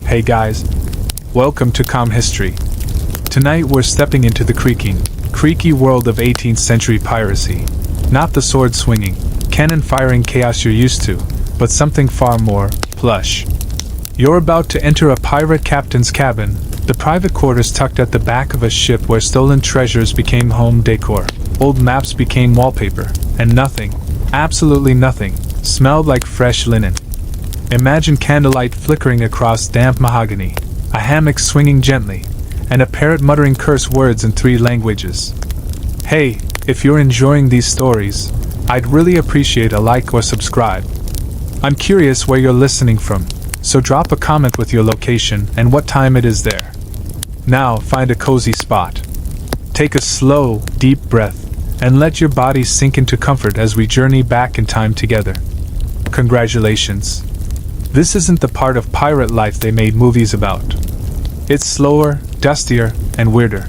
Hey guys, welcome to Calm History. Tonight we're stepping into the creaky world of 18th century piracy. Not the sword-swinging, cannon-firing chaos you're used to, but something far more plush. You're about to enter a pirate captain's cabin, the private quarters tucked at the back of a ship where stolen treasures became home decor, old maps became wallpaper, and nothing, absolutely nothing, smelled like fresh linen. Imagine candlelight flickering across damp mahogany, a hammock swinging gently, and a parrot muttering curse words in 3 languages. Hey, if you're enjoying these stories, I'd really appreciate a like or subscribe. I'm curious where you're listening from, so drop a comment with your location and what time it is there. Now find a cozy spot. Take a slow, deep breath, and let your body sink into comfort as we journey back in time together. Congratulations. This isn't the part of pirate life they made movies about. It's slower, dustier, and weirder.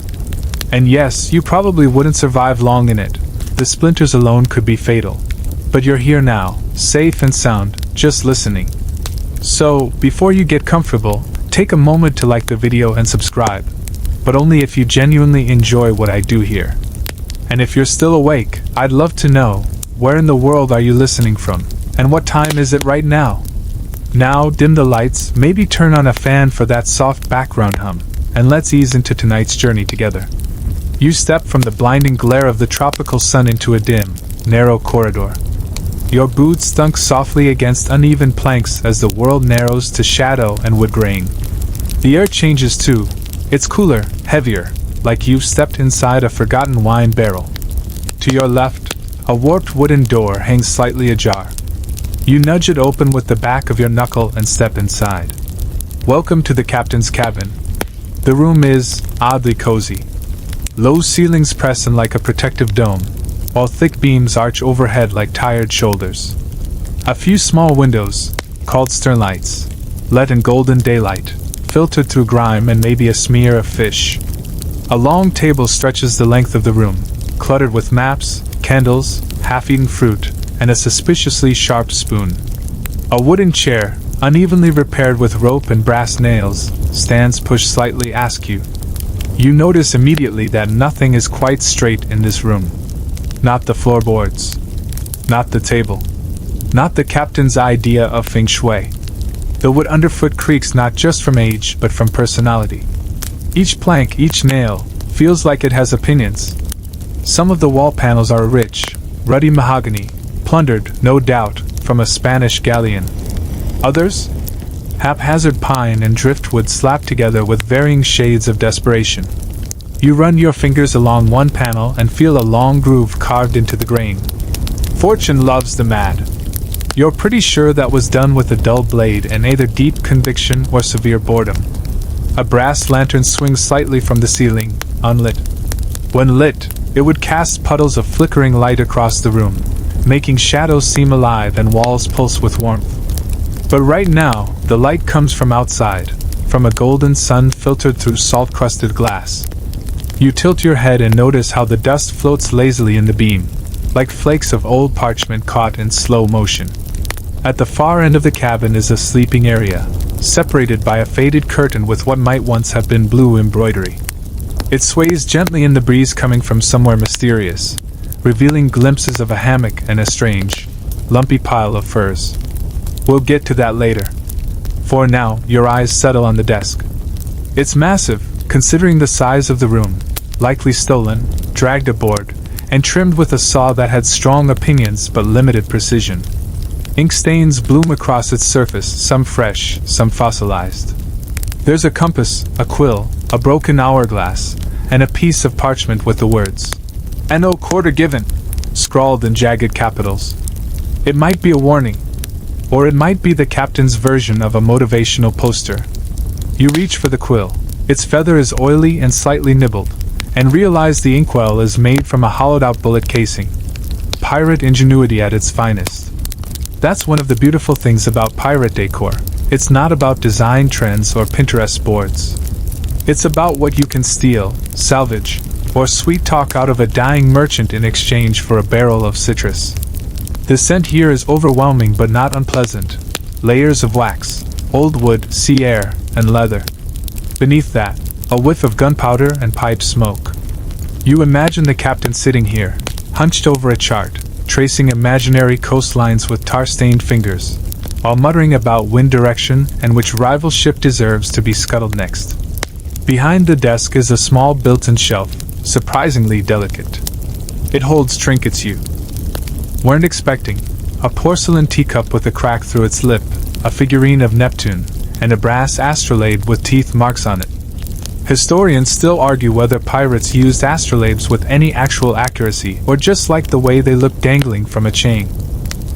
And yes, you probably wouldn't survive long in it. The splinters alone could be fatal. But you're here now, safe and sound, just listening. So, before you get comfortable, take a moment to like the video and subscribe. But only if you genuinely enjoy what I do here. And if you're still awake, I'd love to know, where in the world are you listening from? And what time is it right now? Now, dim the lights, maybe turn on a fan for that soft background hum, and let's ease into tonight's journey together. You step from the blinding glare of the tropical sun into a dim, narrow corridor. Your boots thunk softly against uneven planks as the world narrows to shadow and wood grain. The air changes too. It's cooler, heavier, like you've stepped inside a forgotten wine barrel. To your left, a warped wooden door hangs slightly ajar. You nudge it open with the back of your knuckle and step inside. Welcome to the captain's cabin. The room is oddly cozy. Low ceilings press in like a protective dome, while thick beams arch overhead like tired shoulders. A few small windows, called sternlights, let in golden daylight, filtered through grime and maybe a smear of fish. A long table stretches the length of the room, cluttered with maps, candles, half-eaten fruit, and a suspiciously sharp spoon. A wooden chair, unevenly repaired with rope and brass nails, stands pushed slightly askew. You notice immediately that nothing is quite straight in this room. Not the floorboards. Not the table. Not the captain's idea of feng shui. The wood underfoot creaks not just from age but from personality. Each plank, each nail, feels like it has opinions. Some of the wall panels are rich, ruddy mahogany, plundered, no doubt, from a Spanish galleon. Others? Haphazard pine and driftwood slapped together with varying shades of desperation. You run your fingers along one panel and feel a long groove carved into the grain. Fortune loves the mad. You're pretty sure that was done with a dull blade and either deep conviction or severe boredom. A brass lantern swings slightly from the ceiling, unlit. When lit, it would cast puddles of flickering light across the room, making shadows seem alive and walls pulse with warmth. But right now, the light comes from outside, from a golden sun filtered through salt-crusted glass. You tilt your head and notice how the dust floats lazily in the beam, like flakes of old parchment caught in slow motion. At the far end of the cabin is a sleeping area, separated by a faded curtain with what might once have been blue embroidery. It sways gently in the breeze coming from somewhere mysterious, revealing glimpses of a hammock and a strange, lumpy pile of furs. We'll get to that later. For now, your eyes settle on the desk. It's massive, considering the size of the room, likely stolen, dragged aboard, and trimmed with a saw that had strong opinions but limited precision. Ink stains bloom across its surface, some fresh, some fossilized. There's a compass, a quill, a broken hourglass, and a piece of parchment with the words, "No quarter given," scrawled in jagged capitals. It might be a warning, or it might be the captain's version of a motivational poster. You reach for the quill. Its feather is oily and slightly nibbled, and realize the inkwell is made from a hollowed-out bullet casing. Pirate ingenuity at its finest. That's one of the beautiful things about pirate decor. It's not about design trends or Pinterest boards. It's about what you can steal, salvage, or sweet talk out of a dying merchant in exchange for a barrel of citrus. The scent here is overwhelming but not unpleasant. Layers of wax, old wood, sea air, and leather. Beneath that, a whiff of gunpowder and pipe smoke. You imagine the captain sitting here, hunched over a chart, tracing imaginary coastlines with tar-stained fingers, while muttering about wind direction and which rival ship deserves to be scuttled next. Behind the desk is a small built-in shelf, surprisingly delicate. It holds trinkets you weren't expecting: a porcelain teacup with a crack through its lip, a figurine of Neptune, and a brass astrolabe with teeth marks on it. Historians still argue whether pirates used astrolabes with any actual accuracy or just like the way they look dangling from a chain.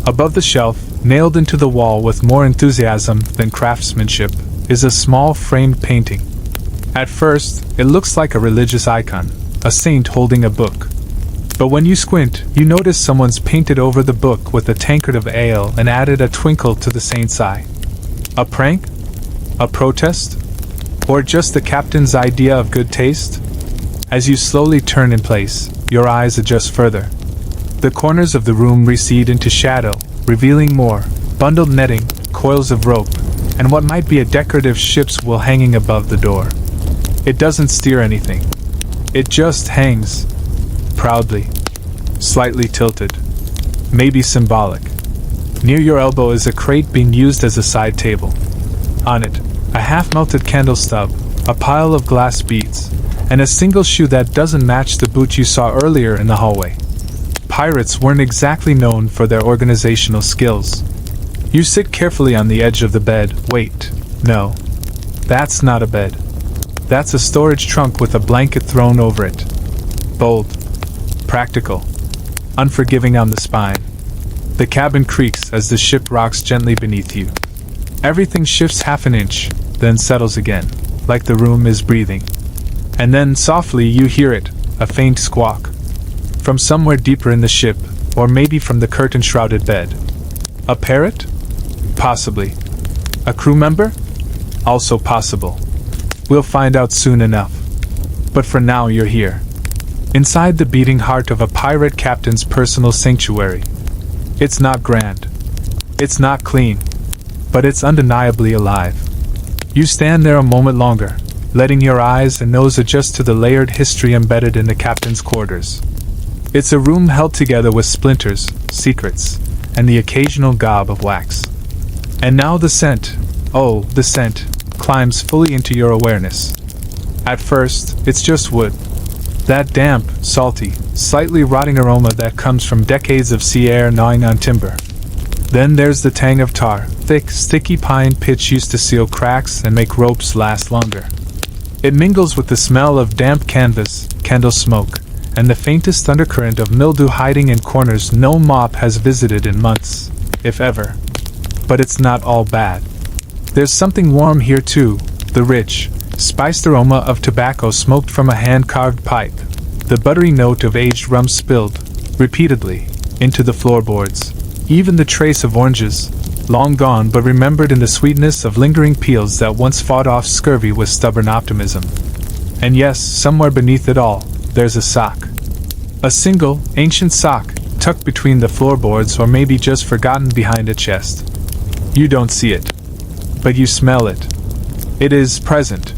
Above the shelf, nailed into the wall with more enthusiasm than craftsmanship, is a small framed painting. At first, it looks like a religious icon, a saint holding a book. But when you squint, you notice someone's painted over the book with a tankard of ale and added a twinkle to the saint's eye. A prank? A protest? Or just the captain's idea of good taste? As you slowly turn in place, your eyes adjust further. The corners of the room recede into shadow, revealing more bundled netting, coils of rope, and what might be a decorative ship's wool hanging above the door. It doesn't steer anything. It just hangs, proudly, slightly tilted, maybe symbolic. Near your elbow is a crate being used as a side table. On it, a half-melted candle stub, a pile of glass beads, and a single shoe that doesn't match the boot you saw earlier in the hallway. Pirates weren't exactly known for their organizational skills. You sit carefully on the edge of the bed. Wait, no. That's not a bed. That's a storage trunk with a blanket thrown over it. Bold. Practical. Unforgiving on the spine. The cabin creaks as the ship rocks gently beneath you. Everything shifts half an inch, then settles again, like the room is breathing. And then, softly, you hear it, a faint squawk. From somewhere deeper in the ship, or maybe from the curtain-shrouded bed. A parrot? Possibly. A crew member? Also possible. We'll find out soon enough. But for now, you're here. Inside the beating heart of a pirate captain's personal sanctuary. It's not grand. It's not clean. But it's undeniably alive. You stand there a moment longer, letting your eyes and nose adjust to the layered history embedded in the captain's quarters. It's a room held together with splinters, secrets, and the occasional gob of wax. And now the scent, oh, the scent, climbs fully into your awareness. At first, it's just wood. That damp, salty, slightly rotting aroma that comes from decades of sea air gnawing on timber. Then there's the tang of tar, thick, sticky pine pitch used to seal cracks and make ropes last longer. It mingles with the smell of damp canvas, candle smoke, and the faintest undercurrent of mildew hiding in corners no mop has visited in months, if ever. But it's not all bad. There's something warm here too, the rich, spiced aroma of tobacco smoked from a hand-carved pipe, the buttery note of aged rum spilled, repeatedly, into the floorboards. Even the trace of oranges, long gone but remembered in the sweetness of lingering peels that once fought off scurvy with stubborn optimism. And yes, somewhere beneath it all, there's a sock. A single, ancient sock, tucked between the floorboards or maybe just forgotten behind a chest. You don't see it. But you smell it. It is present.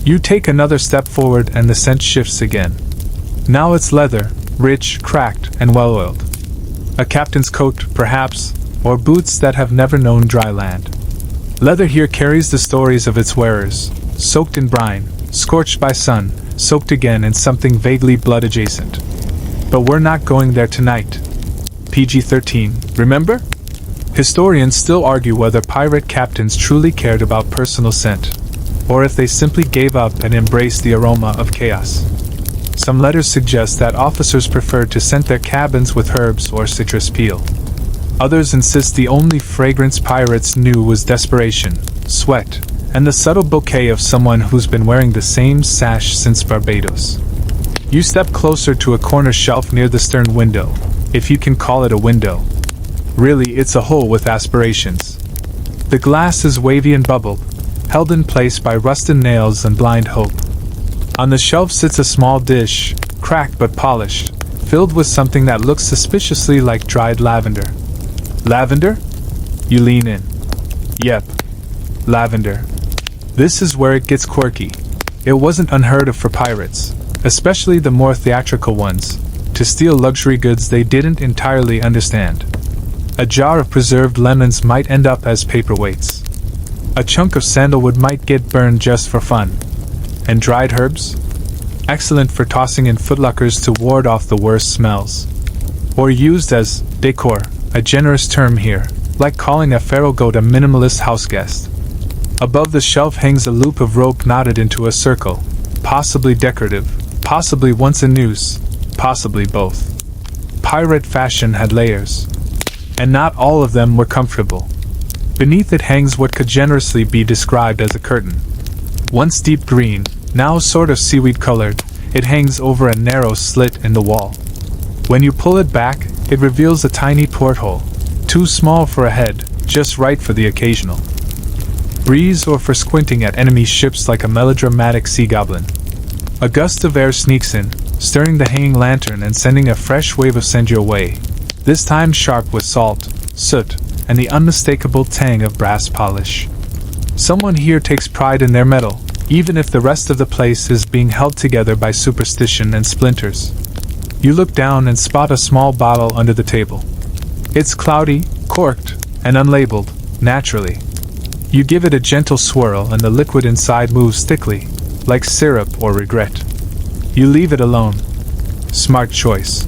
You take another step forward and the scent shifts again. Now it's leather, rich, cracked, and well-oiled. A captain's coat, perhaps, or boots that have never known dry land. Leather here carries the stories of its wearers, soaked in brine, scorched by sun, soaked again in something vaguely blood-adjacent. But we're not going there tonight. PG-13, remember? Historians still argue whether pirate captains truly cared about personal scent, or if they simply gave up and embraced the aroma of chaos. Some letters suggest that officers preferred to scent their cabins with herbs or citrus peel. Others insist the only fragrance pirates knew was desperation, sweat, and the subtle bouquet of someone who's been wearing the same sash since Barbados. You step closer to a corner shelf near the stern window, if you can call it a window. Really, it's a hole with aspirations. The glass is wavy and bubbled, held in place by rusted nails and blind hope. On the shelf sits a small dish, cracked but polished, filled with something that looks suspiciously like dried lavender. Lavender? You lean in. Yep. Lavender. This is where it gets quirky. It wasn't unheard of for pirates, especially the more theatrical ones, to steal luxury goods they didn't entirely understand. A jar of preserved lemons might end up as paperweights. A chunk of sandalwood might get burned just for fun. And dried herbs? Excellent for tossing in footlockers to ward off the worst smells. Or used as décor, a generous term here, like calling a feral goat a minimalist house guest. Above the shelf hangs a loop of rope knotted into a circle, possibly decorative, possibly once a noose, possibly both. Pirate fashion had layers, and not all of them were comfortable. Beneath it hangs what could generously be described as a curtain. Once deep green, now sort of seaweed-colored, it hangs over a narrow slit in the wall. When you pull it back, it reveals a tiny porthole, too small for a head, just right for the occasional breeze or for squinting at enemy ships like a melodramatic sea goblin. A gust of air sneaks in, stirring the hanging lantern and sending a fresh wave of scent your way, this time sharp with salt, soot, and the unmistakable tang of brass polish. Someone here takes pride in their metal, even if the rest of the place is being held together by superstition and splinters. You look down and spot a small bottle under the table. It's cloudy, corked, and unlabeled, naturally. You give it a gentle swirl and the liquid inside moves thickly, like syrup or regret. You leave it alone. Smart choice.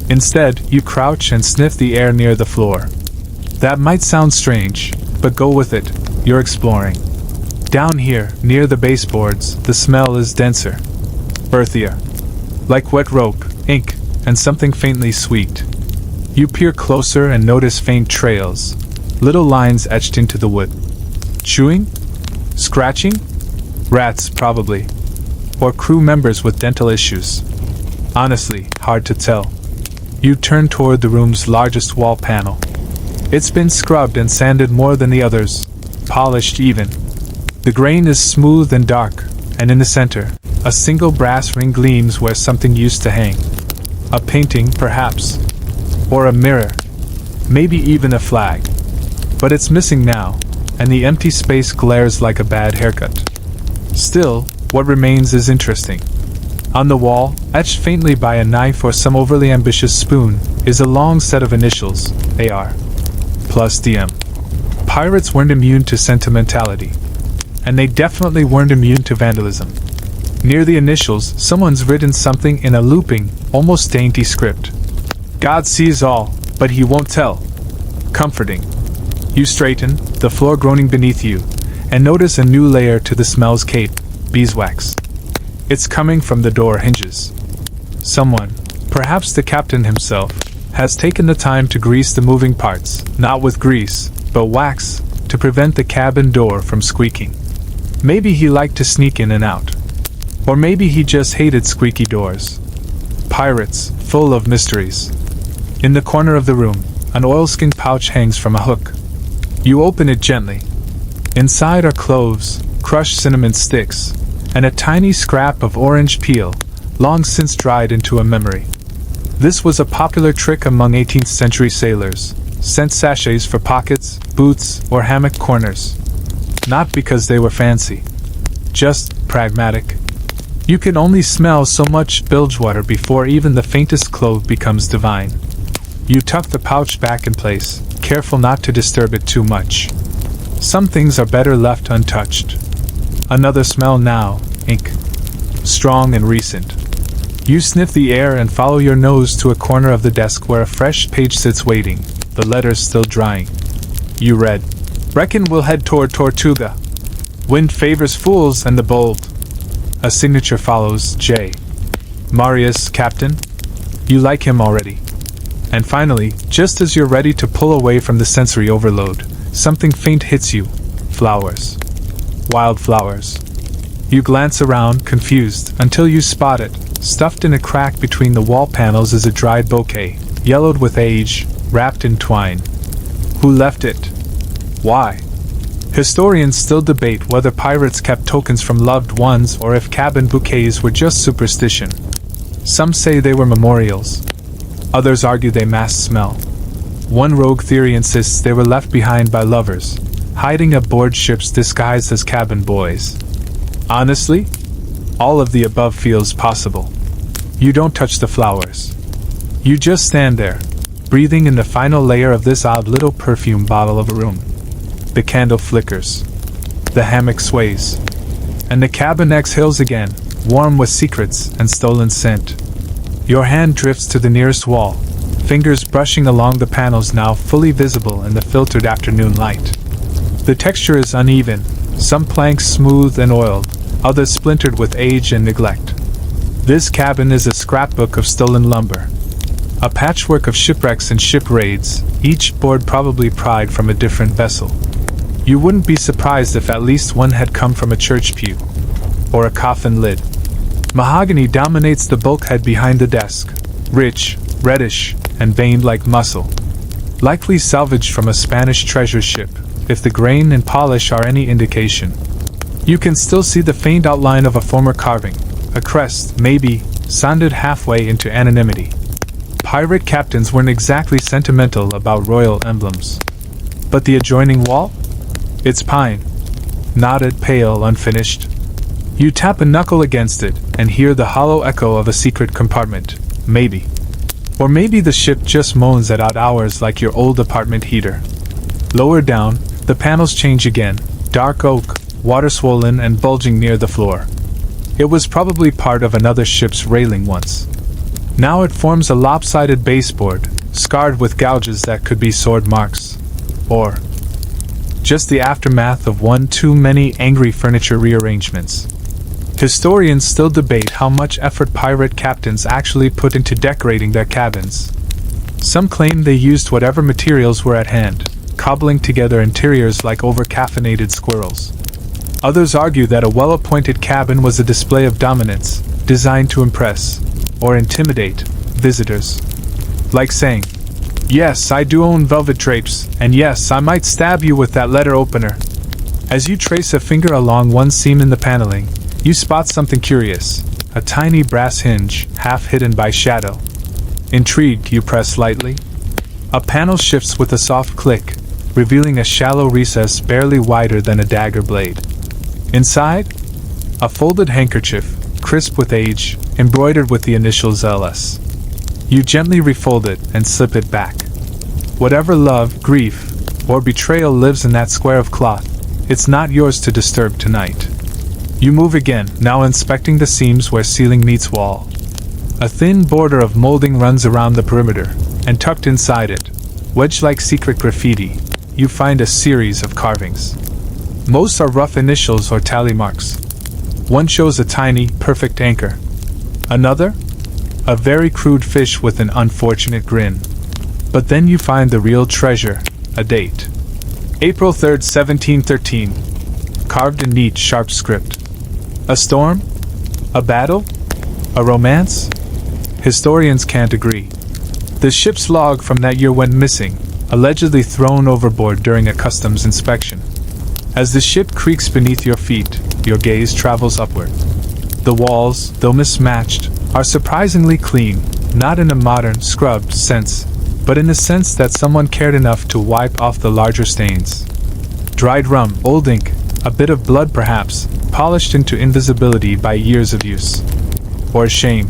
Instead, you crouch and sniff the air near the floor. That might sound strange, but go with it, you're exploring. Down here, near the baseboards, the smell is denser, earthier, like wet rope, ink, and something faintly sweet. You peer closer and notice faint trails, little lines etched into the wood. Chewing? Scratching? Rats, probably. Or crew members with dental issues. Honestly, hard to tell. You turn toward the room's largest wall panel. It's been scrubbed and sanded more than the others, polished even. The grain is smooth and dark, and in the center, a single brass ring gleams where something used to hang. A painting, perhaps. Or a mirror. Maybe even a flag. But it's missing now, and the empty space glares like a bad haircut. Still, what remains is interesting. On the wall, etched faintly by a knife or some overly ambitious spoon, is a long set of initials, AR. Plus DM. Pirates weren't immune to sentimentality. And they definitely weren't immune to vandalism. Near the initials, someone's written something in a looping, almost dainty script. God sees all, but he won't tell. Comforting. You straighten, the floor groaning beneath you, and notice a new layer to the smell's cape, beeswax. It's coming from the door hinges. Someone, perhaps the captain himself, has taken the time to grease the moving parts, not with grease, but wax, to prevent the cabin door from squeaking. Maybe he liked to sneak in and out. Or maybe he just hated squeaky doors. Pirates, full of mysteries. In the corner of the room, an oilskin pouch hangs from a hook. You open it gently. Inside are cloves, crushed cinnamon sticks, and a tiny scrap of orange peel, long since dried into a memory. This was a popular trick among 18th century sailors, scent sachets for pockets, boots, or hammock corners. Not because they were fancy. Just pragmatic. You can only smell so much bilge water before even the faintest clove becomes divine. You tuck the pouch back in place, careful not to disturb it too much. Some things are better left untouched. Another smell now, ink. Strong and recent. You sniff the air and follow your nose to a corner of the desk where a fresh page sits waiting, the letters still drying. You read, "Reckon we'll head toward Tortuga. Wind favors fools and the bold." A signature follows, J. Marius, Captain? You like him already. And finally, just as you're ready to pull away from the sensory overload, something faint hits you. Flowers. Wildflowers. You glance around, confused, until you spot it. Stuffed in a crack between the wall panels is a dried bouquet, yellowed with age, wrapped in twine. Who left it? Why? Historians still debate whether pirates kept tokens from loved ones or if cabin bouquets were just superstition. Some say they were memorials. Others argue they masked smell. One rogue theory insists they were left behind by lovers, hiding aboard ships disguised as cabin boys. Honestly, all of the above feels possible. You don't touch the flowers. You just stand there, breathing in the final layer of this odd little perfume bottle of a room. The candle flickers. The hammock sways. And the cabin exhales again, warm with secrets and stolen scent. Your hand drifts to the nearest wall, fingers brushing along the panels now fully visible in the filtered afternoon light. The texture is uneven, some planks smooth and oiled, others splintered with age and neglect. This cabin is a scrapbook of stolen lumber. A patchwork of shipwrecks and ship raids, each board probably pried from a different vessel. You wouldn't be surprised if at least one had come from a church pew. Or a coffin lid. Mahogany dominates the bulkhead behind the desk, rich, reddish, and veined like muscle. Likely salvaged from a Spanish treasure ship, if the grain and polish are any indication. You can still see the faint outline of a former carving, a crest, maybe, sounded halfway into anonymity. Pirate captains weren't exactly sentimental about royal emblems. But the adjoining wall? It's pine. Knotted, pale, unfinished. You tap a knuckle against it and hear the hollow echo of a secret compartment, maybe. Or maybe the ship just moans at odd hours like your old apartment heater. Lower down, the panels change again, dark oak, water-swollen and bulging near the floor. It was probably part of another ship's railing once. Now it forms a lopsided baseboard, scarred with gouges that could be sword marks. Or just the aftermath of one too many angry furniture rearrangements. Historians still debate how much effort pirate captains actually put into decorating their cabins. Some claim they used whatever materials were at hand, cobbling together interiors like over-caffeinated squirrels. Others argue that a well-appointed cabin was a display of dominance, designed to impress, or intimidate, visitors. Like saying, "Yes, I do own velvet drapes, and yes, I might stab you with that letter opener." As you trace a finger along one seam in the paneling, you spot something curious, a tiny brass hinge, half hidden by shadow. Intrigued, you press lightly. A panel shifts with a soft click, revealing a shallow recess barely wider than a dagger blade. Inside, a folded handkerchief, crisp with age, embroidered with the initials LS. You gently refold it and slip it back. Whatever love, grief, or betrayal lives in that square of cloth, it's not yours to disturb tonight. You move again, now inspecting the seams where ceiling meets wall. A thin border of molding runs around the perimeter, and tucked inside it, wedge-like secret graffiti, you find a series of carvings. Most are rough initials or tally marks. One shows a tiny, perfect anchor. Another? A very crude fish with an unfortunate grin. But then you find the real treasure, a date. April 3rd, 1713. Carved in neat, sharp script. A storm? A battle? A romance? Historians can't agree. The ship's log from that year went missing, allegedly thrown overboard during a customs inspection. As the ship creaks beneath your feet, your gaze travels upward. The walls, though mismatched, are surprisingly clean, not in a modern, scrubbed sense, but in the sense that someone cared enough to wipe off the larger stains. Dried rum, old ink, a bit of blood perhaps, polished into invisibility by years of use. Or shame.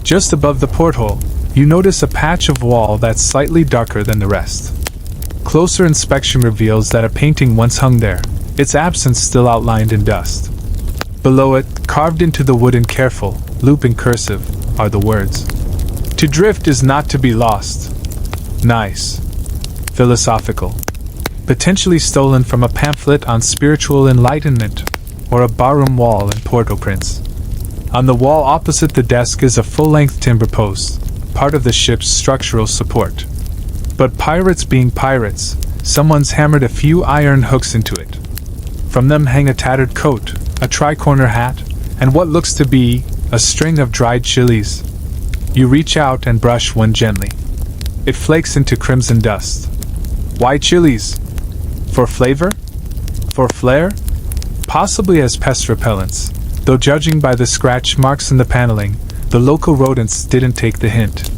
Just above the porthole, you notice a patch of wall that's slightly darker than the rest. Closer inspection reveals that a painting once hung there, its absence still outlined in dust. Below it, carved into the wood in careful, looping cursive, are the words, "To drift is not to be lost." Nice. Philosophical. Potentially stolen from a pamphlet on spiritual enlightenment, or a barroom wall in Port-au-Prince. On the wall opposite the desk is a full-length timber post, part of the ship's structural support. But pirates being pirates, someone's hammered a few iron hooks into it. From them hang a tattered coat, a tri-corner hat, and what looks to be a string of dried chilies. You reach out and brush one gently. It flakes into crimson dust. Why chilies? For flavor? For flair? Possibly as pest repellents, though judging by the scratch marks in the paneling, the local rodents didn't take the hint.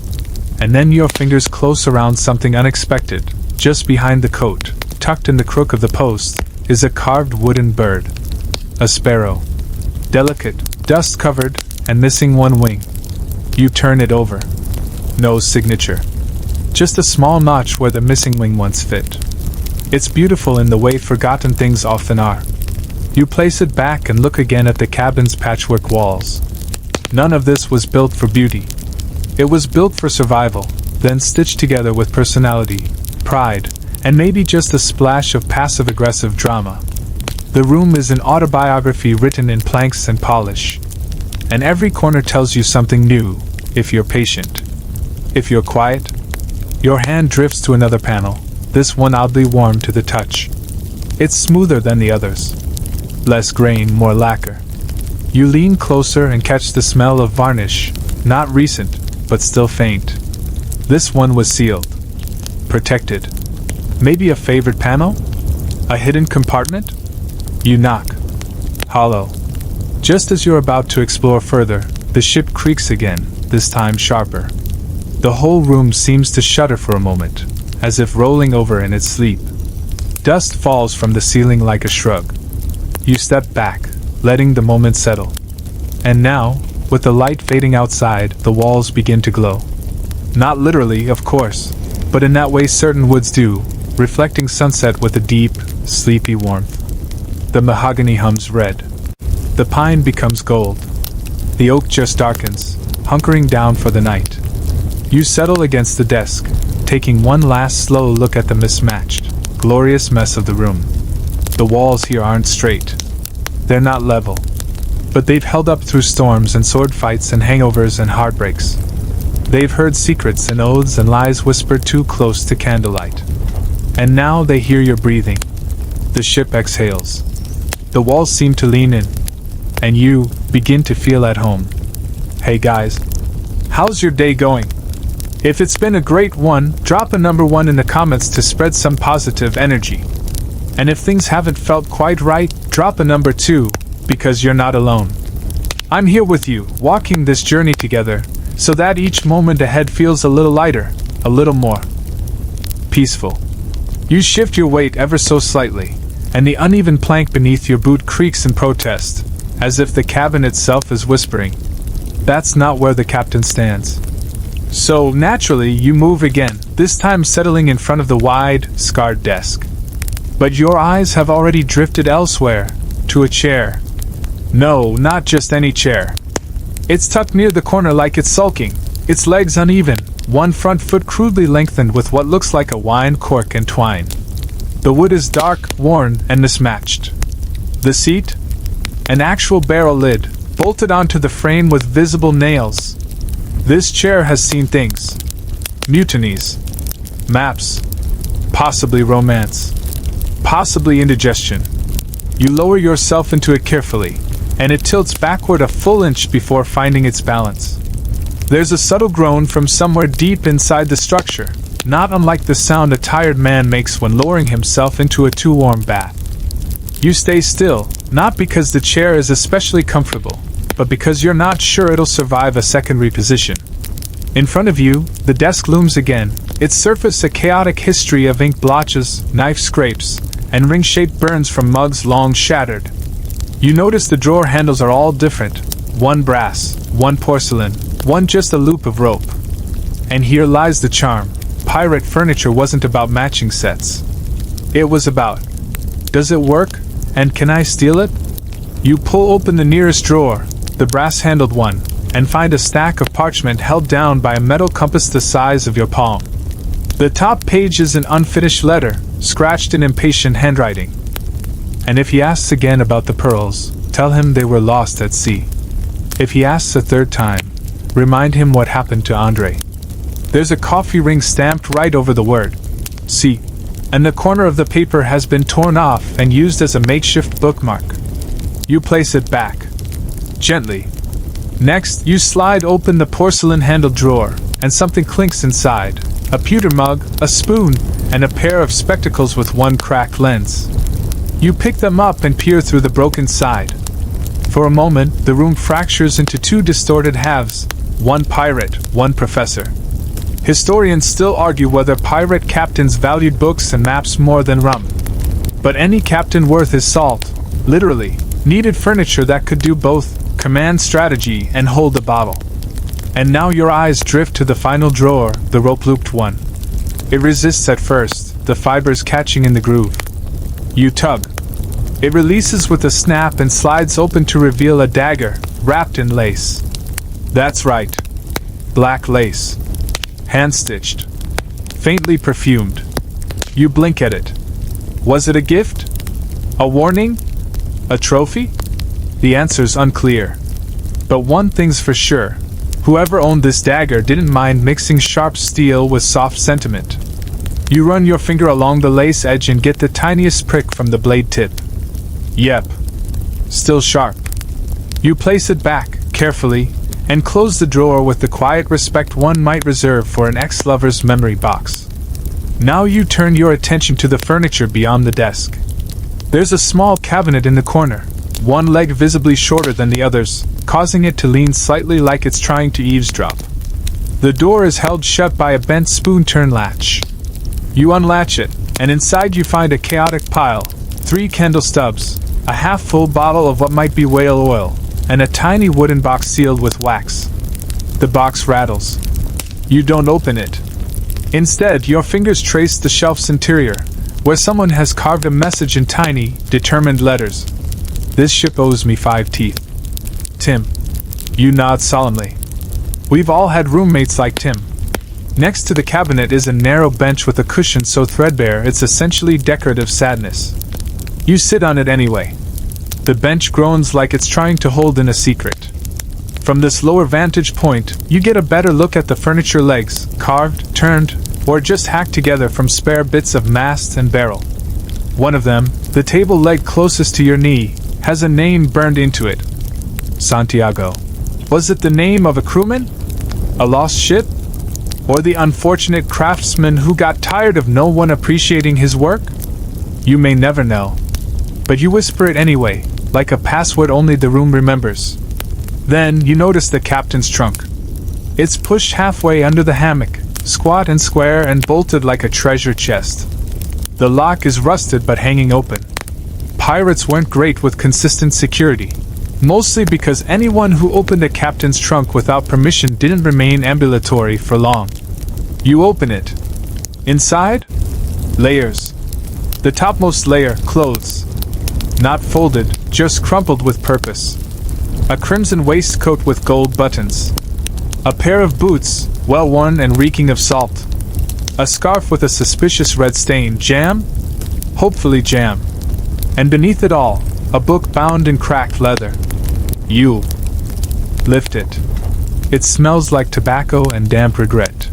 And then your fingers close around something unexpected, just behind the coat, tucked in the crook of the post, is a carved wooden bird. A sparrow. Delicate, dust-covered, and missing one wing. You turn it over. No signature. Just a small notch where the missing wing once fit. It's beautiful in the way forgotten things often are. You place it back and look again at the cabin's patchwork walls. None of this was built for beauty. It was built for survival, then stitched together with personality, pride, and maybe just a splash of passive-aggressive drama. The room is an autobiography written in planks and polish. And every corner tells you something new, if you're patient. If you're quiet, your hand drifts to another panel, this one oddly warm to the touch. It's smoother than the others. Less grain, more lacquer. You lean closer and catch the smell of varnish, not recent, but still faint. This one was sealed. Protected. Maybe a favorite panel? A hidden compartment? You knock. Hollow. Just as you're about to explore further, the ship creaks again, this time sharper. The whole room seems to shudder for a moment, as if rolling over in its sleep. Dust falls from the ceiling like a shrug. You step back, letting the moment settle. And now, with the light fading outside, the walls begin to glow. Not literally, of course, but in that way certain woods do, reflecting sunset with a deep, sleepy warmth. The mahogany hums red. The pine becomes gold. The oak just darkens, hunkering down for the night. You settle against the desk, taking one last slow look at the mismatched, glorious mess of the room. The walls here aren't straight. They're not level. But they've held up through storms and sword fights and hangovers and heartbreaks. They've heard secrets and oaths and lies whispered too close to candlelight. And now they hear your breathing. The ship exhales. The walls seem to lean in. And you begin to feel at home. Hey guys. How's your day going? If it's been a great one, drop a number 1 in the comments to spread some positive energy. And if things haven't felt quite right, drop a number 2, because you're not alone. I'm here with you, walking this journey together, so that each moment ahead feels a little lighter, a little more peaceful. You shift your weight ever so slightly, and the uneven plank beneath your boot creaks in protest, as if the cabin itself is whispering, "That's not where the captain stands." So, naturally, you move again, this time settling in front of the wide, scarred desk. But your eyes have already drifted elsewhere, to a chair. No, not just any chair. It's tucked near the corner like it's sulking, its legs uneven, one front foot crudely lengthened with what looks like a wine cork and twine. The wood is dark, worn, and mismatched. The seat? An actual barrel lid, bolted onto the frame with visible nails. This chair has seen things. Mutinies. Maps. Possibly romance. Possibly indigestion. You lower yourself into it carefully, and it tilts backward a full inch before finding its balance. There's a subtle groan from somewhere deep inside the structure, not unlike the sound a tired man makes when lowering himself into a too warm bath. You stay still, not because the chair is especially comfortable, but because you're not sure it'll survive a second reposition. In front of you, the desk looms again, its surface a chaotic history of ink blotches, knife scrapes, and ring-shaped burns from mugs long shattered. You notice the drawer handles are all different, one brass, one porcelain, one just a loop of rope. And here lies the charm. Pirate furniture wasn't about matching sets. It was about, does it work, and can I steal it? You pull open the nearest drawer, the brass-handled one, and find a stack of parchment held down by a metal compass the size of your palm. The top page is an unfinished letter, scratched in impatient handwriting. And if he asks again about the pearls, tell him they were lost at sea. If he asks a third time, remind him what happened to Andre. There's a coffee ring stamped right over the word, "See," and the corner of the paper has been torn off and used as a makeshift bookmark. You place it back. Gently. Next, you slide open the porcelain-handled drawer, and something clinks inside. A pewter mug, a spoon, and a pair of spectacles with one cracked lens. You pick them up and peer through the broken side. For a moment, the room fractures into two distorted halves, one pirate, one professor. Historians still argue whether pirate captains valued books and maps more than rum. But any captain worth his salt, literally, needed furniture that could do both, command strategy and hold a bottle. And now your eyes drift to the final drawer, the rope-looped one. It resists at first, the fibers catching in the groove. You tug. It releases with a snap and slides open to reveal a dagger, wrapped in lace. That's right. Black lace. Hand-stitched. Faintly perfumed. You blink at it. Was it a gift? A warning? A trophy? The answer's unclear. But one thing's for sure. Whoever owned this dagger didn't mind mixing sharp steel with soft sentiment. You run your finger along the lace edge and get the tiniest prick from the blade tip. Yep. Still sharp. You place it back, carefully, and close the drawer with the quiet respect one might reserve for an ex-lover's memory box. Now you turn your attention to the furniture beyond the desk. There's a small cabinet in the corner, one leg visibly shorter than the others, causing it to lean slightly like it's trying to eavesdrop. The door is held shut by a bent spoon-turn latch. You unlatch it, and inside you find a chaotic pile, 3 candle stubs, a half-full bottle of what might be whale oil, and a tiny wooden box sealed with wax. The box rattles. You don't open it. Instead, your fingers trace the shelf's interior, where someone has carved a message in tiny, determined letters. This ship owes me 5 teeth. Tim. You nod solemnly. We've all had roommates like Tim. Next to the cabinet is a narrow bench with a cushion so threadbare it's essentially decorative sadness. You sit on it anyway. The bench groans like it's trying to hold in a secret. From this lower vantage point, you get a better look at the furniture legs, carved, turned, or just hacked together from spare bits of mast and barrel. One of them, the table leg closest to your knee, has a name burned into it. Santiago. Was it the name of a crewman? A lost ship? Or the unfortunate craftsman who got tired of no one appreciating his work? You may never know. But you whisper it anyway, like a password only the room remembers. Then you notice the captain's trunk. It's pushed halfway under the hammock, squat and square and bolted like a treasure chest. The lock is rusted but hanging open. Pirates weren't great with consistent security, mostly because anyone who opened a captain's trunk without permission didn't remain ambulatory for long. You open it. Inside? Layers. The topmost layer, clothes. Not folded, just crumpled with purpose. A crimson waistcoat with gold buttons. A pair of boots, well-worn and reeking of salt. A scarf with a suspicious red stain. Jam? Hopefully jam. And beneath it all, a book bound in cracked leather. You lift it. It smells like tobacco and damp regret.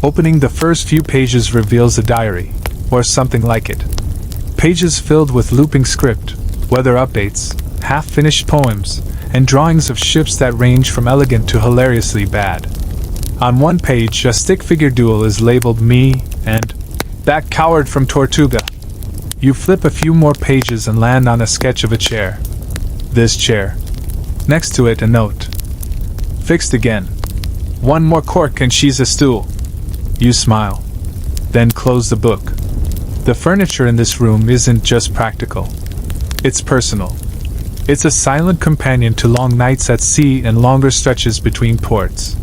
Opening the first few pages reveals a diary, or something like it. Pages filled with looping script, weather updates, half-finished poems, and drawings of ships that range from elegant to hilariously bad. On one page, a stick figure duel is labeled me and that coward from Tortuga. You flip a few more pages and land on a sketch of a chair. This chair. Next to it, a note. Fixed again. One more cork and she's a stool. You smile. Then close the book. The furniture in this room isn't just practical. It's personal. It's a silent companion to long nights at sea and longer stretches between ports.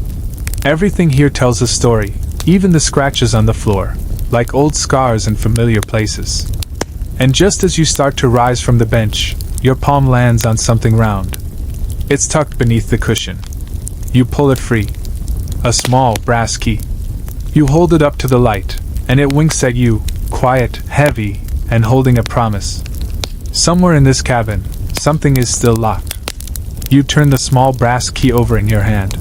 Everything here tells a story, even the scratches on the floor, like old scars in familiar places. And just as you start to rise from the bench, your palm lands on something round. It's tucked beneath the cushion. You pull it free. A small brass key. You hold it up to the light, and it winks at you, quiet, heavy, and holding a promise. Somewhere in this cabin, something is still locked. You turn the small brass key over in your hand.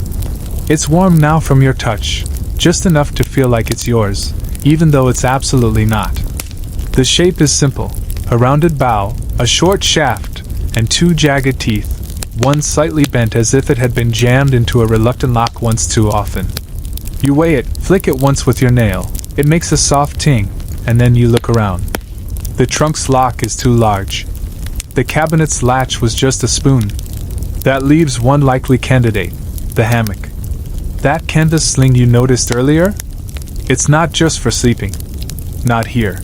It's warm now from your touch, just enough to feel like it's yours, even though it's absolutely not. The shape is simple, a rounded bow, a short shaft, and 2 jagged teeth, one slightly bent as if it had been jammed into a reluctant lock once too often. You weigh it, flick it once with your nail, it makes a soft ting, and then you look around. The trunk's lock is too large. The cabinet's latch was just a spoon. That leaves one likely candidate, the hammock. That canvas sling you noticed earlier? It's not just for sleeping. Not here.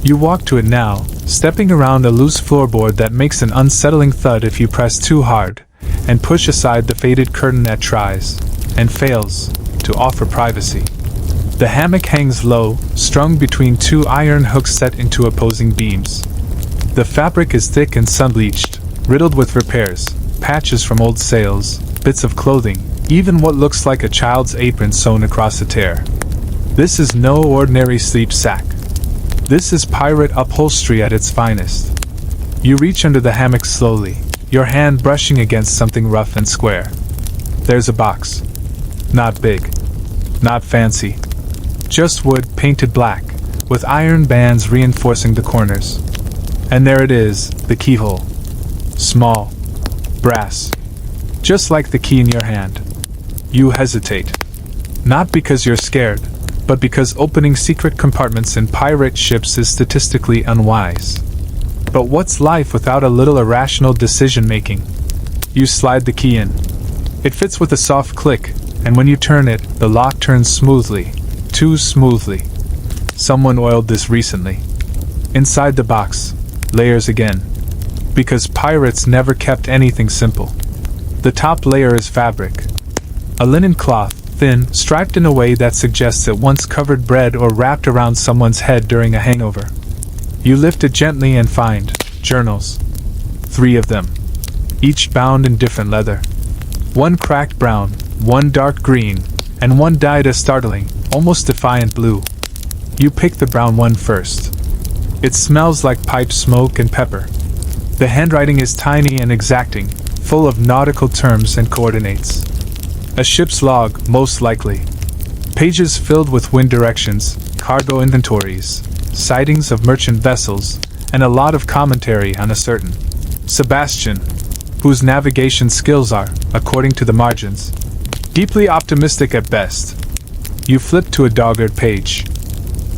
You walk to it now, stepping around a loose floorboard that makes an unsettling thud if you press too hard, and push aside the faded curtain that tries, and fails, to offer privacy. The hammock hangs low, strung between two iron hooks set into opposing beams. The fabric is thick and sun-bleached, riddled with repairs, patches from old sails, bits of clothing, even what looks like a child's apron sewn across a tear. This is no ordinary sleep sack. This is pirate upholstery at its finest. You reach under the hammock slowly, your hand brushing against something rough and square. There's a box. Not big. Not fancy. Just wood painted black, with iron bands reinforcing the corners. And there it is, the keyhole. Small. Brass. Just like the key in your hand. You hesitate. Not because you're scared, but because opening secret compartments in pirate ships is statistically unwise. But what's life without a little irrational decision-making? You slide the key in. It fits with a soft click, and when you turn it, the lock turns smoothly. Too smoothly. Someone oiled this recently. Inside the box, layers again. Because pirates never kept anything simple. The top layer is fabric. A linen cloth, thin, striped in a way that suggests it once covered bread or wrapped around someone's head during a hangover. You lift it gently and find journals. 3 of them. Each bound in different leather. One cracked brown, one dark green, and one dyed a startling, almost defiant blue. You pick the brown one first. It smells like pipe smoke and pepper. The handwriting is tiny and exacting, full of nautical terms and coordinates. A ship's log, most likely. Pages filled with wind directions, cargo inventories, sightings of merchant vessels, and a lot of commentary on a certain Sebastian, whose navigation skills are, according to the margins, deeply optimistic at best. You flip to a dog-eared page.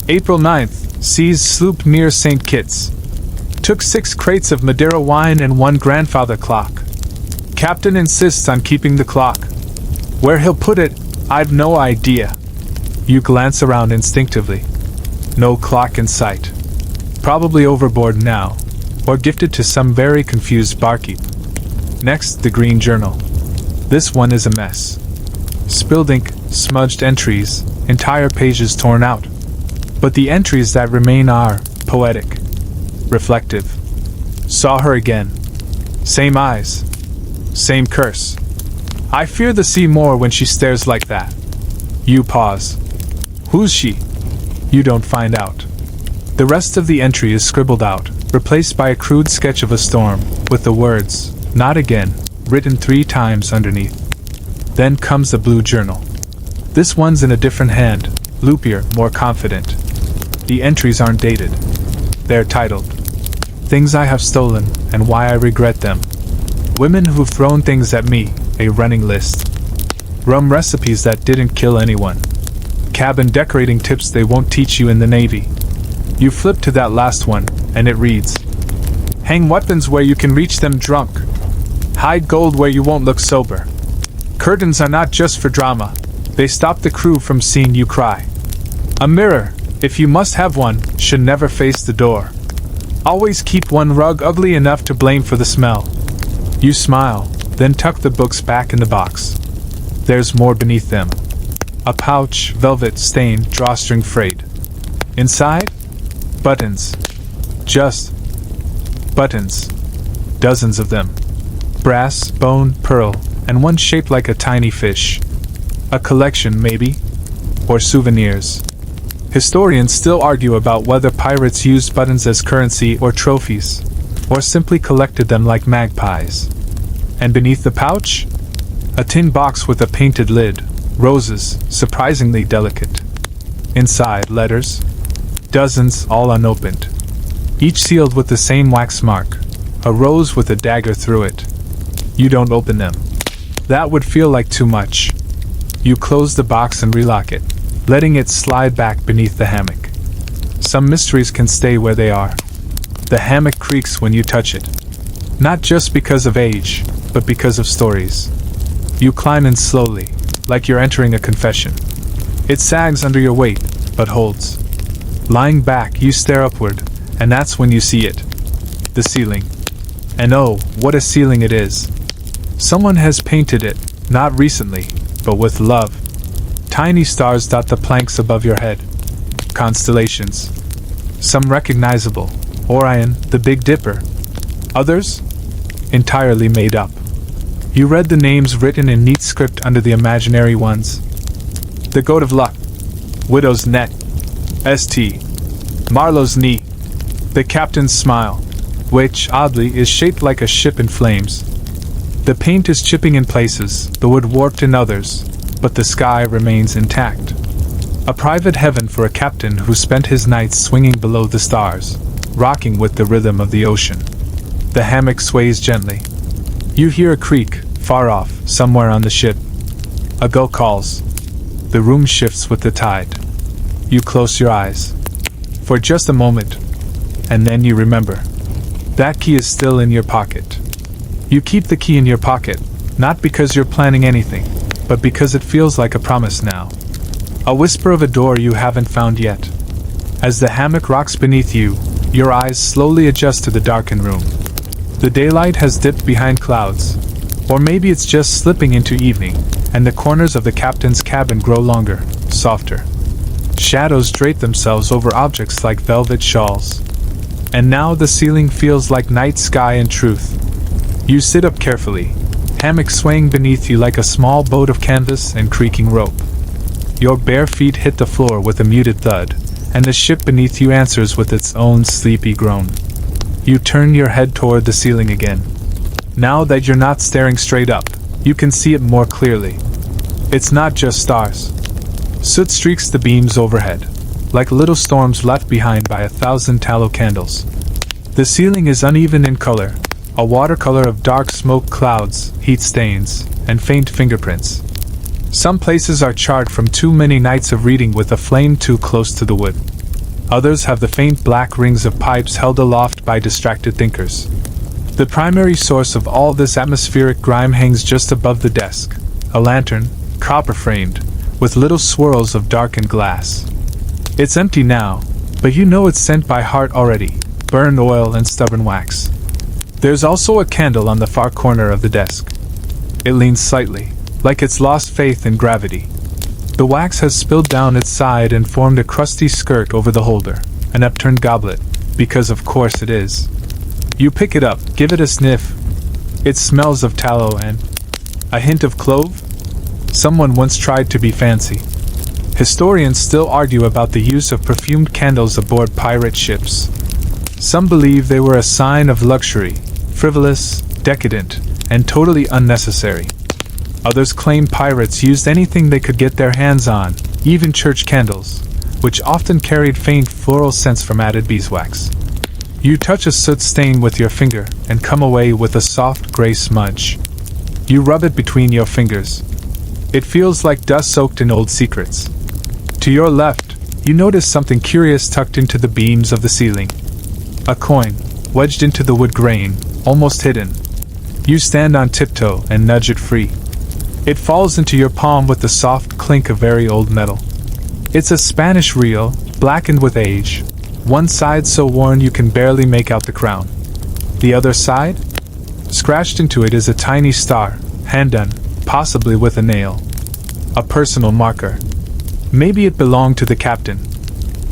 April 9th, sees sloop near St. Kitts. Took 6 crates of Madeira wine and 1 grandfather clock. Captain insists on keeping the clock. Where he'll put it, I've no idea. You glance around instinctively. No clock in sight. Probably overboard now, or gifted to some very confused barkeep. Next, the green journal. This one is a mess. Spilled ink, smudged entries, entire pages torn out. But the entries that remain are poetic, reflective. Saw her again. Same eyes. Same curse. I fear the sea more when she stares like that. You pause. Who's she? You don't find out. The rest of the entry is scribbled out, replaced by a crude sketch of a storm, with the words, "Not again," written 3 times underneath. Then comes the blue journal. This one's in a different hand, loopier, more confident. The entries aren't dated. They're titled, "Things I Have Stolen and Why I Regret Them." Women Who've Thrown Things at Me, a running list. Rum recipes that didn't kill anyone. Cabin decorating tips they won't teach you in the Navy. You flip to that last one, and it reads, "Hang weapons where you can reach them drunk. Hide gold where you won't look sober. Curtains are not just for drama. They stop the crew from seeing you cry. A mirror, if you must have one, should never face the door. Always keep one rug ugly enough to blame for the smell." You smile, then tuck the books back in the box. There's more beneath them. A pouch, velvet stained, drawstring frayed. Inside? Buttons. Just buttons. Dozens of them. Brass, bone, pearl, and one shaped like a tiny fish. A collection, maybe? Or souvenirs. Historians still argue about whether pirates used buttons as currency or trophies, or simply collected them like magpies. And beneath the pouch? A tin box with a painted lid, roses, surprisingly delicate. Inside, letters. Dozens, all unopened. Each sealed with the same wax mark, a rose with a dagger through it. You don't open them. That would feel like too much. You close the box and relock it, letting it slide back beneath the hammock. Some mysteries can stay where they are. The hammock creaks when you touch it. Not just because of age, but because of stories. You climb in slowly, like you're entering a confession. It sags under your weight, but holds. Lying back, you stare upward, and that's when you see it. The ceiling. And oh, what a ceiling it is. Someone has painted it, not recently, but with love. Tiny stars dot the planks above your head. Constellations. Some recognizable. Orion, the Big Dipper. Others? Entirely made up. You read the names written in neat script under the imaginary ones. The Goat of Luck. Widow's Net. St. Marlowe's Knee. The Captain's Smile, which, oddly, is shaped like a ship in flames. The paint is chipping in places, the wood warped in others, but the sky remains intact. A private heaven for a captain who spent his nights swinging below the stars, rocking with the rhythm of the ocean. The hammock sways gently. You hear a creak, far off, somewhere on the ship. A gull calls. The room shifts with the tide. You close your eyes. For just a moment. And then you remember. That key is still in your pocket. You keep the key in your pocket, not because you're planning anything, but because it feels like a promise now. A whisper of a door you haven't found yet. As the hammock rocks beneath you, your eyes slowly adjust to the darkened room. The daylight has dipped behind clouds, or maybe it's just slipping into evening, and the corners of the captain's cabin grow longer, softer. Shadows drape themselves over objects like velvet shawls. And now the ceiling feels like night sky in truth. You sit up carefully, hammock swaying beneath you like a small boat of canvas and creaking rope. Your bare feet hit the floor with a muted thud, and the ship beneath you answers with its own sleepy groan. You turn your head toward the ceiling again. Now that you're not staring straight up, you can see it more clearly. It's not just stars. Soot streaks the beams overhead, like little storms left behind by 1,000 tallow candles. The ceiling is uneven in color, a watercolor of dark smoke clouds, heat stains, and faint fingerprints. Some places are charred from too many nights of reading with a flame too close to the wood. Others have the faint black rings of pipes held aloft by distracted thinkers. The primary source of all this atmospheric grime hangs just above the desk, a lantern, copper-framed, with little swirls of darkened glass. It's empty now, but you know it's sent by heart already, burned oil and stubborn wax. There's also a candle on the far corner of the desk. It leans slightly, like it's lost faith in gravity. The wax has spilled down its side and formed a crusty skirt over the holder, an upturned goblet, because of course it is. You pick it up, give it a sniff. It smells of tallow and a hint of clove? Someone once tried to be fancy. Historians still argue about the use of perfumed candles aboard pirate ships. Some believe they were a sign of luxury, frivolous, decadent, and totally unnecessary. Others claim pirates used anything they could get their hands on, even church candles, which often carried faint floral scents from added beeswax. You touch a soot stain with your finger and come away with a soft gray smudge. You rub it between your fingers. It feels like dust soaked in old secrets. To your left, you notice something curious tucked into the beams of the ceiling. A coin, wedged into the wood grain, almost hidden. You stand on tiptoe and nudge it free. It falls into your palm with the soft clink of very old metal. It's a Spanish real, blackened with age, one side so worn you can barely make out the crown. The other side? Scratched into it is a tiny star, hand-done, possibly with a nail. A personal marker. Maybe it belonged to the captain.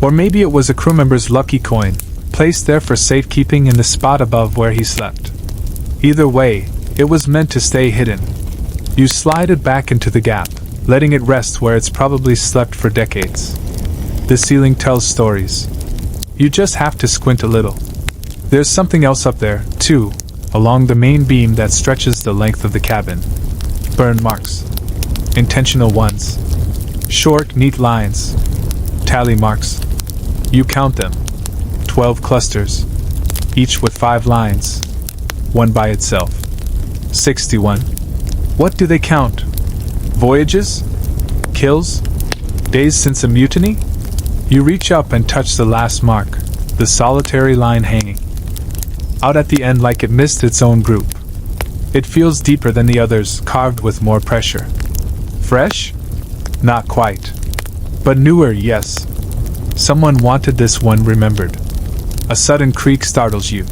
Or maybe it was a crew member's lucky coin, placed there for safekeeping in the spot above where he slept. Either way, it was meant to stay hidden. You slide it back into the gap, letting it rest where it's probably slept for decades. The ceiling tells stories. You just have to squint a little. There's something else up there, too, along the main beam that stretches the length of the cabin. Burn marks. Intentional ones. Short, neat lines. Tally marks. You count them. 12 clusters. Each with 5 lines. One by itself. 61. What do they count? Voyages? Kills? Days since a mutiny? You reach up and touch the last mark, the solitary line hanging out at the end like it missed its own group. It feels deeper than the others, carved with more pressure. Fresh? Not quite. But newer, yes. Someone wanted this one remembered. A sudden creak startles you.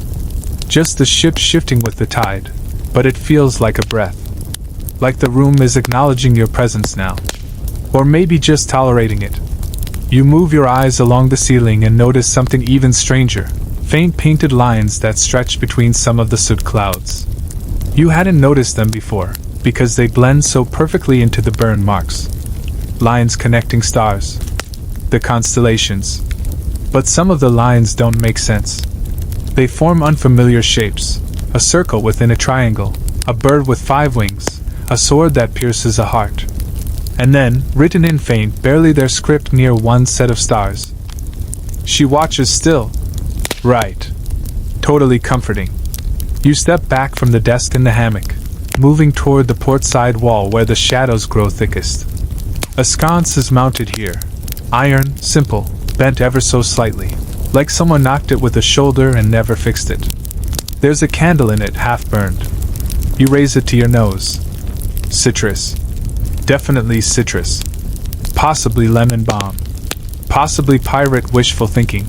Just the ship shifting with the tide, but it feels like a breath. Like the room is acknowledging your presence now. Or maybe just tolerating it. You move your eyes along the ceiling and notice something even stranger. Faint painted lines that stretch between some of the soot clouds. You hadn't noticed them before, because they blend so perfectly into the burn marks. Lines connecting stars. The constellations. But some of the lines don't make sense. They form unfamiliar shapes. A circle within a triangle, a bird with 5 wings, a sword that pierces a heart. And then, written in faint, barely their script near one set of stars. She watches still. Right. Totally comforting. You step back from the desk in the hammock, moving toward the port side wall where the shadows grow thickest. A sconce is mounted here. Iron, simple, bent ever so slightly, like someone knocked it with a shoulder and never fixed it. There's a candle in it, half burned. You raise it to your nose. Citrus. Definitely citrus. Possibly lemon balm. Possibly pirate wishful thinking.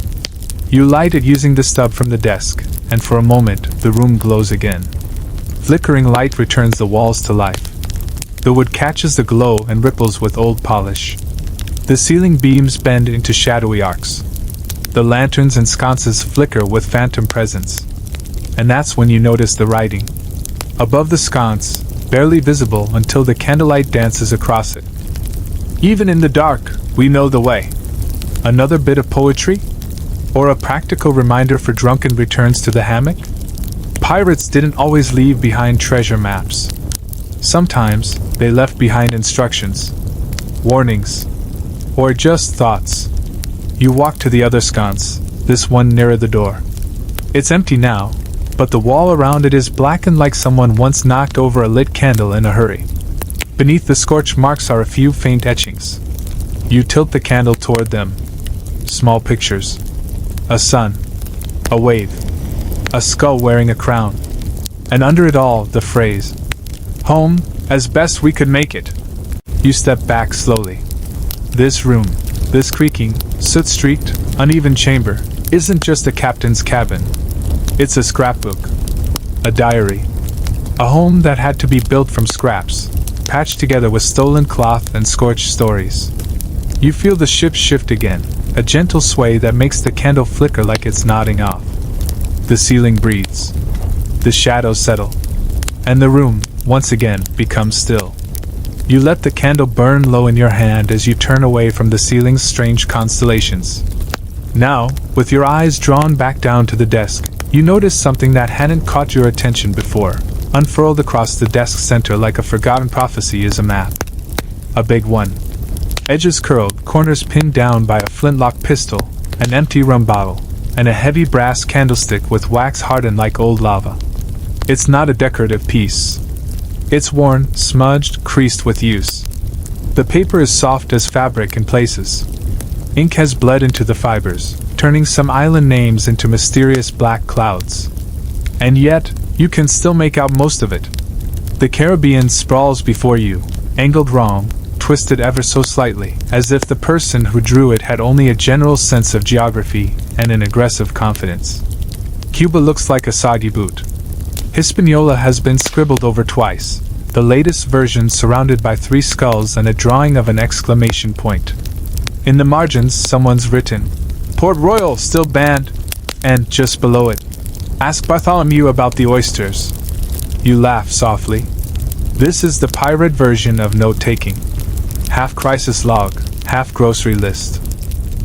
You light it using the stub from the desk, and for a moment, the room glows again. Flickering light returns the walls to life. The wood catches the glow and ripples with old polish. The ceiling beams bend into shadowy arcs. The lanterns and sconces flicker with phantom presence. And that's when you notice the writing. Above the sconce, barely visible until the candlelight dances across it. Even in the dark, we know the way. Another bit of poetry? Or a practical reminder for drunken returns to the hammock? Pirates didn't always leave behind treasure maps. Sometimes, they left behind instructions, warnings, or just thoughts. You walk to the other sconce, this one nearer the door. It's empty now, but the wall around it is blackened like someone once knocked over a lit candle in a hurry. Beneath the scorch marks are a few faint etchings. You tilt the candle toward them. Small pictures. A sun. A wave. A skull wearing a crown. And under it all, the phrase, "Home, as best we could make it." You step back slowly. This room, this creaking, soot-streaked, uneven chamber, isn't just a captain's cabin. It's a scrapbook. A diary. A home that had to be built from scraps, patched together with stolen cloth and scorched stories. You feel the ship shift again, a gentle sway that makes the candle flicker like it's nodding off. The ceiling breathes. The shadows settle. And the room, once again, becomes still. You let the candle burn low in your hand as you turn away from the ceiling's strange constellations. Now, with your eyes drawn back down to the desk, you notice something that hadn't caught your attention before. Unfurled across the desk center like a forgotten prophecy is a map. A big one. Edges curled, corners pinned down by a flintlock pistol, an empty rum bottle, and a heavy brass candlestick with wax hardened like old lava. It's not a decorative piece. It's worn, smudged, creased with use. The paper is soft as fabric in places. Ink has bled into the fibers, turning some island names into mysterious black clouds. And yet, you can still make out most of it. The Caribbean sprawls before you, angled wrong, twisted ever so slightly, as if the person who drew it had only a general sense of geography and an aggressive confidence. Cuba looks like a soggy boot. Hispaniola has been scribbled over twice, the latest version surrounded by 3 skulls and a drawing of an exclamation point. In the margins, someone's written, "Port Royal still banned," and just below it, "Ask Bartholomew about the oysters." You laugh softly. This is the pirate version of note-taking. Half crisis log, half grocery list.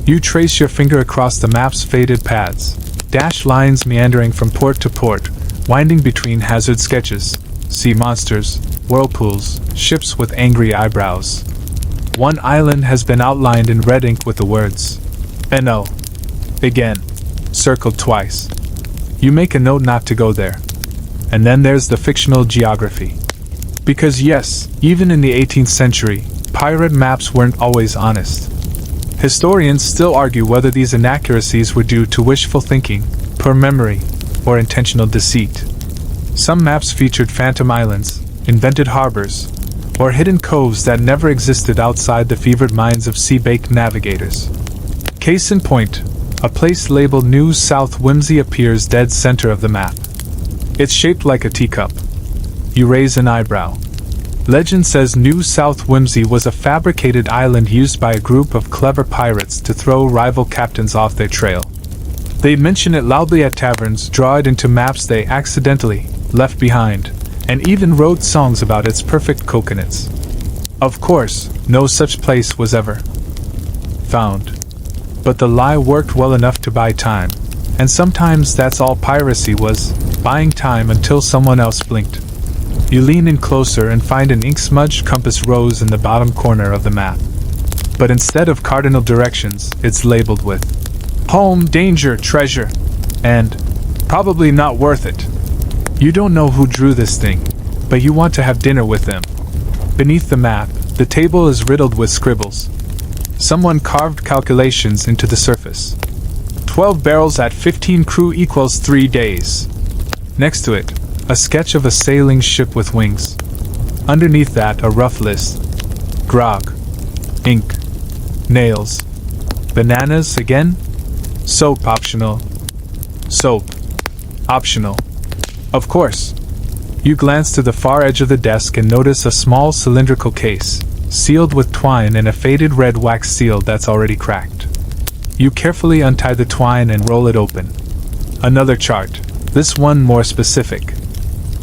You trace your finger across the map's faded pads, dashed lines meandering from port to port, winding between hazard sketches, sea monsters, whirlpools, ships with angry eyebrows. One island has been outlined in red ink with the words, "NO." Again, circled twice. You make a note not to go there. And then there's the fictional geography. Because yes, even in the 18th century, pirate maps weren't always honest. Historians still argue whether these inaccuracies were due to wishful thinking, poor memory, or intentional deceit. Some maps featured phantom islands, invented harbors, or hidden coves that never existed outside the fevered minds of sea-baked navigators. Case in point, A place labeled New South Whimsy appears dead center of the map. It's shaped like a teacup. You raise an eyebrow. Legend says New South Whimsy was a fabricated island used by a group of clever pirates to throw rival captains off their trail. They mention it loudly at taverns, draw it into maps they accidentally left behind, and even wrote songs about its perfect coconuts. Of course, no such place was ever found. But the lie worked well enough to buy time, and sometimes that's all piracy was, buying time until someone else blinked. You lean in closer and find an ink-smudged compass rose in the bottom corner of the map. But instead of cardinal directions, it's labeled with home, danger, treasure, and probably not worth it. You don't know who drew this thing, but you want to have dinner with them. Beneath the map, the table is riddled with scribbles. Someone carved calculations into the surface. 12 barrels at 15 crew equals 3 days. Next to it, a sketch of a sailing ship with wings. Underneath that, a rough list. Grog. Ink. Nails. Bananas again? Soap optional. Soap. Optional. Of course. You glance to the far edge of the desk and notice a small cylindrical case, sealed with twine and a faded red wax seal that's already cracked. You carefully untie the twine and roll it open. Another chart, this one more specific.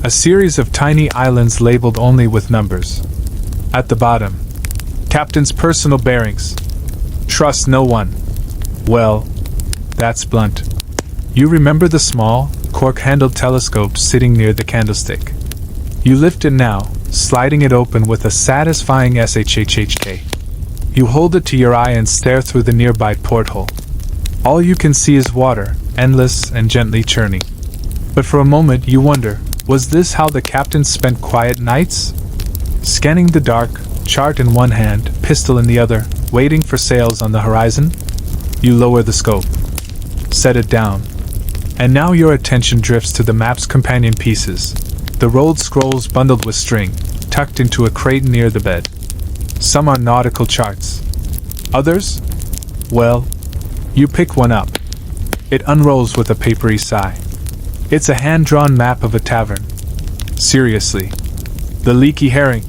A series of tiny islands labeled only with numbers. At the bottom, Captain's personal bearings. Trust no one. Well, that's blunt. You remember the small, cork-handled telescope sitting near the candlestick. You lift it now, sliding it open with a satisfying shhhk. You hold it to your eye and stare through the nearby porthole. All you can see is water, endless and gently churning. But for a moment you wonder, was this how the captain spent quiet nights? Scanning the dark, chart in one hand, pistol in the other, waiting for sails on the horizon? You lower the scope. Set it down. And now your attention drifts to the map's companion pieces, the rolled scrolls bundled with string, tucked into a crate near the bed. Some are nautical charts. Others? Well, you pick one up. It unrolls with a papery sigh. It's a hand-drawn map of a tavern. Seriously. The Leaky Herring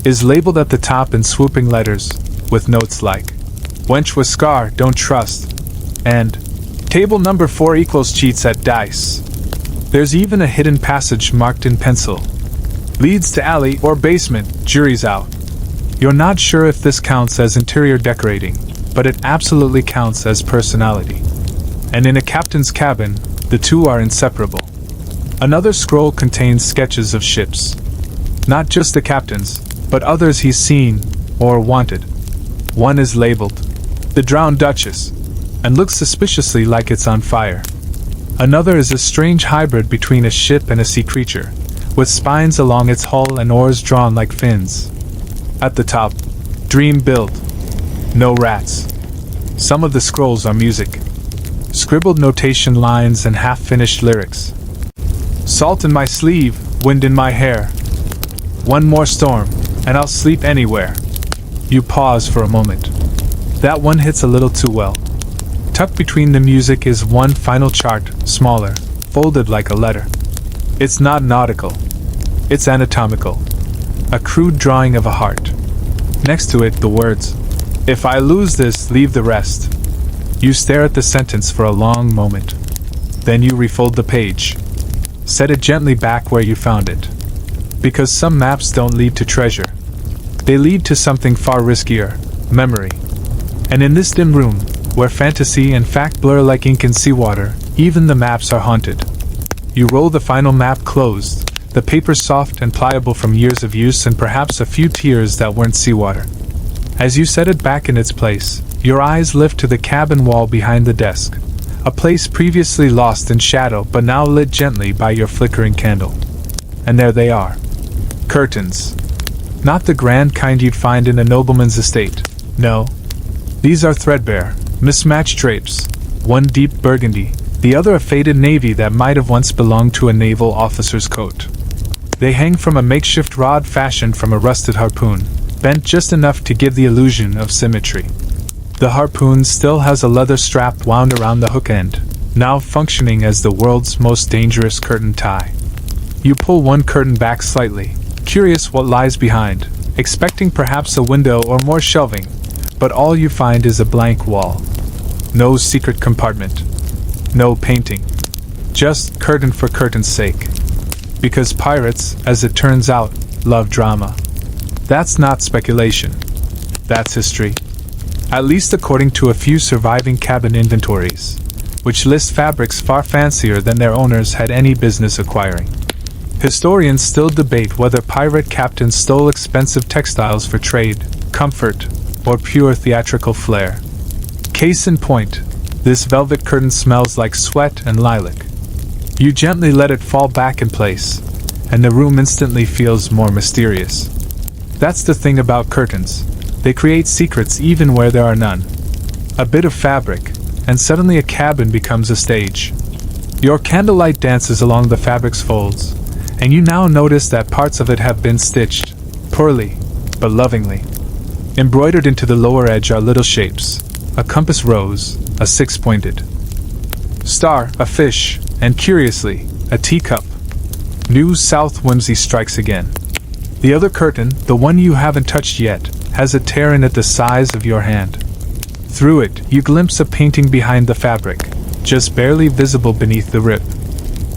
is labeled at the top in swooping letters, with notes like, Wench with scar, don't trust, and Table number 4 equals cheats at dice. There's even a hidden passage marked in pencil. Leads to alley or basement, jury's out. You're not sure if this counts as interior decorating, but it absolutely counts as personality. And in a captain's cabin, the two are inseparable. Another scroll contains sketches of ships. Not just the captain's, but others he's seen, or wanted. One is labeled, The Drowned Duchess, and looks suspiciously like it's on fire. Another is a strange hybrid between a ship and a sea creature, with spines along its hull and oars drawn like fins. At the top, Dream Build. No rats. Some of the scrolls are music. Scribbled notation lines and half-finished lyrics. Salt in my sleeve, wind in my hair. One more storm, and I'll sleep anywhere. You pause for a moment. That one hits a little too well. Tucked between the music is one final chart, smaller, folded like a letter. It's not nautical. It's anatomical. A crude drawing of a heart. Next to it, the words, If I lose this, leave the rest. You stare at the sentence for a long moment. Then you refold the page. Set it gently back where you found it. Because some maps don't lead to treasure. They lead to something far riskier, memory. And in this dim room, where fantasy and fact blur like ink in seawater, even the maps are haunted. You roll the final map closed, the paper soft and pliable from years of use and perhaps a few tears that weren't seawater. As you set it back in its place, your eyes lift to the cabin wall behind the desk, a place previously lost in shadow but now lit gently by your flickering candle. And there they are. Curtains. Not the grand kind you'd find in a nobleman's estate. No. These are threadbare, mismatched drapes, one deep burgundy, the other a faded navy that might have once belonged to a naval officer's coat. They hang from a makeshift rod fashioned from a rusted harpoon, bent just enough to give the illusion of symmetry. The harpoon still has a leather strap wound around the hook end, now functioning as the world's most dangerous curtain tie. You pull one curtain back slightly, curious what lies behind, expecting perhaps a window or more shelving, but all you find is a blank wall. No secret compartment. No painting. Just curtain for curtain's sake. Because pirates, as it turns out, love drama. That's not speculation. That's history. At least according to a few surviving cabin inventories, which list fabrics far fancier than their owners had any business acquiring. Historians still debate whether pirate captains stole expensive textiles for trade, comfort, or pure theatrical flair. Case in point, this velvet curtain smells like sweat and lilac. You gently let it fall back in place, and the room instantly feels more mysterious. That's the thing about curtains. They create secrets even where there are none. A bit of fabric, and suddenly a cabin becomes a stage. Your candlelight dances along the fabric's folds, and you now notice that parts of it have been stitched, poorly, but lovingly. Embroidered into the lower edge are little shapes, a compass rose, a six-pointed star, a fish, and curiously, a teacup. New South whimsy strikes again. The other curtain, the one you haven't touched yet, has a tear in it the size of your hand. Through it, you glimpse a painting behind the fabric, just barely visible beneath the rip.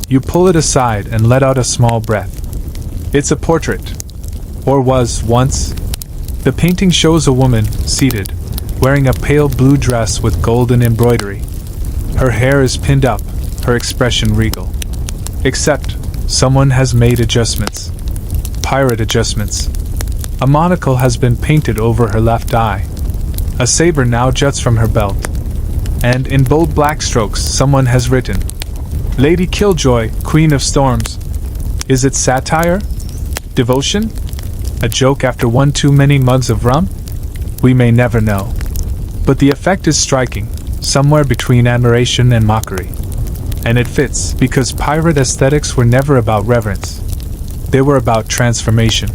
You pull it aside and let out a small breath. It's a portrait. Or was, once. The painting shows a woman, seated, wearing a pale blue dress with golden embroidery. Her hair is pinned up, her expression regal. Except, someone has made adjustments. Pirate adjustments. A monocle has been painted over her left eye. A saber now juts from her belt. And in bold black strokes someone has written, Lady Killjoy, Queen of Storms. Is it satire? Devotion? A joke after one too many mugs of rum? We may never know. But the effect is striking, somewhere between admiration and mockery. And it fits, because pirate aesthetics were never about reverence. They were about transformation.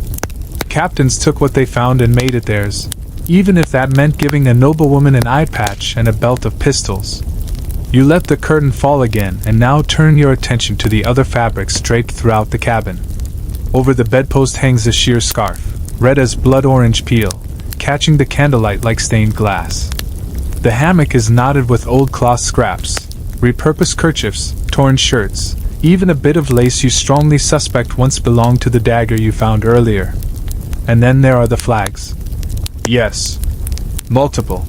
Captains took what they found and made it theirs, even if that meant giving a noblewoman an eye patch and a belt of pistols. You let the curtain fall again and now turn your attention to the other fabrics draped throughout the cabin. Over the bedpost hangs a sheer scarf, red as blood orange peel, catching the candlelight like stained glass. The hammock is knotted with old cloth scraps, repurposed kerchiefs, torn shirts, even a bit of lace you strongly suspect once belonged to the dagger you found earlier. And then there are the flags. Yes. Multiple.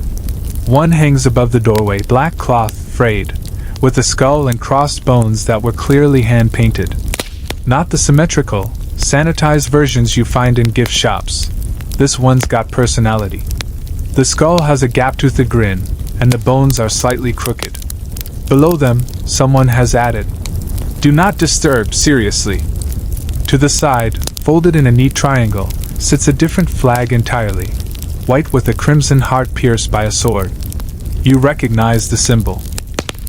One hangs above the doorway, black cloth, frayed, with a skull and crossed bones that were clearly hand-painted. Not the symmetrical, sanitized versions you find in gift shops. This one's got personality. The skull has a gap-toothed grin, and the bones are slightly crooked. Below them, someone has added, Do not disturb, seriously. To the side, folded in a neat triangle, sits a different flag entirely, white with a crimson heart pierced by a sword. You recognize the symbol.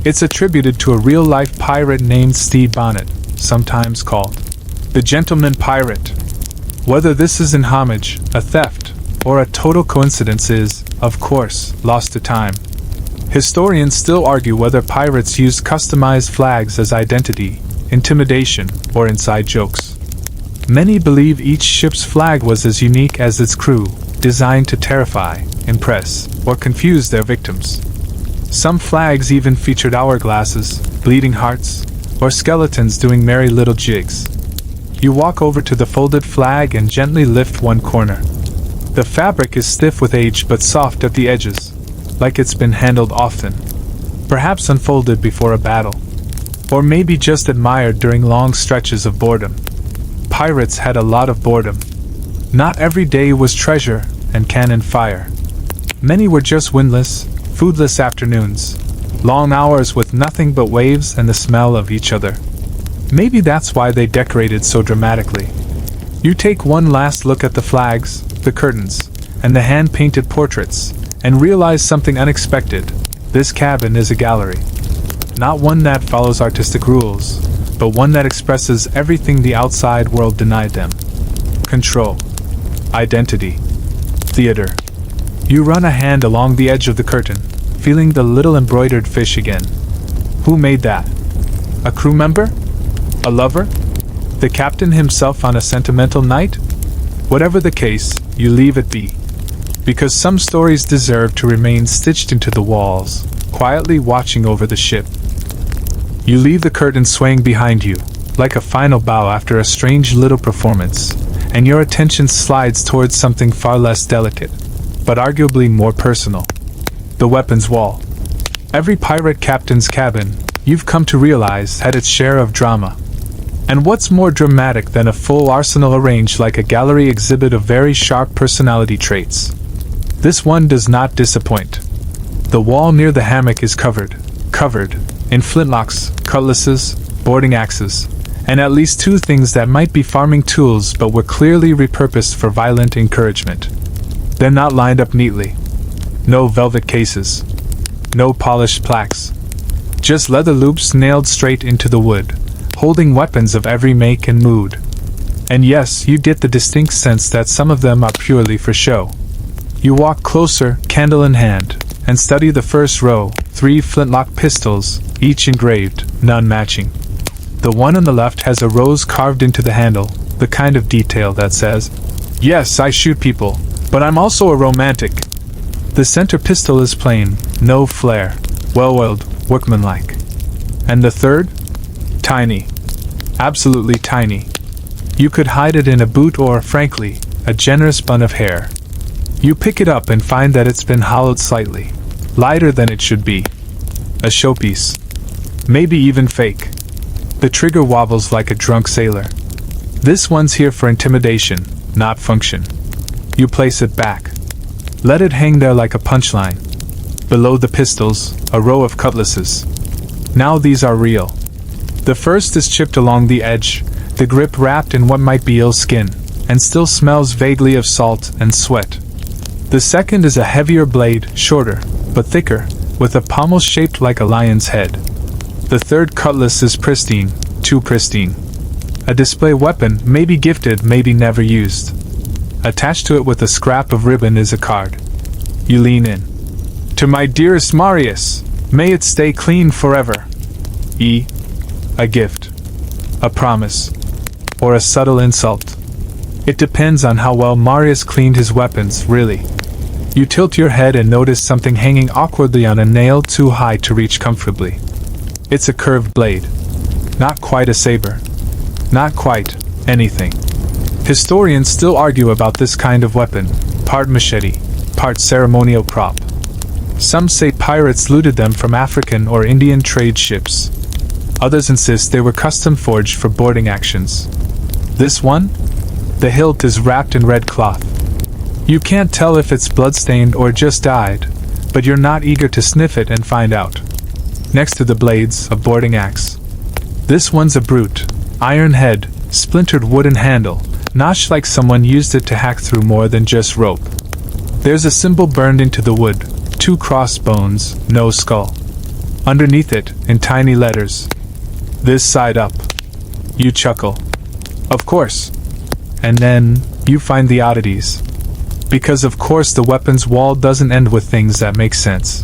It's attributed to a real-life pirate named Stede Bonnet, sometimes called the Gentleman Pirate. Whether this is in homage, a theft, or a total coincidence is, of course, lost to time. Historians still argue whether pirates used customized flags as identity, intimidation, or inside jokes. Many believe each ship's flag was as unique as its crew, designed to terrify, impress, or confuse their victims. Some flags even featured hourglasses, bleeding hearts, or skeletons doing merry little jigs. You walk over to the folded flag and gently lift one corner. The fabric is stiff with age but soft at the edges, like it's been handled often. Perhaps unfolded before a battle. Or maybe just admired during long stretches of boredom. Pirates had a lot of boredom. Not every day was treasure and cannon fire. Many were just windless, foodless afternoons, long hours with nothing but waves and the smell of each other. Maybe that's why they decorated so dramatically. You take one last look at the flags, the curtains, and the hand-painted portraits, and realize something unexpected. This cabin is a gallery. Not one that follows artistic rules, but one that expresses everything the outside world denied them. Control. Identity. Theater. You run a hand along the edge of the curtain, feeling the little embroidered fish again. Who made that? A crew member? A lover? The captain himself on a sentimental night? Whatever the case, you leave it be. Because some stories deserve to remain stitched into the walls, quietly watching over the ship. You leave the curtain swaying behind you, like a final bow after a strange little performance, and your attention slides towards something far less delicate, but arguably more personal. The weapons wall. Every pirate captain's cabin, you've come to realize, had its share of drama. And what's more dramatic than a full arsenal arranged like a gallery exhibit of very sharp personality traits? This one does not disappoint. The wall near the hammock is covered in flintlocks, cutlasses, boarding axes, and at least two things that might be farming tools but were clearly repurposed for violent encouragement. They're not lined up neatly. No velvet cases. No polished plaques. Just leather loops nailed straight into the wood, holding weapons of every make and mood. And yes, you get the distinct sense that some of them are purely for show. You walk closer, candle in hand, and study the first row, 3 flintlock pistols, each engraved, none matching. The one on the left has a rose carved into the handle, the kind of detail that says, "Yes, I shoot people, but I'm also a romantic." The center pistol is plain, no flair, well-oiled, workmanlike. And the third? Tiny. Absolutely tiny. You could hide it in a boot or, frankly, a generous bun of hair. You pick it up and find that it's been hollowed slightly, lighter than it should be. A showpiece. Maybe even fake. The trigger wobbles like a drunk sailor. This one's here for intimidation, not function. You place it back. Let it hang there like a punchline. Below the pistols, a row of cutlasses. Now these are real. The first is chipped along the edge, the grip wrapped in what might be eel skin, and still smells vaguely of salt and sweat. The second is a heavier blade, shorter, but thicker, with a pommel shaped like a lion's head. The third cutlass is pristine, too pristine. A display weapon, maybe gifted, maybe never used. Attached to it with a scrap of ribbon is a card. You lean in. "To my dearest Marius, may it stay clean forever." A gift. A promise. Or a subtle insult. It depends on how well Marius cleaned his weapons, really. You tilt your head and notice something hanging awkwardly on a nail too high to reach comfortably. It's a curved blade. Not quite a saber. Not quite anything. Historians still argue about this kind of weapon, part machete, part ceremonial prop. Some say pirates looted them from African or Indian trade ships. Others insist they were custom forged for boarding actions. This one? The hilt is wrapped in red cloth. You can't tell if it's bloodstained or just dyed, but you're not eager to sniff it and find out. Next to the blades, a boarding axe. This one's a brute. Iron head, splintered wooden handle, notched like someone used it to hack through more than just rope. There's a symbol burned into the wood, 2 crossbones, no skull. Underneath it, in tiny letters, "This side up." You chuckle. Of course. And then, you find the oddities. Because of course the weapons wall doesn't end with things that make sense.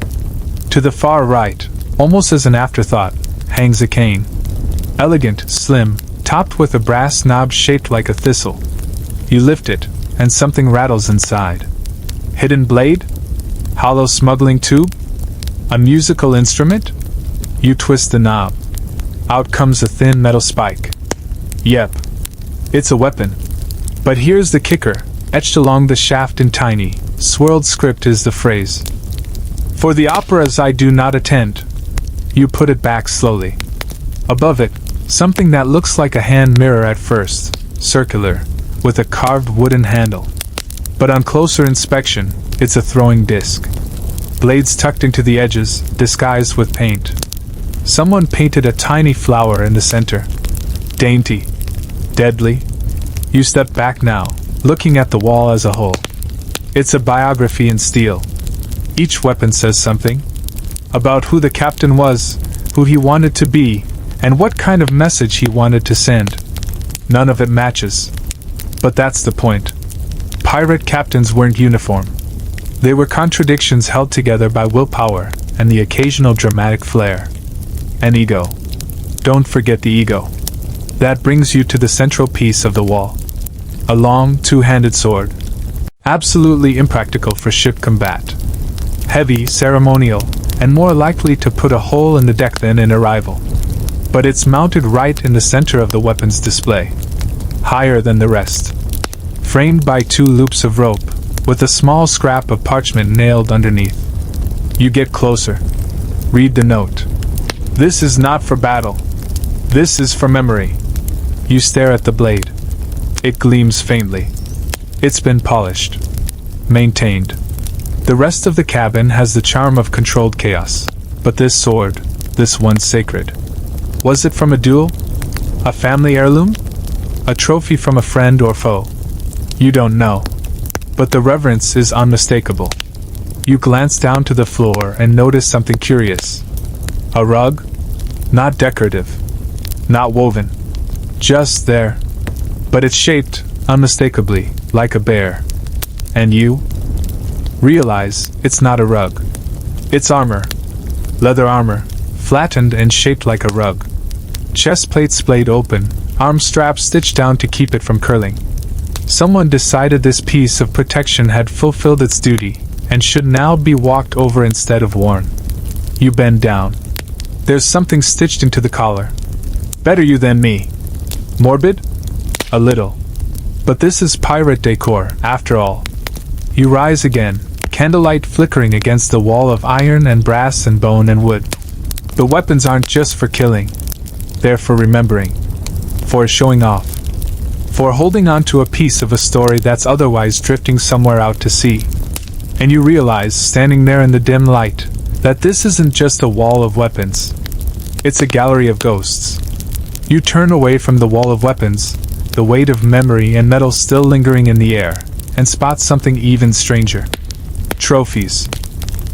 To the far right, almost as an afterthought, hangs a cane. Elegant, slim, topped with a brass knob shaped like a thistle. You lift it, and something rattles inside. Hidden blade? Hollow smuggling tube? A musical instrument? You twist the knob. Out comes a thin metal spike. Yep. It's a weapon. But here's the kicker. Etched along the shaft in tiny, swirled script is the phrase, "For the operas I do not attend." You put it back slowly. Above it, something that looks like a hand mirror at first, circular, with a carved wooden handle. But on closer inspection, it's a throwing disc. Blades tucked into the edges, disguised with paint. Someone painted a tiny flower in the center. Dainty. Deadly. You step back now, looking at the wall as a whole. It's a biography in steel. Each weapon says something. About who the captain was, who he wanted to be, and what kind of message he wanted to send. None of it matches. But that's the point. Pirate captains weren't uniform. They were contradictions held together by willpower and the occasional dramatic flair. An ego. Don't forget the ego. That brings you to the central piece of the wall. A long, two-handed sword. Absolutely impractical for ship combat. Heavy, ceremonial, and more likely to put a hole in the deck than in a rival. But it's mounted right in the center of the weapon's display. Higher than the rest. Framed by two loops of rope, with a small scrap of parchment nailed underneath. You get closer. Read the note. This is not for battle. This is for memory. You stare at the blade. It gleams faintly. It's been polished. Maintained. The rest of the cabin has the charm of controlled chaos. But this sword, this one's sacred. Was it from a duel? A family heirloom? A trophy from a friend or foe? You don't know. But the reverence is unmistakable. You glance down to the floor and notice something curious. A rug? Not decorative. Not woven. Just there. But it's shaped, unmistakably, like a bear. And you realize it's not a rug. It's armor. Leather armor, flattened and shaped like a rug. Chest plate splayed open, arm straps stitched down to keep it from curling. Someone decided this piece of protection had fulfilled its duty, and should now be walked over instead of worn. You bend down. There's something stitched into the collar. Better you than me. Morbid? A little. But this is pirate decor, after all. You rise again, candlelight flickering against the wall of iron and brass and bone and wood. The weapons aren't just for killing. They're for remembering. For showing off. For holding on to a piece of a story that's otherwise drifting somewhere out to sea. And you realize, standing there in the dim light, that this isn't just a wall of weapons. It's a gallery of ghosts. You turn away from the wall of weapons, the weight of memory and metal still lingering in the air, and spot something even stranger. Trophies.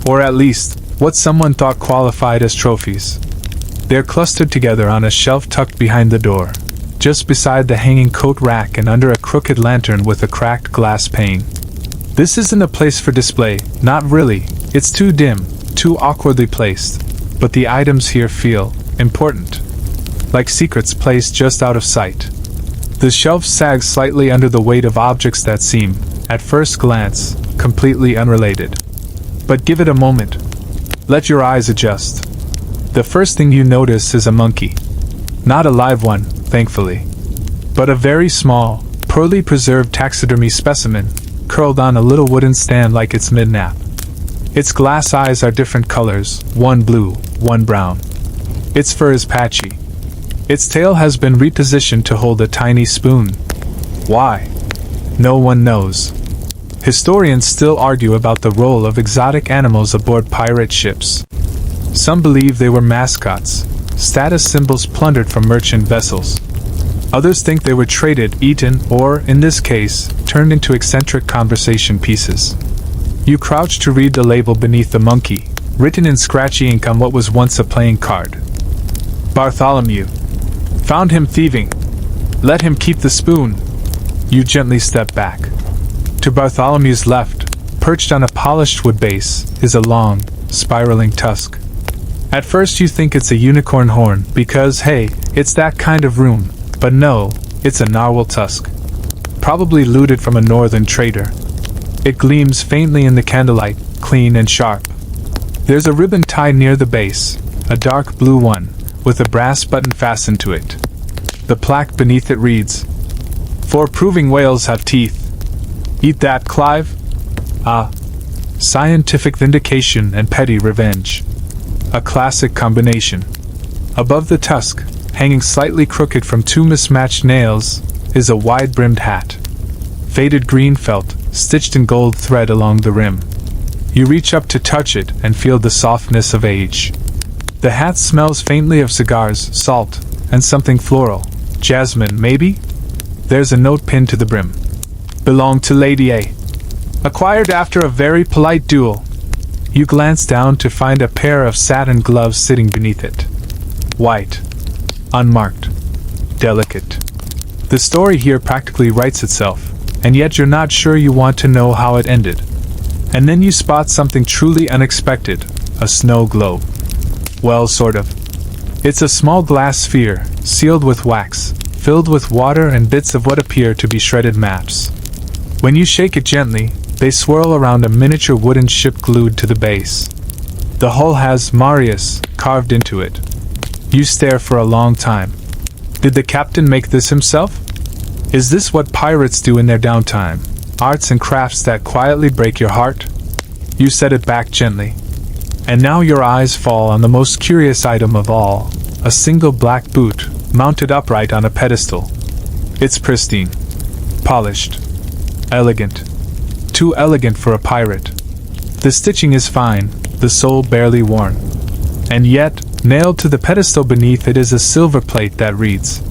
Or at least, what someone thought qualified as trophies. They're clustered together on a shelf tucked behind the door, just beside the hanging coat rack and under a crooked lantern with a cracked glass pane. This isn't a place for display, not really. It's too dim, too awkwardly placed. But the items here feel important. Like secrets placed just out of sight. The shelf sags slightly under the weight of objects that seem, at first glance, completely unrelated. But give it a moment. Let your eyes adjust. The first thing you notice is a monkey. Not a live one, thankfully. But a very small, poorly preserved taxidermy specimen, curled on a little wooden stand like its mid-nap. Its glass eyes are different colors, one blue, one brown. Its fur is patchy. Its tail has been repositioned to hold a tiny spoon. Why? No one knows. Historians still argue about the role of exotic animals aboard pirate ships. Some believe they were mascots, status symbols plundered from merchant vessels. Others think they were traded, eaten, or, in this case, turned into eccentric conversation pieces. You crouch to read the label beneath the monkey, written in scratchy ink on what was once a playing card. Bartholomew. Found him thieving. Let him keep the spoon. You gently step back. To Bartholomew's left, perched on a polished wood base, is a long, spiraling tusk. At first you think it's a unicorn horn, because hey, it's that kind of room, but no, it's a narwhal tusk. Probably looted from a northern trader. It gleams faintly in the candlelight, clean and sharp. There's a ribbon tied near the base, a dark blue one, with a brass button fastened to it. The plaque beneath it reads, "For proving whales have teeth. Eat that, Clive?" Ah, scientific vindication and petty revenge. A classic combination. Above the tusk, hanging slightly crooked from two mismatched nails, is a wide-brimmed hat. Faded green felt, stitched in gold thread along the rim. You reach up to touch it and feel the softness of age. The hat smells faintly of cigars, salt, and something floral. Jasmine, maybe? There's a note pinned to the brim. Belonged to Lady A. Acquired after a very polite duel. You glance down to find a pair of satin gloves sitting beneath it. White. Unmarked. Delicate. The story here practically writes itself, and yet you're not sure you want to know how it ended. And then you spot something truly unexpected, a snow globe. Well, sort of. It's a small glass sphere, sealed with wax, filled with water and bits of what appear to be shredded maps. When you shake it gently, they swirl around a miniature wooden ship glued to the base. The hull has Marius carved into it. You stare for a long time. Did the captain make this himself? Is this what pirates do in their downtime? Arts and crafts that quietly break your heart? You set it back gently. And now your eyes fall on the most curious item of all, a single black boot, mounted upright on a pedestal. It's pristine. Polished. Elegant. Too elegant for a pirate. The stitching is fine, the sole barely worn. And yet, nailed to the pedestal beneath it is a silver plate that reads,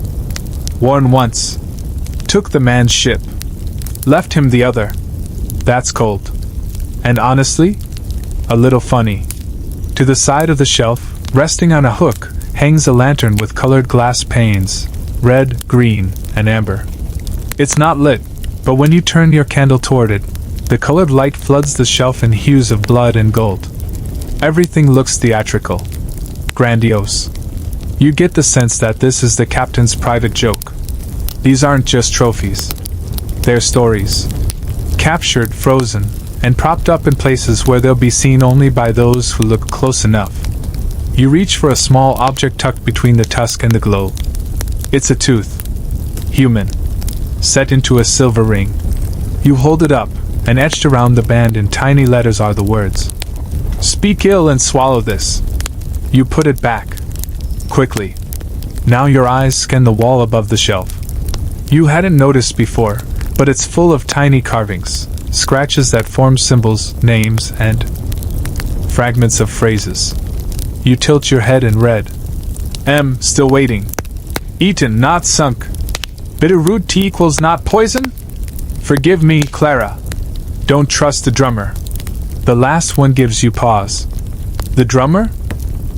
"Worn once. Took the man's ship. Left him the other." That's cold. And honestly, a little funny. To the side of the shelf, resting on a hook, hangs a lantern with colored glass panes, red, green, and amber. It's not lit, but when you turn your candle toward it, the colored light floods the shelf in hues of blood and gold. Everything looks theatrical. Grandiose. You get the sense that this is the captain's private joke. These aren't just trophies. They're stories. Captured, frozen, and propped up in places where they'll be seen only by those who look close enough. You reach for a small object tucked between the tusk and the globe. It's a tooth. Human. Set into a silver ring. You hold it up, and etched around the band in tiny letters are the words, "Speak ill and swallow this." You put it back. Quickly. Now your eyes scan the wall above the shelf. You hadn't noticed before, but it's full of tiny carvings, scratches that form symbols, names, and fragments of phrases. You tilt your head and read, Still waiting. Eaten, not sunk. Bitter root tea equals not poison? Forgive me, Clara. Don't trust the drummer. The last one gives you pause. The drummer?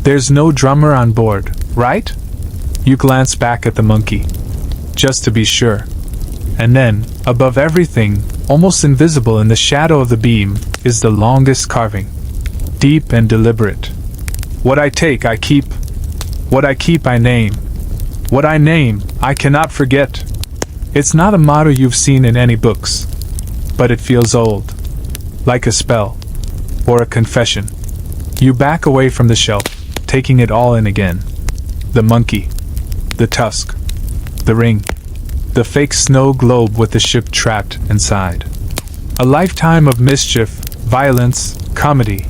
There's no drummer on board, right? You glance back at the monkey. Just to be sure. And then, above everything, almost invisible in the shadow of the beam, is the longest carving. Deep and deliberate. What I take, I keep. What I keep, I name. What I name, I cannot forget. It's not a motto you've seen in any books. But it feels old. Like a spell. Or a confession. You back away from the shelf, taking it all in again. The monkey. The tusk. The ring. The fake snow globe with the ship trapped inside. A lifetime of mischief, violence, comedy,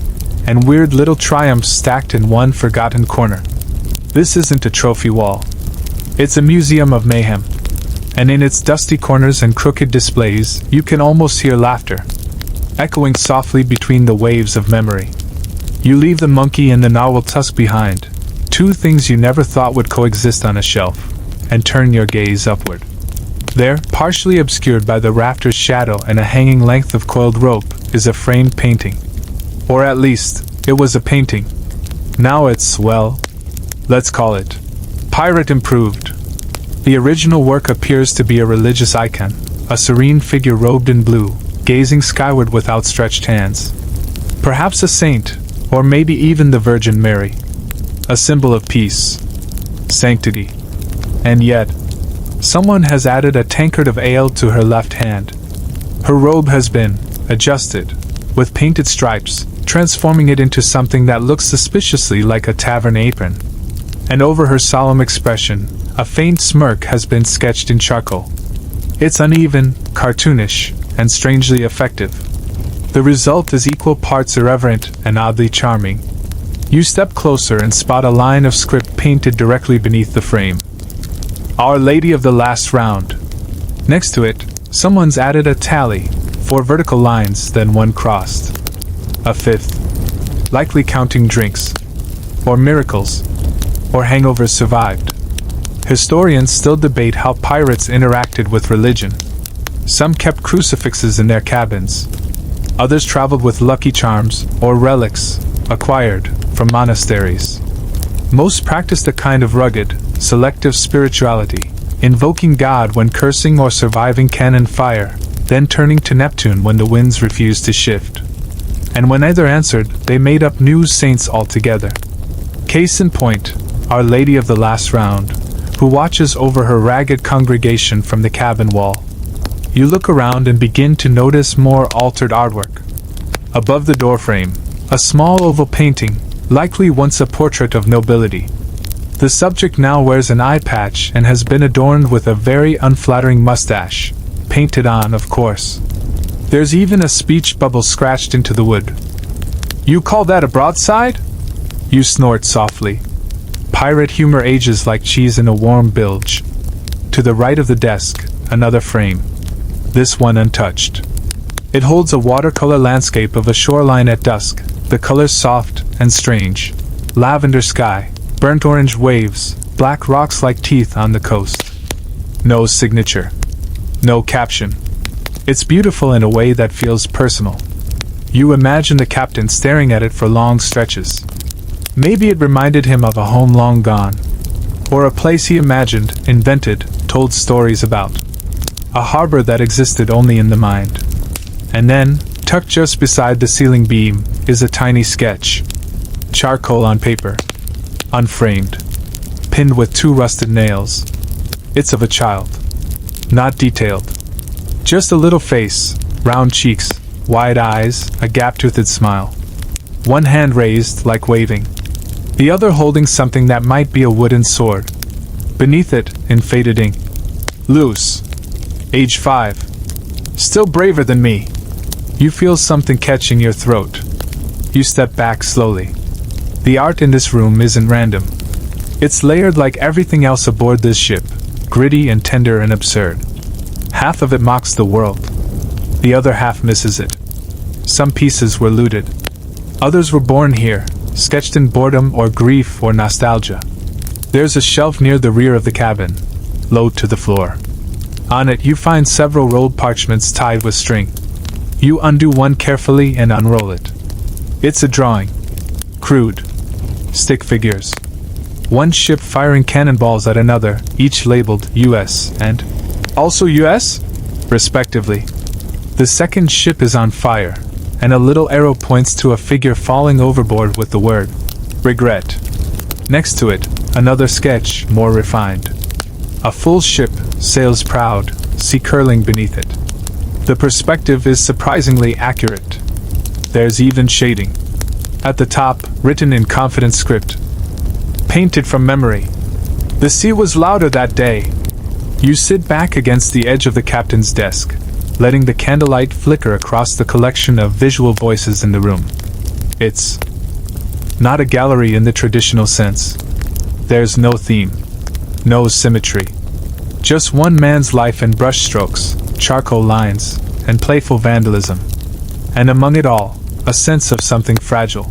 and weird little triumphs stacked in one forgotten corner. This isn't a trophy wall. It's a museum of mayhem. And in its dusty corners and crooked displays, you can almost hear laughter, echoing softly between the waves of memory. You leave the monkey and the narwhal tusk behind, two things you never thought would coexist on a shelf, and turn your gaze upward. There, partially obscured by the rafter's shadow and a hanging length of coiled rope, is a framed painting. Or at least, it was a painting. Now it's, well, let's call it pirate improved. The original work appears to be a religious icon, a serene figure robed in blue, gazing skyward with outstretched hands. Perhaps a saint, or maybe even the Virgin Mary. A symbol of peace, sanctity. And yet, someone has added a tankard of ale to her left hand. Her robe has been adjusted, with painted stripes, transforming it into something that looks suspiciously like a tavern apron. And over her solemn expression, a faint smirk has been sketched in charcoal. It's uneven, cartoonish, and strangely effective. The result is equal parts irreverent and oddly charming. You step closer and spot a line of script painted directly beneath the frame. Our Lady of the Last Round. Next to it, someone's added a tally, 4 vertical lines, then 1 crossed. A 5th. Likely counting drinks. Or miracles. Or hangovers survived. Historians still debate how pirates interacted with religion. Some kept crucifixes in their cabins. Others traveled with lucky charms, or relics, acquired from monasteries. Most practiced a kind of rugged, selective spirituality, invoking God when cursing or surviving cannon fire, then turning to Neptune when the winds refused to shift. and when either answered, they made up new saints altogether. Case in point, Our Lady of the Last Round, who watches over her ragged congregation from the cabin wall. You look around and begin to notice more altered artwork. Above the doorframe, a small oval painting, likely once a portrait of nobility. The subject now wears an eye patch and has been adorned with a very unflattering mustache, painted on, of course. There's even a speech bubble scratched into the wood. "You call that a broadside?" You snort softly. Pirate humor ages like cheese in a warm bilge. To the right of the desk, another frame. This one untouched. It holds a watercolor landscape of a shoreline at dusk, the colors soft and strange. Lavender sky, burnt orange waves, black rocks like teeth on the coast. No signature. No caption. It's beautiful in a way that feels personal. You imagine the captain staring at it for long stretches. Maybe it reminded him of a home long gone, or a place he imagined, invented, told stories about. A harbor that existed only in the mind. And then, tucked just beside the ceiling beam, is a tiny sketch. Charcoal on paper. Unframed. Pinned with 2 rusted nails. It's of a child. Not detailed. Just a little face, round cheeks, wide eyes, a gap-toothed smile. One hand raised, like waving. The other holding something that might be a wooden sword. Beneath it, in faded ink. Loose. Age 5. Still braver than me. You feel something catch in your throat. You step back slowly. The art in this room isn't random. It's layered like everything else aboard this ship, gritty and tender and absurd. Half of it mocks the world. The other half misses it. Some pieces were looted. Others were born here, sketched in boredom or grief or nostalgia. There's a shelf near the rear of the cabin, low to the floor. On it you find several rolled parchments tied with string. You undo one carefully and unroll it. It's a drawing. Crude. Stick figures. One ship firing cannonballs at another, each labeled US and also US, respectively. The second ship is on fire, and a little arrow points to a figure falling overboard with the word regret. Next to it, another sketch, more refined. A full ship, sails proud, sea curling beneath it. The perspective is surprisingly accurate. There's even shading. At the top, written in confident script. Painted from memory. The sea was louder that day. You sit back against the edge of the captain's desk, letting the candlelight flicker across the collection of visual voices in the room. It's not a gallery in the traditional sense. There's no theme. No symmetry. Just one man's life in brushstrokes, charcoal lines, and playful vandalism. And among it all, a sense of something fragile.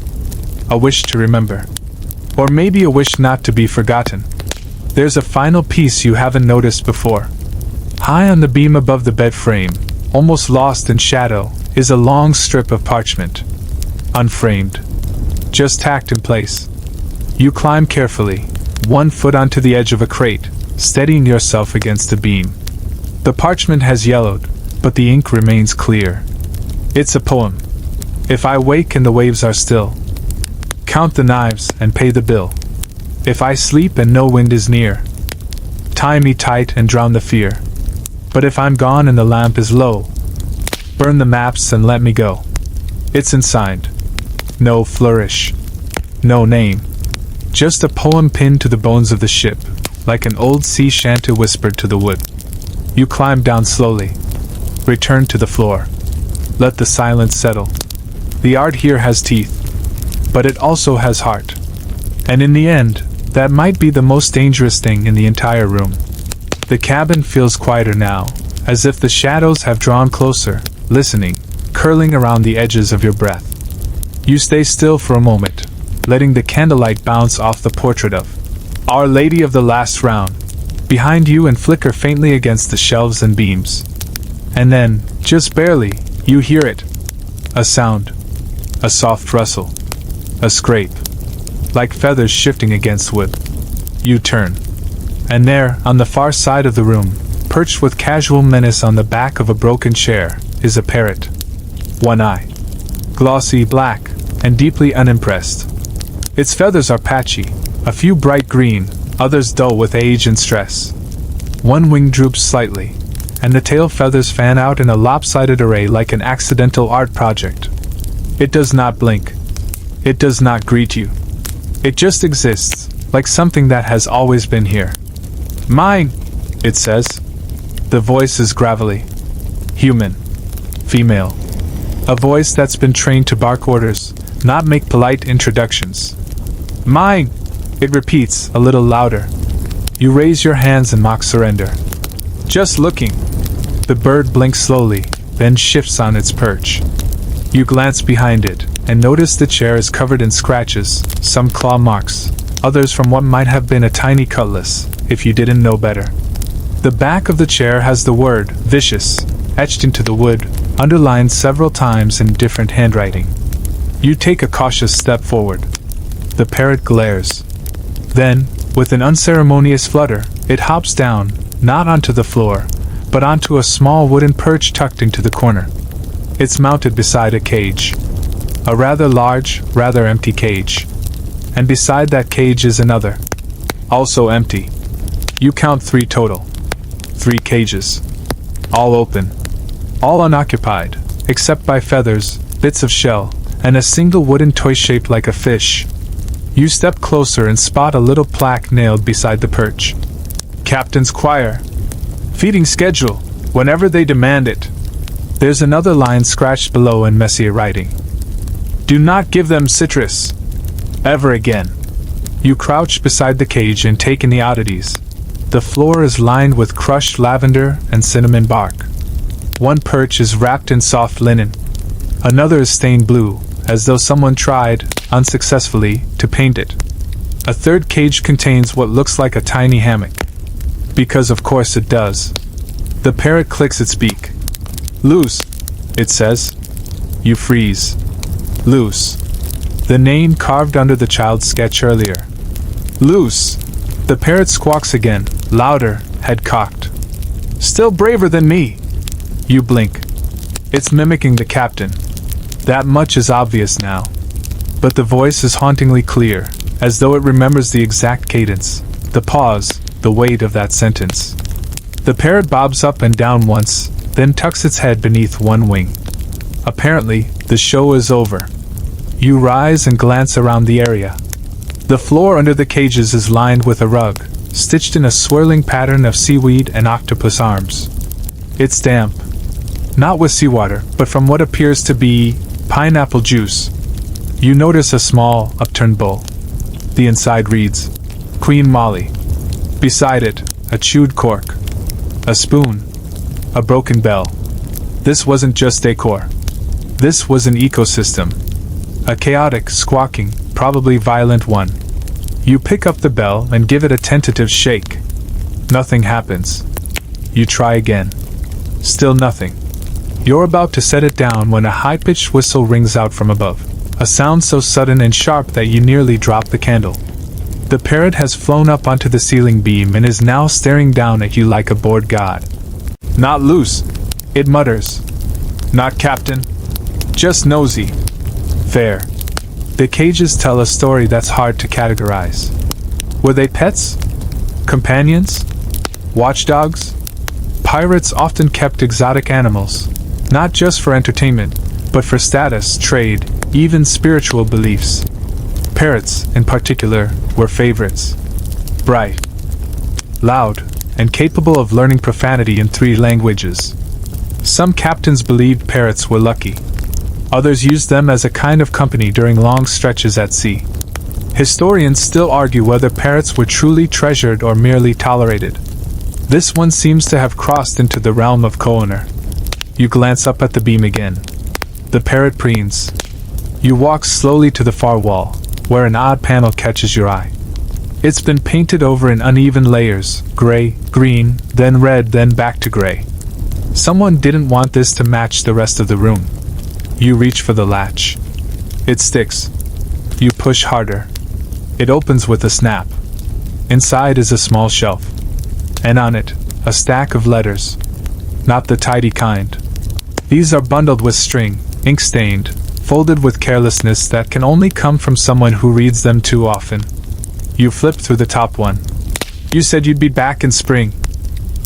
A wish to remember. Or maybe a wish not to be forgotten. There's a final piece you haven't noticed before. High on the beam above the bed frame, almost lost in shadow, is a long strip of parchment. Unframed. Just tacked in place. You climb carefully, 1 foot onto the edge of a crate, steadying yourself against the beam. The parchment has yellowed, but the ink remains clear. It's a poem. If I wake and the waves are still, count the knives and pay the bill. If I sleep and no wind is near, tie me tight and drown the fear. But if I'm gone and the lamp is low, burn the maps and let me go. It's unsigned. No flourish. No name. Just a poem pinned to the bones of the ship, like an old sea shanty whispered to the wood. You climb down slowly. Return to the floor. Let the silence settle. The art here has teeth, but it also has heart. And in the end, that might be the most dangerous thing in the entire room. The cabin feels quieter now, as if the shadows have drawn closer, listening, curling around the edges of your breath. You stay still for a moment, letting the candlelight bounce off the portrait of Our Lady of the Last Round behind you and flicker faintly against the shelves and beams. And then, just barely, you hear it. A sound. A soft rustle. A scrape. Like feathers shifting against wood. You turn. And there, on the far side of the room, perched with casual menace on the back of a broken chair, is a parrot. One eye glossy black, and deeply unimpressed. Its feathers are patchy, a few bright green, others dull with age and stress. One wing droops slightly, and the tail feathers fan out in a lopsided array like an accidental art project. It does not blink. It does not greet you. It just exists, like something that has always been here. Mine, it says. The voice is gravelly. Human. Female. A voice that's been trained to bark orders, not make polite introductions. Mine, it repeats, a little louder. You raise your hands in mock surrender. Just looking. The bird blinks slowly, then shifts on its perch. You glance behind it, and notice the chair is covered in scratches, some claw marks, others from what might have been a tiny cutlass, if you didn't know better. The back of the chair has the word, vicious, etched into the wood, underlined several times in different handwriting. You take a cautious step forward. The parrot glares. Then, with an unceremonious flutter, it hops down, not onto the floor, but onto a small wooden perch tucked into the corner. It's mounted beside a cage. A rather large, rather empty cage. And beside that cage is another. Also empty. You count 3 total. 3 cages. All open. All unoccupied, except by feathers, bits of shell, and a single wooden toy shaped like a fish. You step closer and spot a little plaque nailed beside the perch. Captain's Choir. Feeding schedule, whenever they demand it. There's another line scratched below in messier writing. Do not give them citrus. Ever again. You crouch beside the cage and take in the oddities. The floor is lined with crushed lavender and cinnamon bark. One perch is wrapped in soft linen. Another is stained blue, as though someone tried, unsuccessfully, to paint it. A third cage contains what looks like a tiny hammock. Because of course it does. The parrot clicks its beak. Loose, it says. You freeze. Loose. The name carved under the child's sketch earlier. Loose. The parrot squawks again, louder, head cocked. Still braver than me. You blink. It's mimicking the captain. That much is obvious now. But the voice is hauntingly clear, as though it remembers the exact cadence, the pause, the weight of that sentence. The parrot bobs up and down once, then tucks its head beneath one wing. Apparently, the show is over. You rise and glance around the area. The floor under the cages is lined with a rug, stitched in a swirling pattern of seaweed and octopus arms. It's damp. Not with seawater, but from what appears to be pineapple juice. You notice a small, upturned bowl. The inside reads, Queen Molly. Beside it, a chewed cork. A spoon. A broken bell. This wasn't just decor. This was an ecosystem. A chaotic, squawking, probably violent one. You pick up the bell and give it a tentative shake. Nothing happens. You try again. Still nothing. You're about to set it down when a high-pitched whistle rings out from above, a sound so sudden and sharp that you nearly drop the candle. The parrot has flown up onto the ceiling beam and is now staring down at you like a bored god. Not loose, it mutters. Not captain. Just nosy. Fair. The cages tell a story that's hard to categorize. Were they pets? Companions? Watchdogs? Pirates often kept exotic animals, not just for entertainment, but for status, trade, even spiritual beliefs. Parrots, in particular, were favorites. Bright, loud, and capable of learning profanity in 3 languages. Some captains believed parrots were lucky. Others used them as a kind of company during long stretches at sea. Historians still argue whether parrots were truly treasured or merely tolerated. This one seems to have crossed into the realm of co-owner. You glance up at the beam again. The parrot preens. You walk slowly to the far wall, where an odd panel catches your eye. It's been painted over in uneven layers, gray, green, then red, then back to gray. Someone didn't want this to match the rest of the room. You reach for the latch. It sticks. You push harder. It opens with a snap. Inside is a small shelf. And on it, a stack of letters. Not the tidy kind. These are bundled with string, ink-stained, folded with carelessness that can only come from someone who reads them too often. You flip through the top one. You said you'd be back in spring.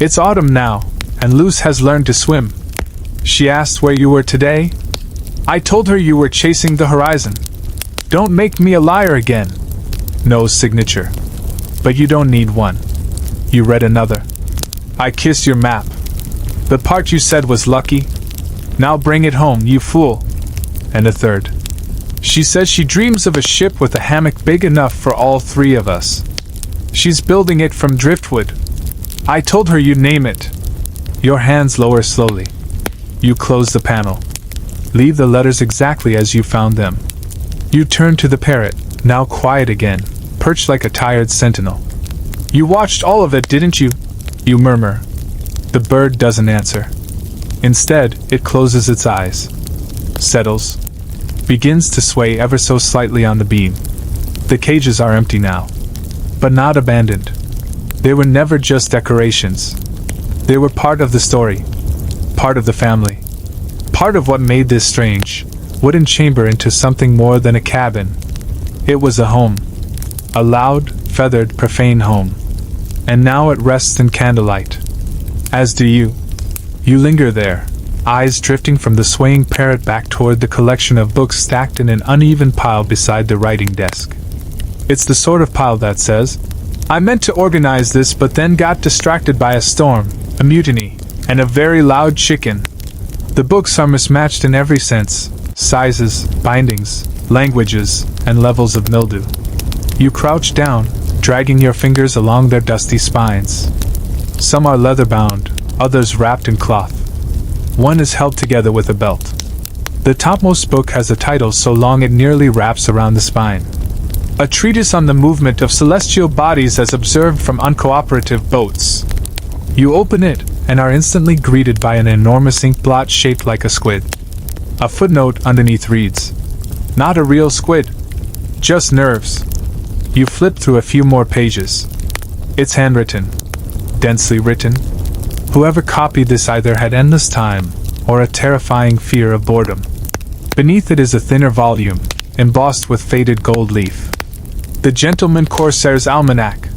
It's autumn now, and Luce has learned to swim. She asked where you were today. I told her you were chasing the horizon. Don't make me a liar again. No signature. But you don't need one. You read another. I kissed your map. The part you said was lucky. Now bring it home, you fool. And a third. She says she dreams of a ship with a hammock big enough for all three of us. She's building it from driftwood. I told her you'd name it. Your hands lower slowly. You close the panel. Leave the letters exactly as you found them. You turn to the parrot, now quiet again, perched like a tired sentinel. You watched all of it, didn't you? You murmur. The bird doesn't answer. Instead, it closes its eyes. Settles. Begins to sway ever so slightly on the beam. The cages are empty now. But not abandoned. They were never just decorations. They were part of the story. Part of the family. Part of what made this strange, wooden chamber into something more than a cabin. It was a home. A loud, feathered, profane home. And now it rests in candlelight. As do you. You linger there, eyes drifting from the swaying parrot back toward the collection of books stacked in an uneven pile beside the writing desk. It's the sort of pile that says, I meant to organize this but then got distracted by a storm, a mutiny, and a very loud chicken. The books are mismatched in every sense, sizes, bindings, languages, and levels of mildew. You crouch down, dragging your fingers along their dusty spines. Some are leather-bound, others wrapped in cloth. One is held together with a belt. The topmost book has a title so long it nearly wraps around the spine. A treatise on the movement of celestial bodies as observed from uncooperative boats. You open it, and are instantly greeted by an enormous ink blot shaped like a squid. A footnote underneath reads, Not a real squid. Just nerves. You flip through a few more pages. It's handwritten. Densely written. Whoever copied this either had endless time, or a terrifying fear of boredom. Beneath it is a thinner volume, embossed with faded gold leaf. The Gentleman Corsair's Almanac.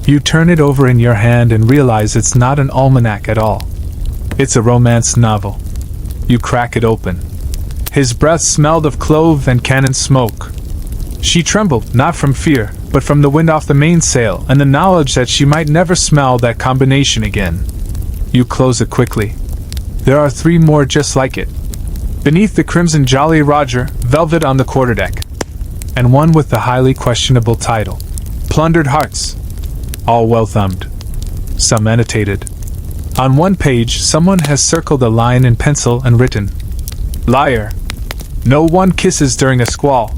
You turn it over in your hand and realize it's not an almanac at all. It's a romance novel. You crack it open. His breath smelled of clove and cannon smoke. She trembled, not from fear, but from the wind off the mainsail and the knowledge that she might never smell that combination again. You close it quickly. There are 3 more just like it. Beneath the crimson Jolly Roger, velvet on the quarterdeck. And one with the highly questionable title, Plundered Hearts. All well thumbed. Some annotated. On one page, someone has circled a line in pencil and written, Liar. No one kisses during a squall.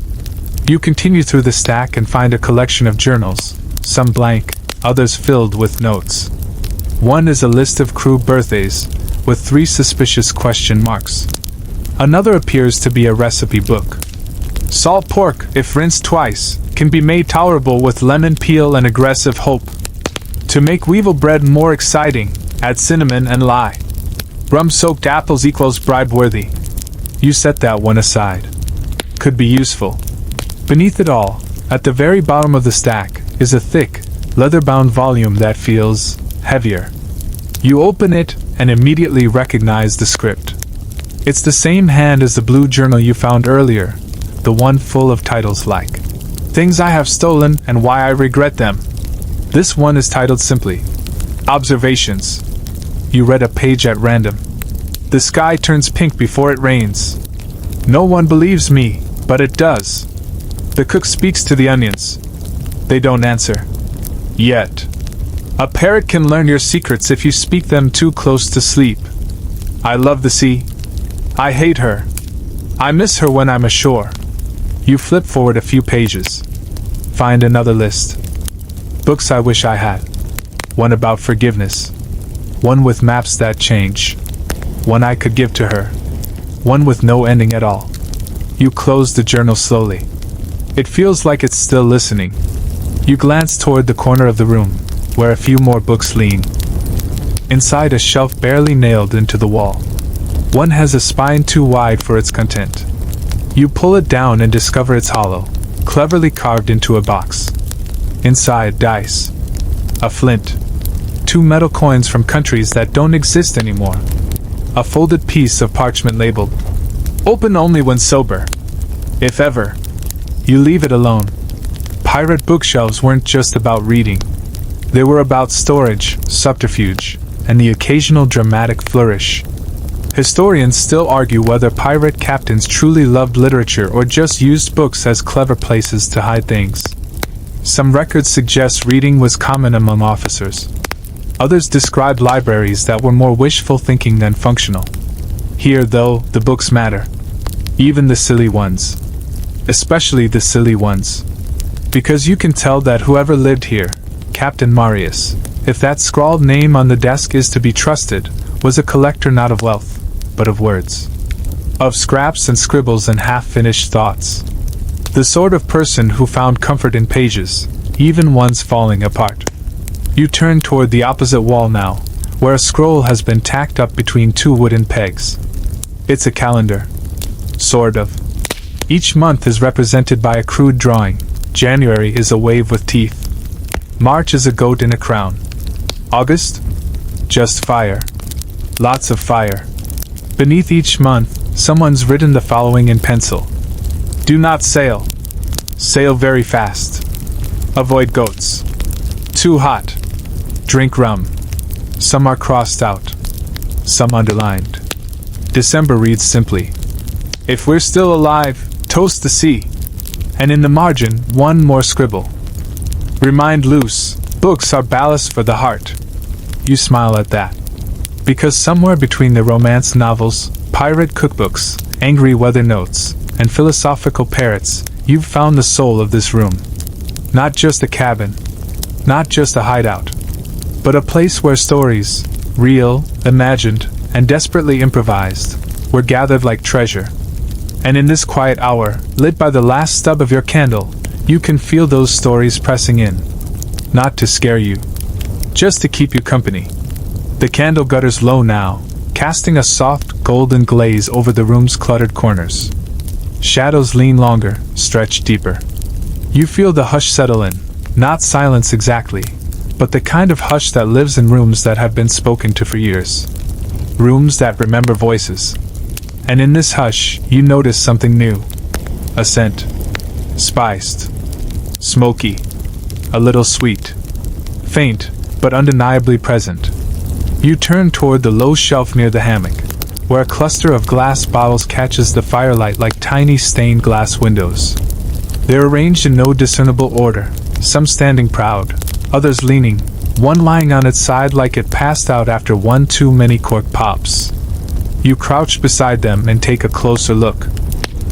You continue through the stack and find a collection of journals, some blank, others filled with notes. One is a list of crew birthdays, with 3 suspicious question marks. Another appears to be a recipe book. Salt pork, if rinsed twice, can be made tolerable with lemon peel and aggressive hope. To make weevil bread more exciting, add cinnamon and lye. Rum-soaked apples equals bribe-worthy. You set that one aside. Could be useful. Beneath it all, at the very bottom of the stack, is a thick, leather-bound volume that feels heavier. You open it and immediately recognize the script. It's the same hand as the blue journal you found earlier, the one full of titles like Things I Have Stolen and Why I Regret Them. This one is titled simply, Observations. You read a page at random. The sky turns pink before it rains. No one believes me, but it does. The cook speaks to the onions. They don't answer. Yet. A parrot can learn your secrets if you speak them too close to sleep. I love the sea. I hate her. I miss her when I'm ashore. You flip forward a few pages. Find another list. Books I wish I had. One about forgiveness. One with maps that change. One I could give to her. One with no ending at all. You close the journal slowly. It feels like it's still listening. You glance toward the corner of the room, where a few more books lean. Inside a shelf barely nailed into the wall. One has a spine too wide for its content. You pull it down and discover it's hollow, cleverly carved into a box. Inside, dice. A flint. 2 metal coins from countries that don't exist anymore. A folded piece of parchment labeled, "Open only when sober. If ever." You leave it alone. Pirate bookshelves weren't just about reading. They were about storage, subterfuge, and the occasional dramatic flourish. Historians still argue whether pirate captains truly loved literature or just used books as clever places to hide things. Some records suggest reading was common among officers. Others describe libraries that were more wishful thinking than functional. Here, though, the books matter. Even the silly ones. Especially the silly ones. Because you can tell that whoever lived here, Captain Marius, if that scrawled name on the desk is to be trusted, was a collector not of wealth, but of words. Of scraps and scribbles and half-finished thoughts. The sort of person who found comfort in pages, even ones falling apart. You turn toward the opposite wall now, where a scroll has been tacked up between 2 wooden pegs. It's a calendar. Sort of. Each month is represented by a crude drawing. January is a wave with teeth. March is a goat in a crown. August? Just fire. Lots of fire. Beneath each month, someone's written the following in pencil. Do not sail. Sail very fast. Avoid goats. Too hot. Drink rum. Some are crossed out. Some underlined. December reads simply, if we're still alive, toast the sea. And in the margin, one more scribble. Remind loose, books are ballast for the heart. You smile at that. Because somewhere between the romance novels, pirate cookbooks, angry weather notes, and philosophical parrots, you've found the soul of this room. Not just a cabin, not just a hideout, but a place where stories, real, imagined, and desperately improvised, were gathered like treasure. And in this quiet hour, lit by the last stub of your candle, you can feel those stories pressing in. Not to scare you, just to keep you company. The candle gutters low now, casting a soft, golden glaze over the room's cluttered corners. Shadows lean longer, stretch deeper. You feel the hush settle in, not silence exactly, but the kind of hush that lives in rooms that have been spoken to for years. Rooms that remember voices. And in this hush, you notice something new. A scent. Spiced. Smoky. A little sweet. Faint, but undeniably present. You turn toward the low shelf near the hammock, where a cluster of glass bottles catches the firelight like tiny stained glass windows. They're arranged in no discernible order, some standing proud, others leaning, one lying on its side like it passed out after one too many cork pops. You crouch beside them and take a closer look.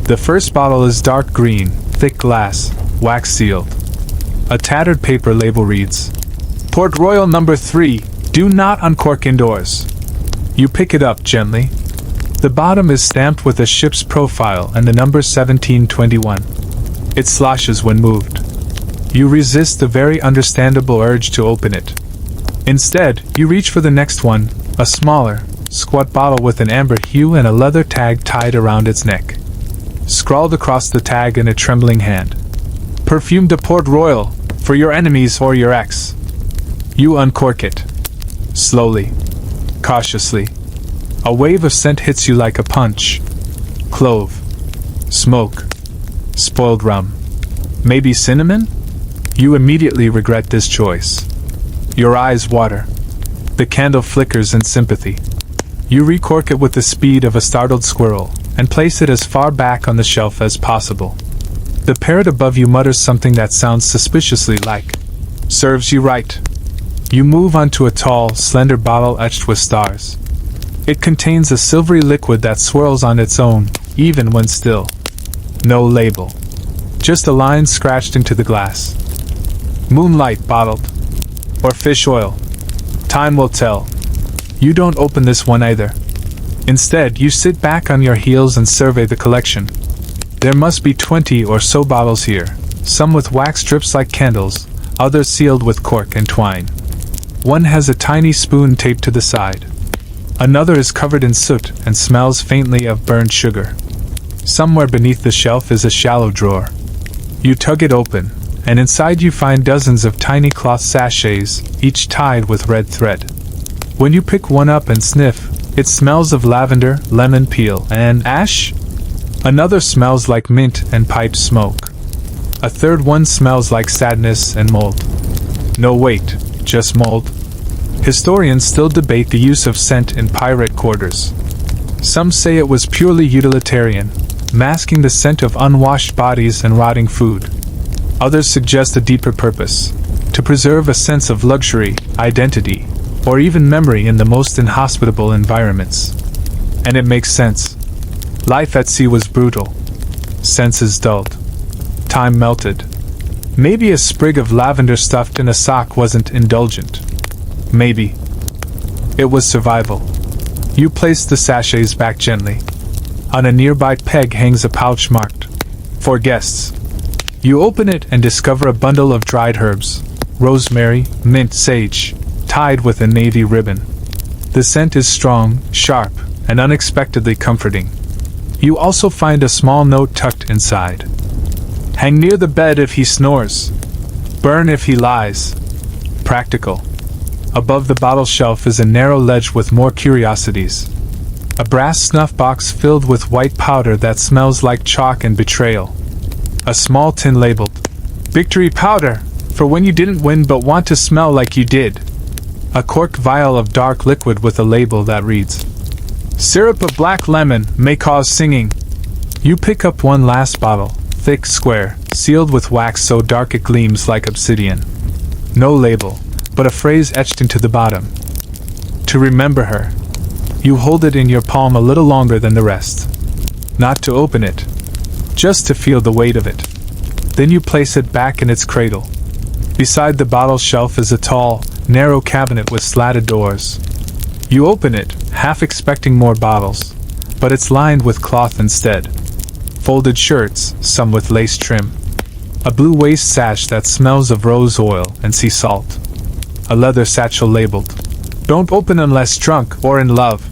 The first bottle is dark green, thick glass, wax sealed. A tattered paper label reads, Port Royal No. 3, do not uncork indoors. You pick it up gently. The bottom is stamped with a ship's profile and the number 1721. It sloshes when moved. You resist the very understandable urge to open it. Instead, you reach for the next one, a smaller, squat bottle with an amber hue and a leather tag tied around its neck. Scrawled across the tag in a trembling hand. Perfume de Port Royal, for your enemies or your ex. You uncork it. Slowly. Cautiously. A wave of scent hits you like a punch. Clove. Smoke. Spoiled rum. Maybe cinnamon? You immediately regret this choice. Your eyes water. The candle flickers in sympathy. You recork it with the speed of a startled squirrel, and place it as far back on the shelf as possible. The parrot above you mutters something that sounds suspiciously like, serves you right. You move onto a tall, slender bottle etched with stars. It contains a silvery liquid that swirls on its own, even when still. No label. Just a line scratched into the glass. Moonlight bottled. Or fish oil. Time will tell. You don't open this one either. Instead, you sit back on your heels and survey the collection. There must be 20 or so bottles here, some with wax strips like candles, others sealed with cork and twine. One has a tiny spoon taped to the side. Another is covered in soot and smells faintly of burned sugar. Somewhere beneath the shelf is a shallow drawer. You tug it open, and inside you find dozens of tiny cloth sachets, each tied with red thread. When you pick one up and sniff, it smells of lavender, lemon peel, and ash. Another smells like mint and pipe smoke. A third one smells like sadness and mold. No, wait, just mold. Historians still debate the use of scent in pirate quarters. Some say it was purely utilitarian, masking the scent of unwashed bodies and rotting food. Others suggest a deeper purpose, to preserve a sense of luxury, identity, or even memory in the most inhospitable environments. And it makes sense. Life at sea was brutal. Senses dulled. Time melted. Maybe a sprig of lavender stuffed in a sock wasn't indulgent. Maybe. It was survival. You place the sachets back gently. On a nearby peg hangs a pouch marked, "For guests." You open it and discover a bundle of dried herbs, rosemary, mint, sage, tied with a navy ribbon. The scent is strong, sharp, and unexpectedly comforting. You also find a small note tucked inside. Hang near the bed if he snores. Burn if he lies. Practical. Above the bottle shelf is a narrow ledge with more curiosities. A brass snuff box filled with white powder that smells like chalk and betrayal. A small tin labeled, "Victory Powder, for when you didn't win but want to smell like you did." A corked vial of dark liquid with a label that reads, "Syrup of black lemon may cause singing." You pick up one last bottle, thick, square, sealed with wax so dark it gleams like obsidian. No label, but a phrase etched into the bottom. To remember her. You hold it in your palm a little longer than the rest. Not to open it, just to feel the weight of it. Then you place it back in its cradle. Beside the bottle shelf is a tall, narrow cabinet with slatted doors. You open it, half expecting more bottles, but it's lined with cloth instead. Folded shirts, some with lace trim. A blue waist sash that smells of rose oil and sea salt. A leather satchel labeled, "Don't open unless drunk or in love."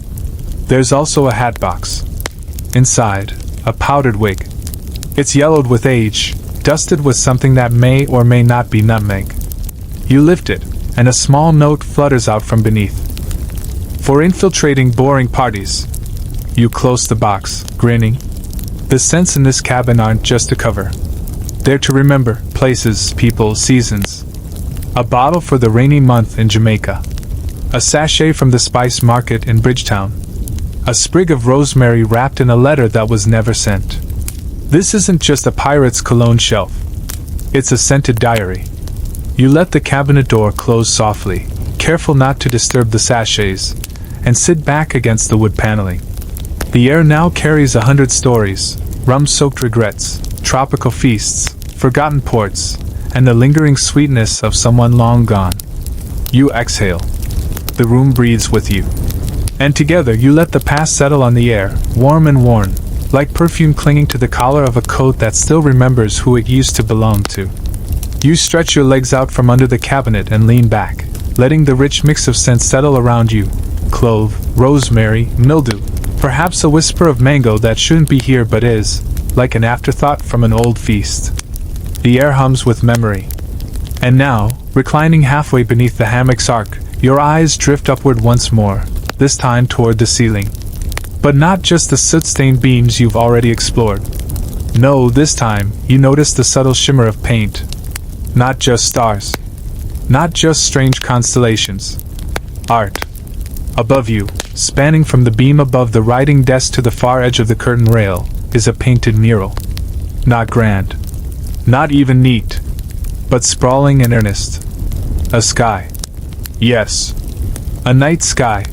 There's also a hat box. Inside, a powdered wig. It's yellowed with age, dusted with something that may or may not be nutmeg. You lift it, and a small note flutters out from beneath. "For infiltrating boring parties." You close the box, grinning. The scents in this cabin aren't just a cover. They're to remember places, people, seasons. A bottle for the rainy month in Jamaica. A sachet from the spice market in Bridgetown. A sprig of rosemary wrapped in a letter that was never sent. This isn't just a pirate's cologne shelf. It's a scented diary. You let the cabinet door close softly, careful not to disturb the sachets, and sit back against the wood paneling. The air now carries 100 stories, rum-soaked regrets, tropical feasts, forgotten ports, and the lingering sweetness of someone long gone. You exhale. The room breathes with you. And together you let the past settle on the air, warm and worn, like perfume clinging to the collar of a coat that still remembers who it used to belong to. You stretch your legs out from under the cabinet and lean back, letting the rich mix of scents settle around you. Clove, rosemary, mildew, perhaps a whisper of mango that shouldn't be here but is, like an afterthought from an old feast. The air hums with memory. And now, reclining halfway beneath the hammock's arc, your eyes drift upward once more, this time toward the ceiling. But not just the soot-stained beams you've already explored. No, this time, you notice the subtle shimmer of paint. Not just stars. Not just strange constellations. Art. Above you, spanning from the beam above the writing desk to the far edge of the curtain rail, is a painted mural. Not grand. Not even neat. But sprawling and earnest. A sky. Yes. A night sky,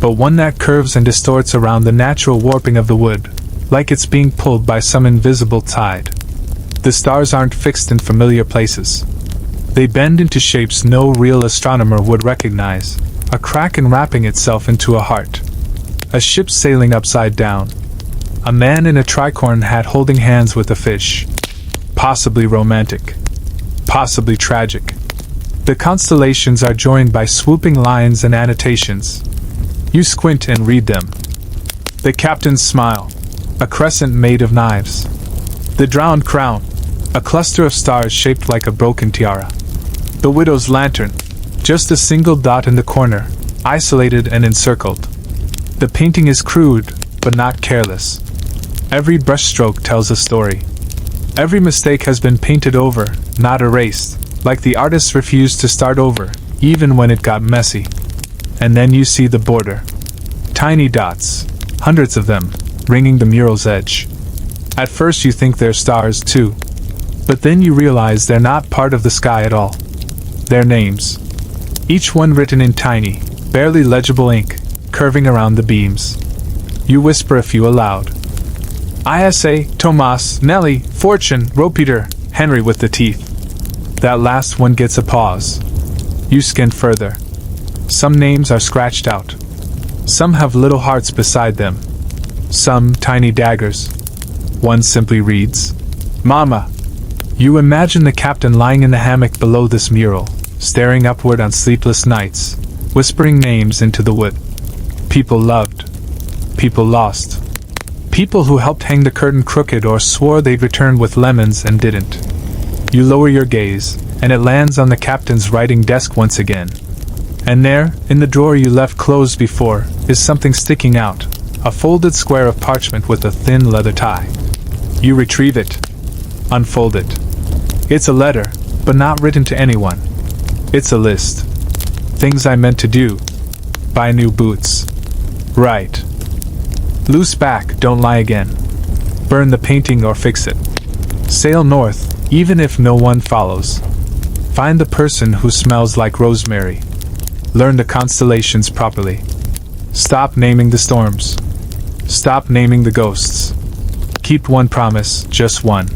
but one that curves and distorts around the natural warping of the wood, like it's being pulled by some invisible tide. The stars aren't fixed in familiar places. They bend into shapes no real astronomer would recognize, a crack enwrapping itself into a heart. A ship sailing upside down. A man in a tricorn hat holding hands with a fish. Possibly romantic. Possibly tragic. The constellations are joined by swooping lines and annotations. You squint and read them. The captain's smile. a crescent made of knives. The drowned crown, a cluster of stars shaped like a broken tiara. The widow's lantern, just a single dot in the corner, isolated and encircled. The painting is crude, but not careless. Every brushstroke tells a story. Every mistake has been painted over, not erased, like the artist refused to start over, even when it got messy. And then you see the border. Tiny dots, hundreds of them, ringing the mural's edge. At first you think they're stars too, but then you realize they're not part of the sky at all. They're names. Each one written in tiny, barely legible ink, curving around the beams. You whisper a few aloud. Isa, Tomas, Nellie, Fortune, Ropeter, Henry with the teeth. That last one gets a pause. You scan further. Some names are scratched out. Some have little hearts beside them. Some tiny daggers. One simply reads, Mama. You imagine the captain lying in the hammock below this mural, staring upward on sleepless nights, whispering names into the wood. People loved. People lost. People who helped hang the curtain crooked or swore they'd return with lemons and didn't. You lower your gaze, and it lands on the captain's writing desk once again. And there, in the drawer you left closed before, is something sticking out, a folded square of parchment with a thin leather tie. You retrieve it. Unfold it. It's a letter, but not written to anyone. It's a list. Things I meant to do. Buy new boots. Write. Loose back, don't lie again. Burn the painting or fix it. Sail north, even if no one follows. Find the person who smells like rosemary. Learn the constellations properly. Stop naming the storms. Stop naming the ghosts. Keep one promise, just one.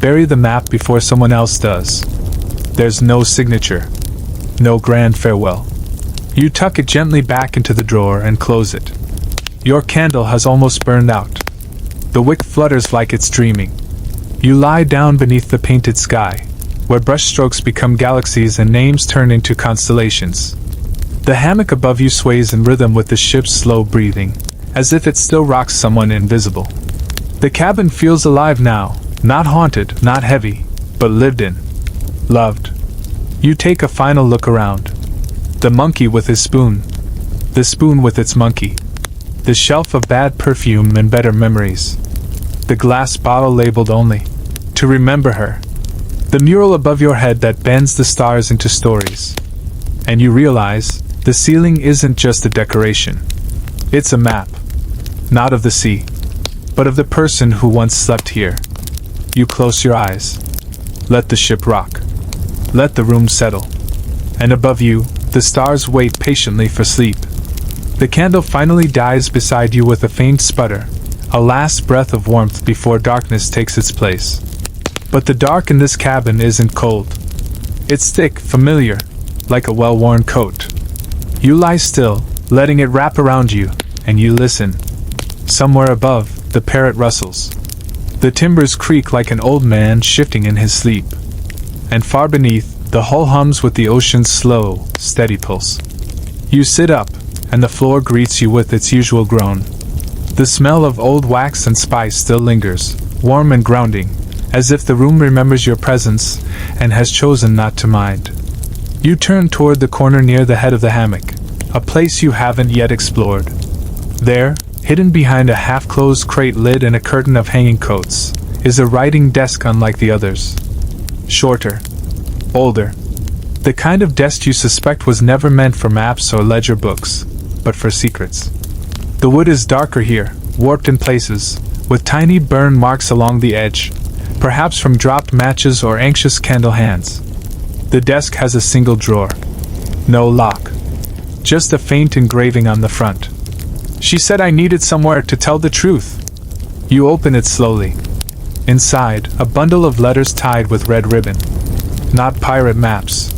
Bury the map before someone else does. There's no signature. No grand farewell. You tuck it gently back into the drawer and close it. Your candle has almost burned out. The wick flutters like it's dreaming. You lie down beneath the painted sky, where brushstrokes become galaxies and names turn into constellations. The hammock above you sways in rhythm with the ship's slow breathing, as if it still rocks someone invisible. The cabin feels alive now, not haunted, not heavy, but lived in. Loved. You take a final look around. The monkey with his spoon. The spoon with its monkey. The shelf of bad perfume and better memories. The glass bottle labeled only to remember her. The mural above your head that bends the stars into stories. And you realize the ceiling isn't just a decoration. It's a map. Not of the sea, but of the person who once slept here. You close your eyes. Let the ship rock. Let the room settle. And above you, the stars wait patiently for sleep. The candle finally dies beside you with a faint sputter, a last breath of warmth before darkness takes its place. But the dark in this cabin isn't cold. It's thick, familiar, like a well-worn coat. You lie still, letting it wrap around you, and you listen. Somewhere above, the parrot rustles. The timbers creak like an old man shifting in his sleep. And far beneath, the hull hums with the ocean's slow, steady pulse. You sit up, and the floor greets you with its usual groan. The smell of old wax and spice still lingers, warm and grounding, as if the room remembers your presence and has chosen not to mind. You turn toward the corner near the head of the hammock, a place you haven't yet explored. There, hidden behind a half-closed crate lid and a curtain of hanging coats, is a writing desk unlike the others. Shorter. Older. The kind of desk you suspect was never meant for maps or ledger books, but for secrets. The wood is darker here, warped in places, with tiny burn marks along the edge, perhaps from dropped matches or anxious candle hands. The desk has a single drawer. No lock. Just a faint engraving on the front. She said I needed somewhere to tell the truth. You open it slowly. Inside, a bundle of letters tied with red ribbon. Not pirate maps.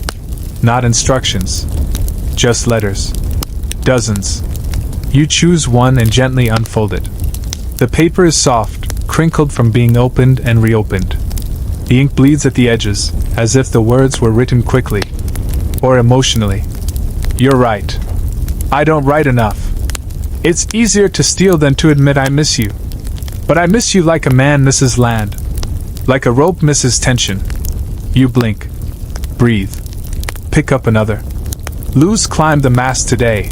Not instructions. Just letters. Dozens. You choose one and gently unfold it. The paper is soft, crinkled from being opened and reopened. The ink bleeds at the edges, as if the words were written quickly. Or emotionally. You're right. I don't write enough. It's easier to steal than to admit I miss you. But I miss you like a man misses land. Like a rope misses tension. You blink. Breathe. Pick up another. Luz climbed the mast today.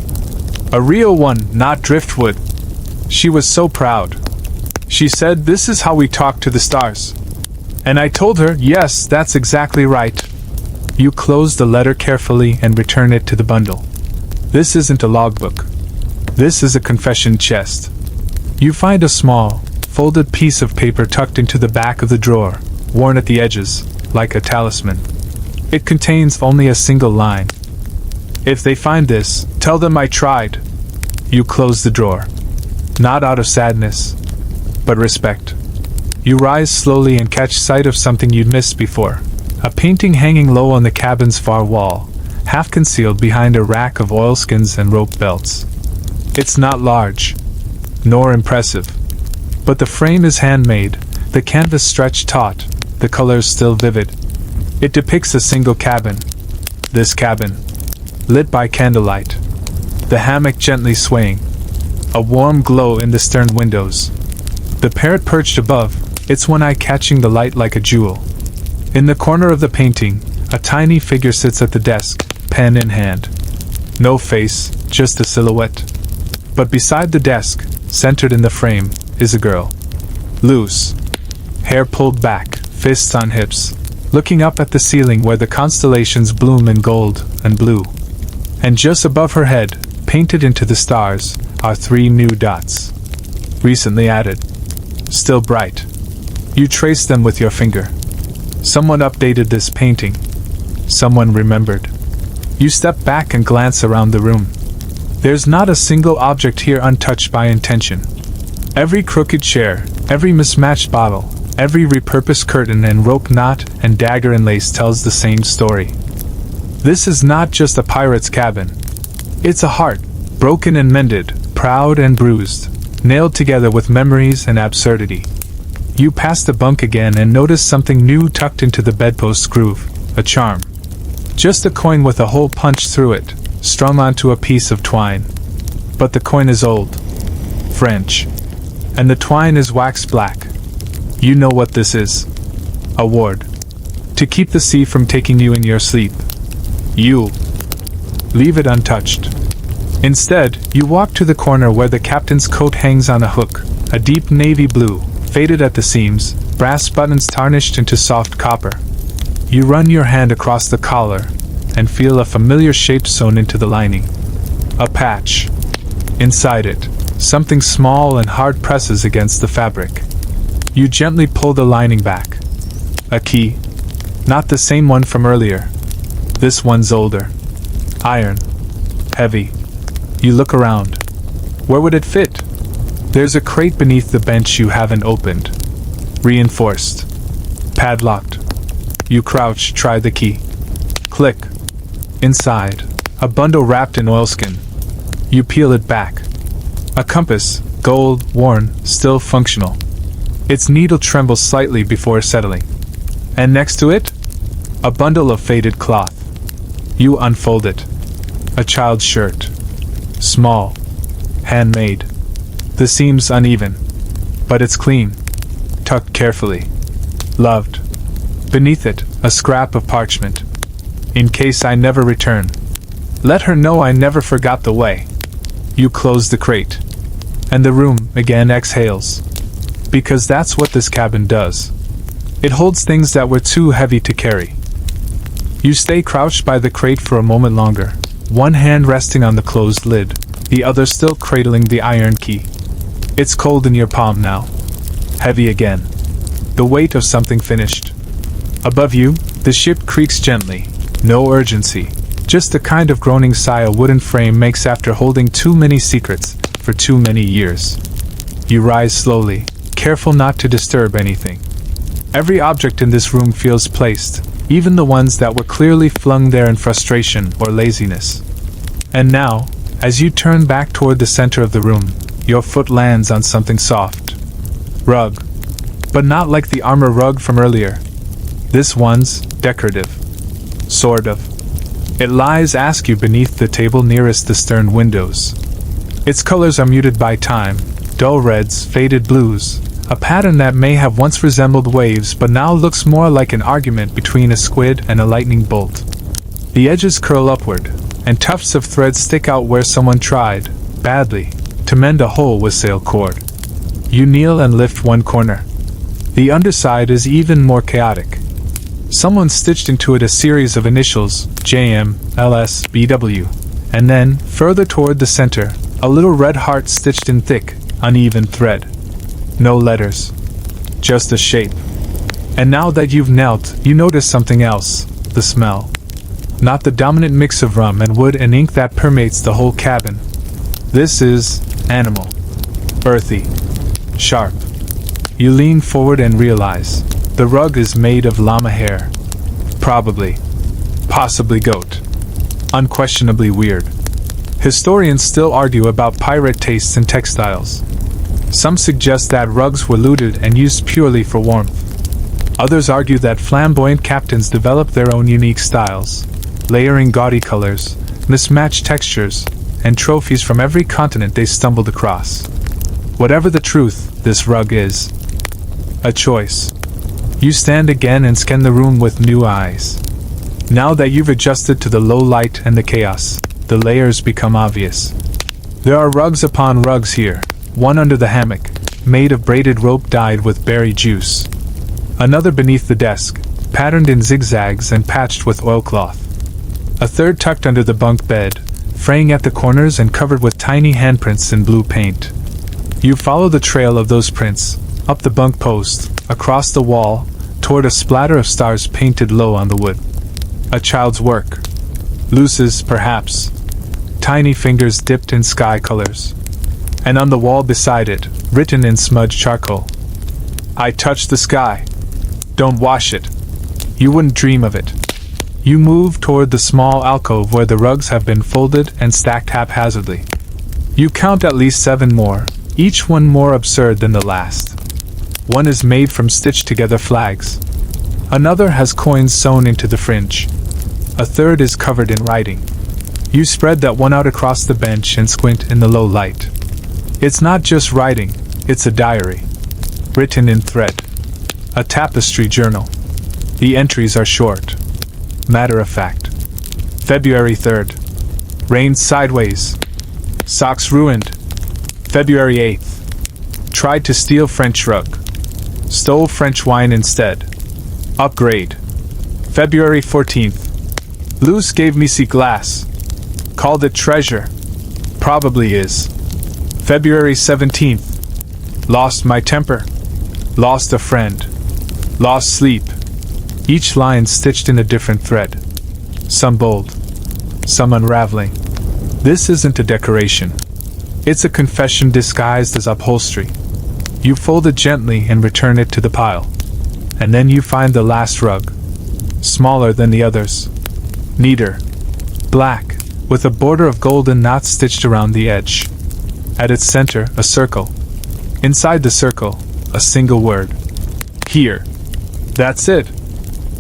A real one, not driftwood. She was so proud. She said, "This is how we talk to the stars." And I told her, "Yes, that's exactly right." You close the letter carefully and return it to the bundle. This isn't a logbook. This is a confession chest. You find a small, folded piece of paper tucked into the back of the drawer, worn at the edges, like a talisman. It contains only a single line. "If they find this, tell them I tried." You close the drawer. Not out of sadness, but respect. You rise slowly and catch sight of something you'd missed before. A painting hanging low on the cabin's far wall, half concealed behind a rack of oilskins and rope belts. It's not large, nor impressive, but the frame is handmade, the canvas stretched taut, the colors still vivid. It depicts a single cabin. This cabin, lit by candlelight. The hammock gently swaying. A warm glow in the stern windows. The parrot perched above, its one eye catching the light like a jewel. In the corner of the painting, a tiny figure sits at the desk, pen in hand. No face, just a silhouette. But beside the desk, centered in the frame, is a girl. Loose. Hair pulled back, fists on hips, looking up at the ceiling where the constellations bloom in gold and blue. And just above her head, painted into the stars, are 3 new dots. Recently added. Still bright. You trace them with your finger. Someone updated this painting. Someone remembered. You step back and glance around the room. There's not a single object here untouched by intention. Every crooked chair, every mismatched bottle, every repurposed curtain and rope knot and dagger and lace tells the same story. This is not just a pirate's cabin. It's a heart, broken and mended, proud and bruised, nailed together with memories and absurdity. You pass the bunk again and notice something new tucked into the bedpost's groove, a charm. Just a coin with a hole punched through it, strung onto a piece of twine. But the coin is old. French. And the twine is wax black. You know what this is. A ward. To keep the sea from taking you in your sleep. You leave it untouched. Instead, you walk to the corner where the captain's coat hangs on a hook, a deep navy blue, faded at the seams, brass buttons tarnished into soft copper. You run your hand across the collar and feel a familiar shape sewn into the lining. A patch. Inside it, something small and hard presses against the fabric. You gently pull the lining back. A key. Not the same one from earlier. This one's older. Iron. Heavy. You look around. Where would it fit? There's a crate beneath the bench you haven't opened. Reinforced. Padlocked. You crouch, try the key. Click. Inside, a bundle wrapped in oilskin. You peel it back. A compass, gold, worn, still functional. Its needle trembles slightly before settling. And next to it, a bundle of faded cloth. You unfold it. A child's shirt. Small. Handmade. The seams uneven. But it's clean. Tucked carefully. Loved. Beneath it, a scrap of parchment. In case I never return. Let her know I never forgot the way. You close the crate. And the room again exhales. Because that's what this cabin does. It holds things that were too heavy to carry. You stay crouched by the crate for a moment longer, one hand resting on the closed lid, the other still cradling the iron key. It's cold in your palm now. Heavy again. The weight of something finished. Above you, the ship creaks gently. No urgency. Just the kind of groaning sigh a wooden frame makes after holding too many secrets for too many years. You rise slowly, careful not to disturb anything. Every object in this room feels placed, even the ones that were clearly flung there in frustration or laziness. And now, as you turn back toward the center of the room, your foot lands on something soft. Rug. But not like the armor rug from earlier. This one's decorative. Sort of. It lies askew beneath the table nearest the stern windows. Its colors are muted by time, dull reds, faded blues, a pattern that may have once resembled waves but now looks more like an argument between a squid and a lightning bolt. The edges curl upward, and tufts of thread stick out where someone tried, badly, to mend a hole with sail cord. You kneel and lift one corner. The underside is even more chaotic. Someone stitched into it a series of initials, JM, LS, BW, and then, further toward the center, a little red heart stitched in thick, uneven thread. No letters. Just a shape. And now that you've knelt, you notice something else, the smell. Not the dominant mix of rum and wood and ink that permeates the whole cabin. This is animal. Earthy. Sharp. You lean forward and realize the rug is made of llama hair. Probably. Possibly goat. Unquestionably weird. Historians still argue about pirate tastes in textiles. Some suggest that rugs were looted and used purely for warmth. Others argue that flamboyant captains developed their own unique styles, layering gaudy colors, mismatched textures, and trophies from every continent they stumbled across. Whatever the truth, this rug is a choice. You stand again and scan the room with new eyes. Now that you've adjusted to the low light and the chaos, the layers become obvious. There are rugs upon rugs here, one under the hammock, made of braided rope dyed with berry juice. Another beneath the desk, patterned in zigzags and patched with oilcloth. A third tucked under the bunk bed, fraying at the corners and covered with tiny handprints in blue paint. You follow the trail of those prints, up the bunk post, across the wall, toward a splatter of stars painted low on the wood. A child's work. Luce's, perhaps. Tiny fingers dipped in sky colors. And on the wall beside it, written in smudged charcoal, I touch the sky. Don't wash it. You wouldn't dream of it. You move toward the small alcove where the rugs have been folded and stacked haphazardly. You count at least 7 more, each one more absurd than the last. One is made from stitched-together flags. Another has coins sewn into the fringe. A third is covered in writing. You spread that one out across the bench and squint in the low light. It's not just writing, it's a diary. Written in thread. A tapestry journal. The entries are short. Matter of fact. February 3rd. Rained sideways. Socks ruined. February 8th. Tried to steal French rug. Stole French wine instead. Upgrade. February 14th. Luce gave me sea glass. Called it treasure. Probably is. February 17th. Lost my temper. Lost a friend. Lost sleep. Each line stitched in a different thread. Some bold. Some unraveling. This isn't a decoration. It's a confession disguised as upholstery. You fold it gently and return it to the pile. And then you find the last rug. Smaller than the others. Neater. Black, with a border of golden knots stitched around the edge. At its center, a circle. Inside the circle, a single word. Here. That's it.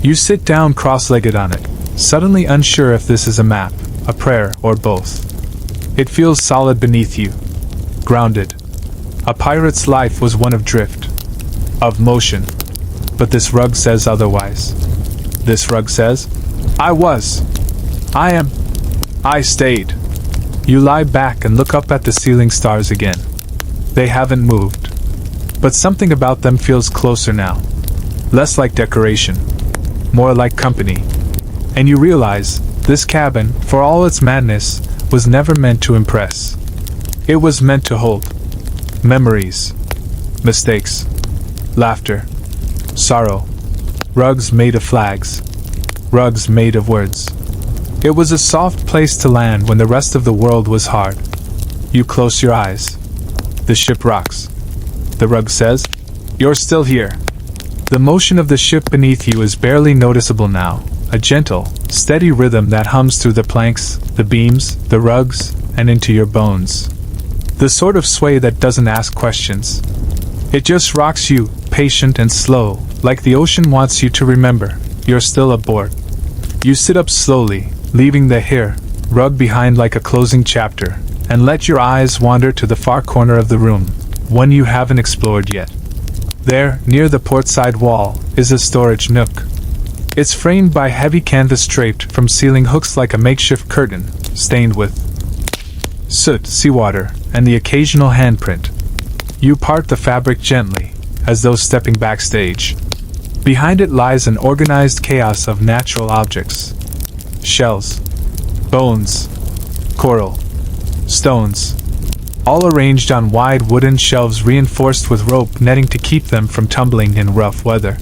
You sit down cross-legged on it, suddenly unsure if this is a map, a prayer, or both. It feels solid beneath you. Grounded. A pirate's life was one of drift. Of motion. But this rug says otherwise. This rug says, I was. I am. I stayed. You lie back and look up at the ceiling stars again. They haven't moved. But something about them feels closer now. Less like decoration. More like company. And you realize, this cabin, for all its madness, was never meant to impress. It was meant to hold. Memories. Mistakes. Laughter. Sorrow. Rugs made of flags. Rugs made of words. It was a soft place to land when the rest of the world was hard. You close your eyes. The ship rocks. The rug says, You're still here. The motion of the ship beneath you is barely noticeable now, a gentle, steady rhythm that hums through the planks, the beams, the rugs, and into your bones. The sort of sway that doesn't ask questions. It just rocks you, patient and slow, like the ocean wants you to remember, you're still aboard. You sit up slowly, leaving the hair rug behind like a closing chapter, and let your eyes wander to the far corner of the room, one you haven't explored yet. There, near the portside wall, is a storage nook. It's framed by heavy canvas draped from ceiling hooks like a makeshift curtain, stained with soot, seawater, and the occasional handprint. You part the fabric gently, as though stepping backstage. Behind it lies an organized chaos of natural objects. Shells, bones, coral, stones, all arranged on wide wooden shelves reinforced with rope netting to keep them from tumbling in rough weather.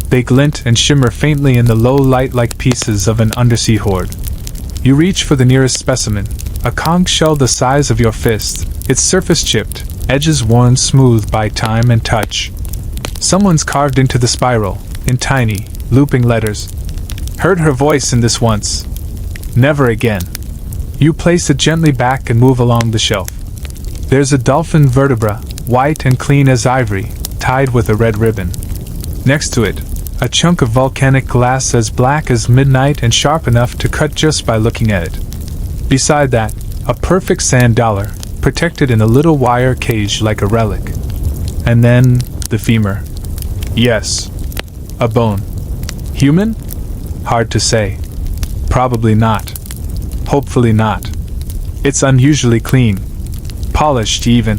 They glint and shimmer faintly in the low light like pieces of an undersea hoard. You reach for the nearest specimen, a conch shell the size of your fist, its surface chipped, edges worn smooth by time and touch. Someone's carved into the spiral, in tiny, looping letters. Heard her voice in this once. Never again. You place it gently back and move along the shelf. There's a dolphin vertebra, white and clean as ivory, tied with a red ribbon. Next to it, a chunk of volcanic glass as black as midnight and sharp enough to cut just by looking at it. Beside that, a perfect sand dollar, protected in a little wire cage like a relic. And then, the femur. Yes. A bone. Human? Hard to say. Probably not. Hopefully not. It's unusually clean. Polished even.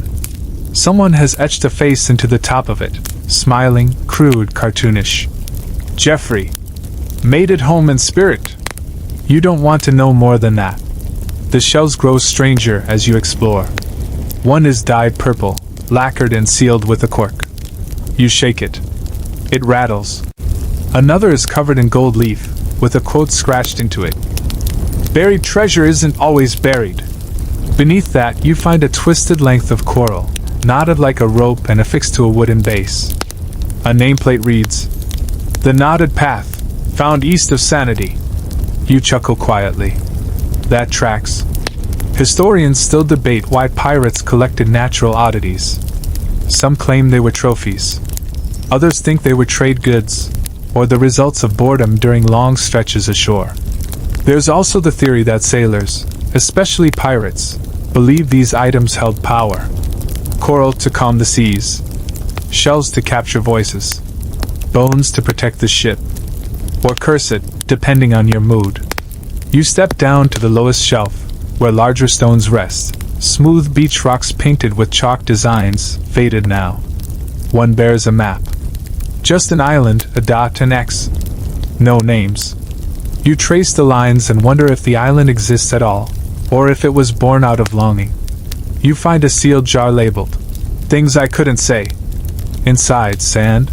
Someone has etched a face into the top of it, smiling, crude, cartoonish. Jeffrey. Made it home in spirit. You don't want to know more than that. The shells grow stranger as you explore. One is dyed purple, lacquered and sealed with a cork. You shake it. It rattles. Another is covered in gold leaf, with a quote scratched into it. Buried treasure isn't always buried. Beneath that, you find a twisted length of coral, knotted like a rope and affixed to a wooden base. A nameplate reads, "The Knotted Path, found east of Sanity." You chuckle quietly. That tracks. Historians still debate why pirates collected natural oddities. Some claim they were trophies. Others think they were trade goods, or the results of boredom during long stretches ashore. There's also the theory that sailors, especially pirates, believed these items held power. Coral to calm the seas, shells to capture voices, bones to protect the ship, or curse it, depending on your mood. You step down to the lowest shelf, where larger stones rest, smooth beach rocks painted with chalk designs, faded now. One bears a map. Just an island, a dot, an X. No names. You trace the lines and wonder if the island exists at all, or if it was born out of longing. You find a sealed jar labeled, "Things I couldn't say." Inside, sand.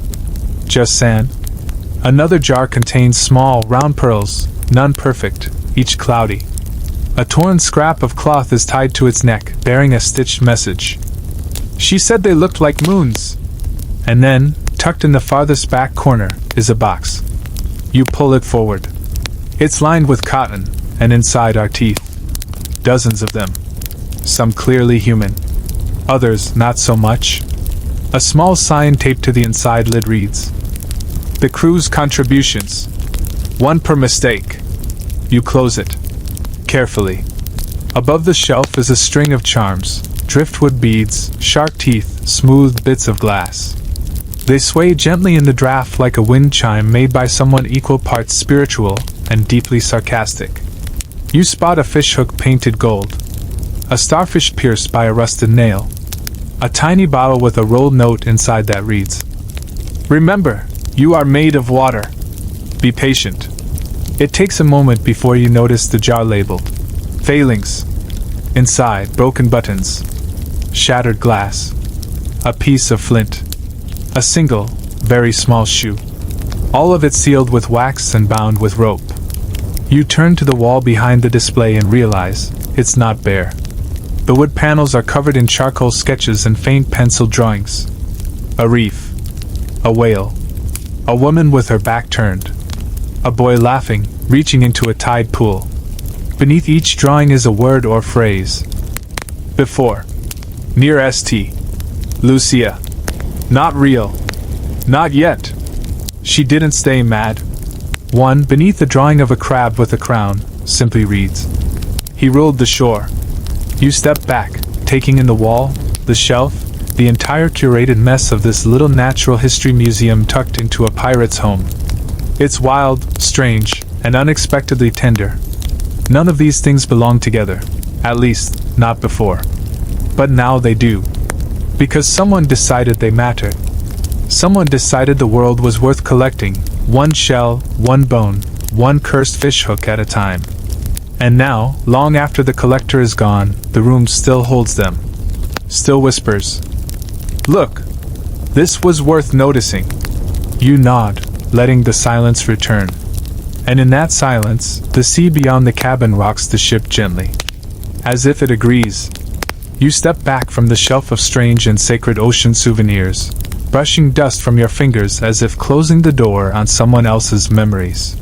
Just sand. Another jar contains small, round pearls, none perfect, each cloudy. A torn scrap of cloth is tied to its neck, bearing a stitched message. She said they looked like moons. And then, tucked in the farthest back corner, is a box. You pull it forward. It's lined with cotton, and inside are teeth. Dozens of them. Some clearly human. Others not so much. A small sign taped to the inside lid reads, "The crew's contributions. One per mistake." You close it. Carefully. Above the shelf is a string of charms, driftwood beads, shark teeth, smooth bits of glass. They sway gently in the draft like a wind chime made by someone equal parts spiritual and deeply sarcastic. You spot a fishhook painted gold, a starfish pierced by a rusted nail, a tiny bottle with a rolled note inside that reads, "Remember, you are made of water. Be patient." It takes a moment before you notice the jar labeled, "Failings." Inside, broken buttons, shattered glass, a piece of flint, a single, very small shoe. All of it sealed with wax and bound with rope. You turn to the wall behind the display and realize it's not bare. The wood panels are covered in charcoal sketches and faint pencil drawings. A reef, a whale, a woman with her back turned, a boy laughing, reaching into a tide pool. Beneath each drawing is a word or phrase. Before. Near St. Lucia. Not real. Not yet. She didn't stay mad. One, beneath the drawing of a crab with a crown, simply reads, "He ruled the shore." You step back, taking in the wall, the shelf, the entire curated mess of this little natural history museum tucked into a pirate's home. It's wild, strange, and unexpectedly tender. None of these things belong together, at least, not before. But now they do. Because someone decided they mattered. Someone decided the world was worth collecting, one shell, one bone, one cursed fishhook at a time. And now, long after the collector is gone, the room still holds them. Still whispers, "Look! This was worth noticing." You nod, letting the silence return. And in that silence, the sea beyond the cabin rocks the ship gently. As if it agrees. You step back from the shelf of strange and sacred ocean souvenirs, brushing dust from your fingers as if closing the door on someone else's memories.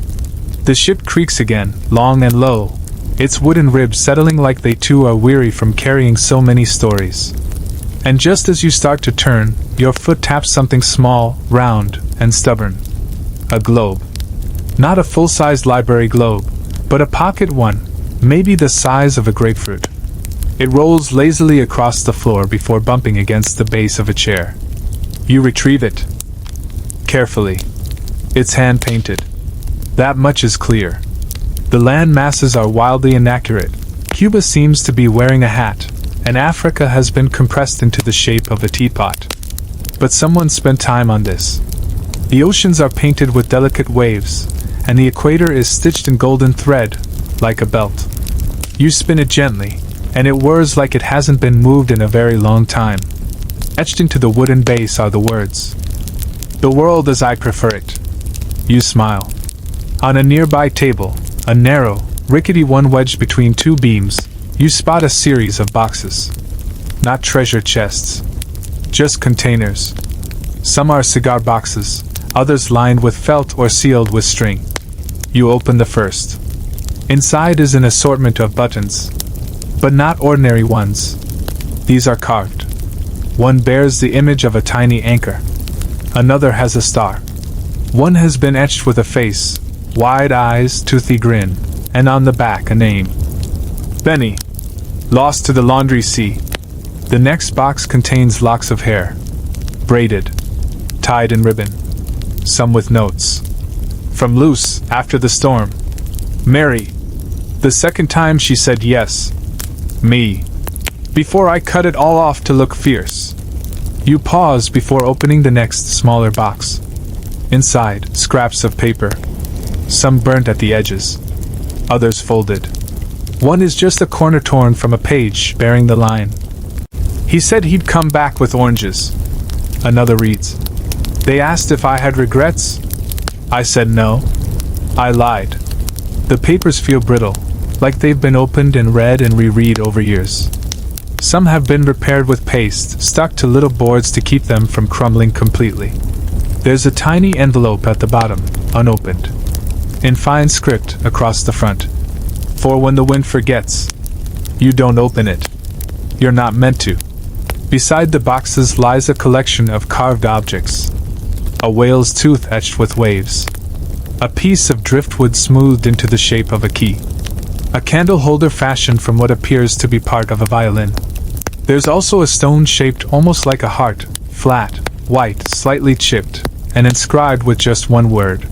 The ship creaks again, long and low, its wooden ribs settling like they too are weary from carrying so many stories. And just as you start to turn, your foot taps something small, round, and stubborn. A globe. Not a full-sized library globe, but a pocket one, maybe the size of a grapefruit. It rolls lazily across the floor before bumping against the base of a chair. You retrieve it. Carefully. It's hand-painted. That much is clear. The land masses are wildly inaccurate. Cuba seems to be wearing a hat, and Africa has been compressed into the shape of a teapot. But someone spent time on this. The oceans are painted with delicate waves, and the equator is stitched in golden thread, like a belt. You spin it gently, and it whirs like it hasn't been moved in a very long time. Etched into the wooden base are the words, "The world as I prefer it." You smile. On a nearby table, a narrow, rickety one wedged between two beams, you spot a series of boxes. Not treasure chests. Just containers. Some are cigar boxes, others lined with felt or sealed with string. You open the first. Inside is an assortment of buttons. But not ordinary ones. These are carved. One bears the image of a tiny anchor. Another has a star. One has been etched with a face, wide eyes, toothy grin, and on the back a name. Benny. Lost to the laundry sea. The next box contains locks of hair. Braided. Tied in ribbon. Some with notes. From Luce, after the storm. Mary. The second time she said yes. Me. Before I cut it all off to look fierce. You pause before opening the next smaller box. Inside, scraps of paper. Some burnt at the edges. Others folded. One is just a corner torn from a page bearing the line, "He said he'd come back with oranges." Another reads, "They asked if I had regrets. I said no. I lied." The papers feel brittle, like they've been opened and read and reread over years. Some have been repaired with paste, stuck to little boards to keep them from crumbling completely. There's a tiny envelope at the bottom, unopened. In fine script across the front. For when the wind forgets, you don't open it. You're not meant to. Beside the boxes lies a collection of carved objects. A whale's tooth etched with waves. A piece of driftwood smoothed into the shape of a key. A candle holder fashioned from what appears to be part of a violin. There's also a stone shaped almost like a heart, flat, white, slightly chipped, and inscribed with just one word.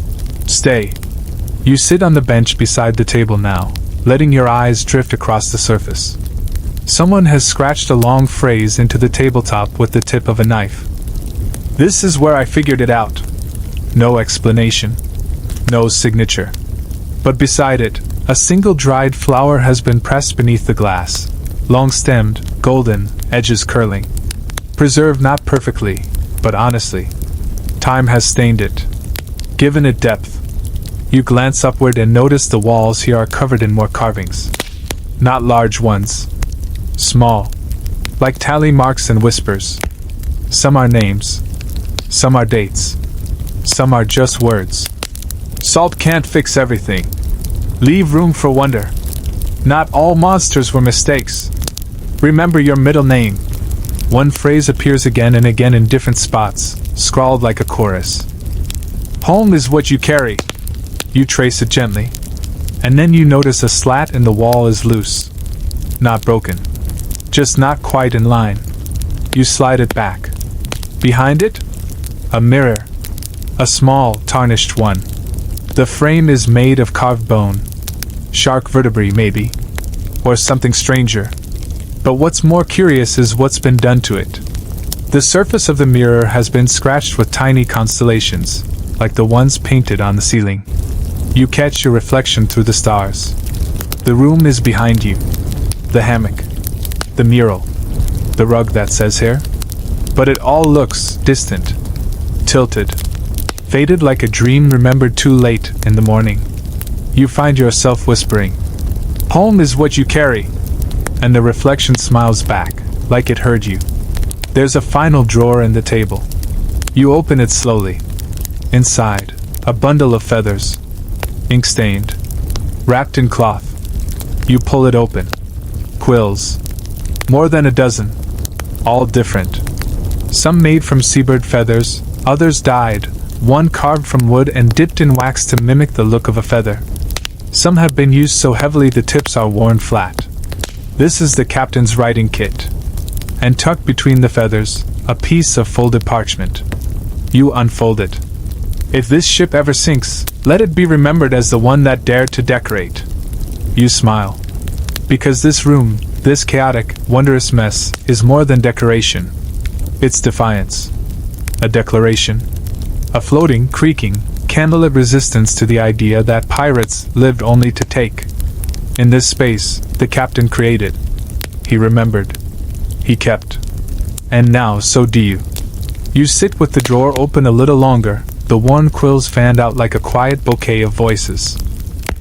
Stay. You sit on the bench beside the table now, letting your eyes drift across the surface. Someone has scratched a long phrase into the tabletop with the tip of a knife. This is where I figured it out. No explanation. No signature. But beside it, a single dried flower has been pressed beneath the glass. Long-stemmed, golden, edges curling. Preserved not perfectly, but honestly. Time has stained it. Given it depth. You glance upward and notice the walls here are covered in more carvings. Not large ones. Small. Like tally marks and whispers. Some are names. Some are dates. Some are just words. Salt can't fix everything. Leave room for wonder. Not all monsters were mistakes. Remember your middle name. One phrase appears again and again in different spots, scrawled like a chorus. Home is what you carry. You trace it gently. And then you notice a slat in the wall is loose. Not broken. Just not quite in line. You slide it back. Behind it? A mirror. A small, tarnished one. The frame is made of carved bone. Shark vertebrae, maybe. Or something stranger. But what's more curious is what's been done to it. The surface of the mirror has been scratched with tiny constellations, like the ones painted on the ceiling. You catch your reflection through the stars. The room is behind you. The hammock. The mural. The rug that says hair. But it all looks distant. Tilted. Faded like a dream remembered too late in the morning. You find yourself whispering, "Home is what you carry." And the reflection smiles back, like it heard you. There's a final drawer in the table. You open it slowly. Inside, a bundle of feathers. Ink-stained. Wrapped in cloth. You pull it open. Quills. More than a dozen. All different. Some made from seabird feathers, others dyed, one carved from wood and dipped in wax to mimic the look of a feather. Some have been used so heavily the tips are worn flat. This is the captain's writing kit. And tucked between the feathers, a piece of folded parchment. You unfold it. If this ship ever sinks, let it be remembered as the one that dared to decorate. You smile. Because this room, this chaotic, wondrous mess, is more than decoration. It's defiance. A declaration. A floating, creaking, candlelit resistance to the idea that pirates lived only to take. In this space, the captain created. He remembered. He kept. And now so do you. You sit with the drawer open a little longer, the worn quills fanned out like a quiet bouquet of voices.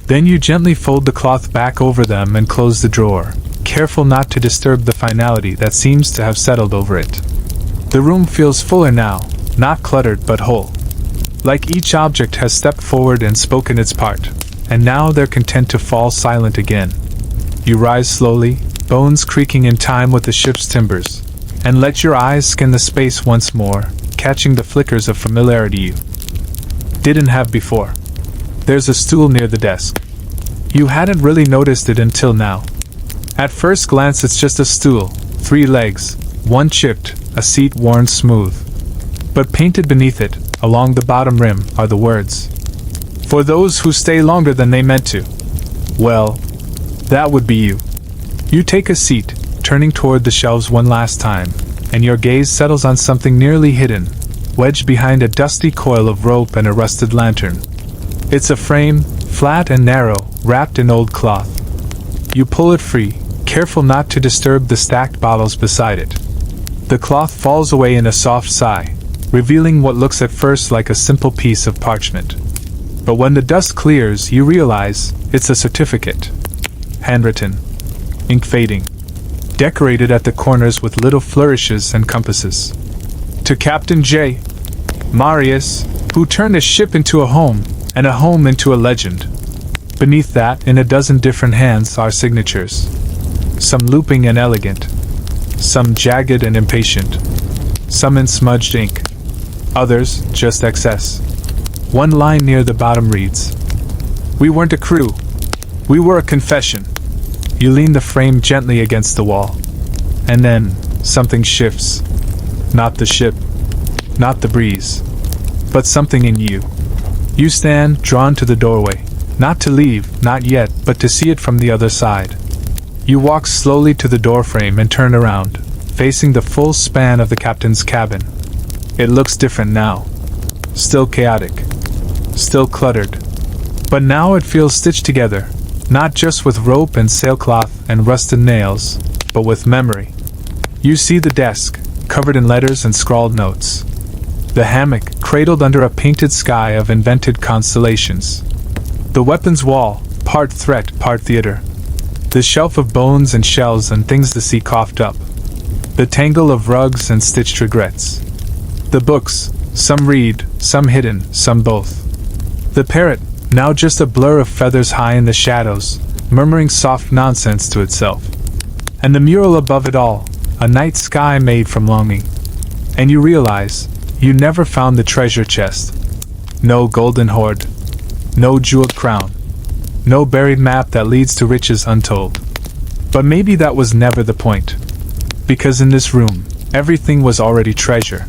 Then you gently fold the cloth back over them and close the drawer, careful not to disturb the finality that seems to have settled over it. The room feels fuller now, not cluttered but whole. Like each object has stepped forward and spoken its part, and now they're content to fall silent again. You rise slowly, bones creaking in time with the ship's timbers, and let your eyes scan the space once more, catching the flickers of familiarity you didn't have before. There's a stool near the desk. You hadn't really noticed it until now. At first glance it's just a stool, 3 legs, one chipped, a seat worn smooth. But painted beneath it, along the bottom rim, are the words, "For those who stay longer than they meant to." Well, that would be you. You take a seat, turning toward the shelves one last time, and your gaze settles on something nearly hidden, wedged behind a dusty coil of rope and a rusted lantern. It's a frame, flat and narrow, wrapped in old cloth. You pull it free, careful not to disturb the stacked bottles beside it. The cloth falls away in a soft sigh, revealing what looks at first like a simple piece of parchment. But when the dust clears, you realize it's a certificate. Handwritten. Ink fading. Decorated at the corners with little flourishes and compasses. To Captain J. Marius, who turned a ship into a home, and a home into a legend. Beneath that, in a dozen different hands, are signatures. Some looping and elegant. Some jagged and impatient. Some in smudged ink. Others, just excess. One line near the bottom reads, "We weren't a crew. We were a confession." You lean the frame gently against the wall. And then, something shifts. Not the ship. Not the breeze. But something in you. You stand, drawn to the doorway. Not to leave, not yet, but to see it from the other side. You walk slowly to the doorframe and turn around, facing the full span of the captain's cabin. It looks different now. Still chaotic. Still cluttered. But now it feels stitched together, not just with rope and sailcloth and rusted nails, but with memory. You see the desk, covered in letters and scrawled notes. The hammock, cradled under a painted sky of invented constellations. The weapons wall, part threat, part theater. The shelf of bones and shells and things the sea coughed up. The tangle of rugs and stitched regrets. The books, some read, some hidden, some both. The parrot, now just a blur of feathers high in the shadows, murmuring soft nonsense to itself. And the mural above it all, a night sky made from longing. And you realize, you never found the treasure chest. No golden hoard. No jeweled crown. No buried map that leads to riches untold. But maybe that was never the point. Because in this room, Everything was already treasure.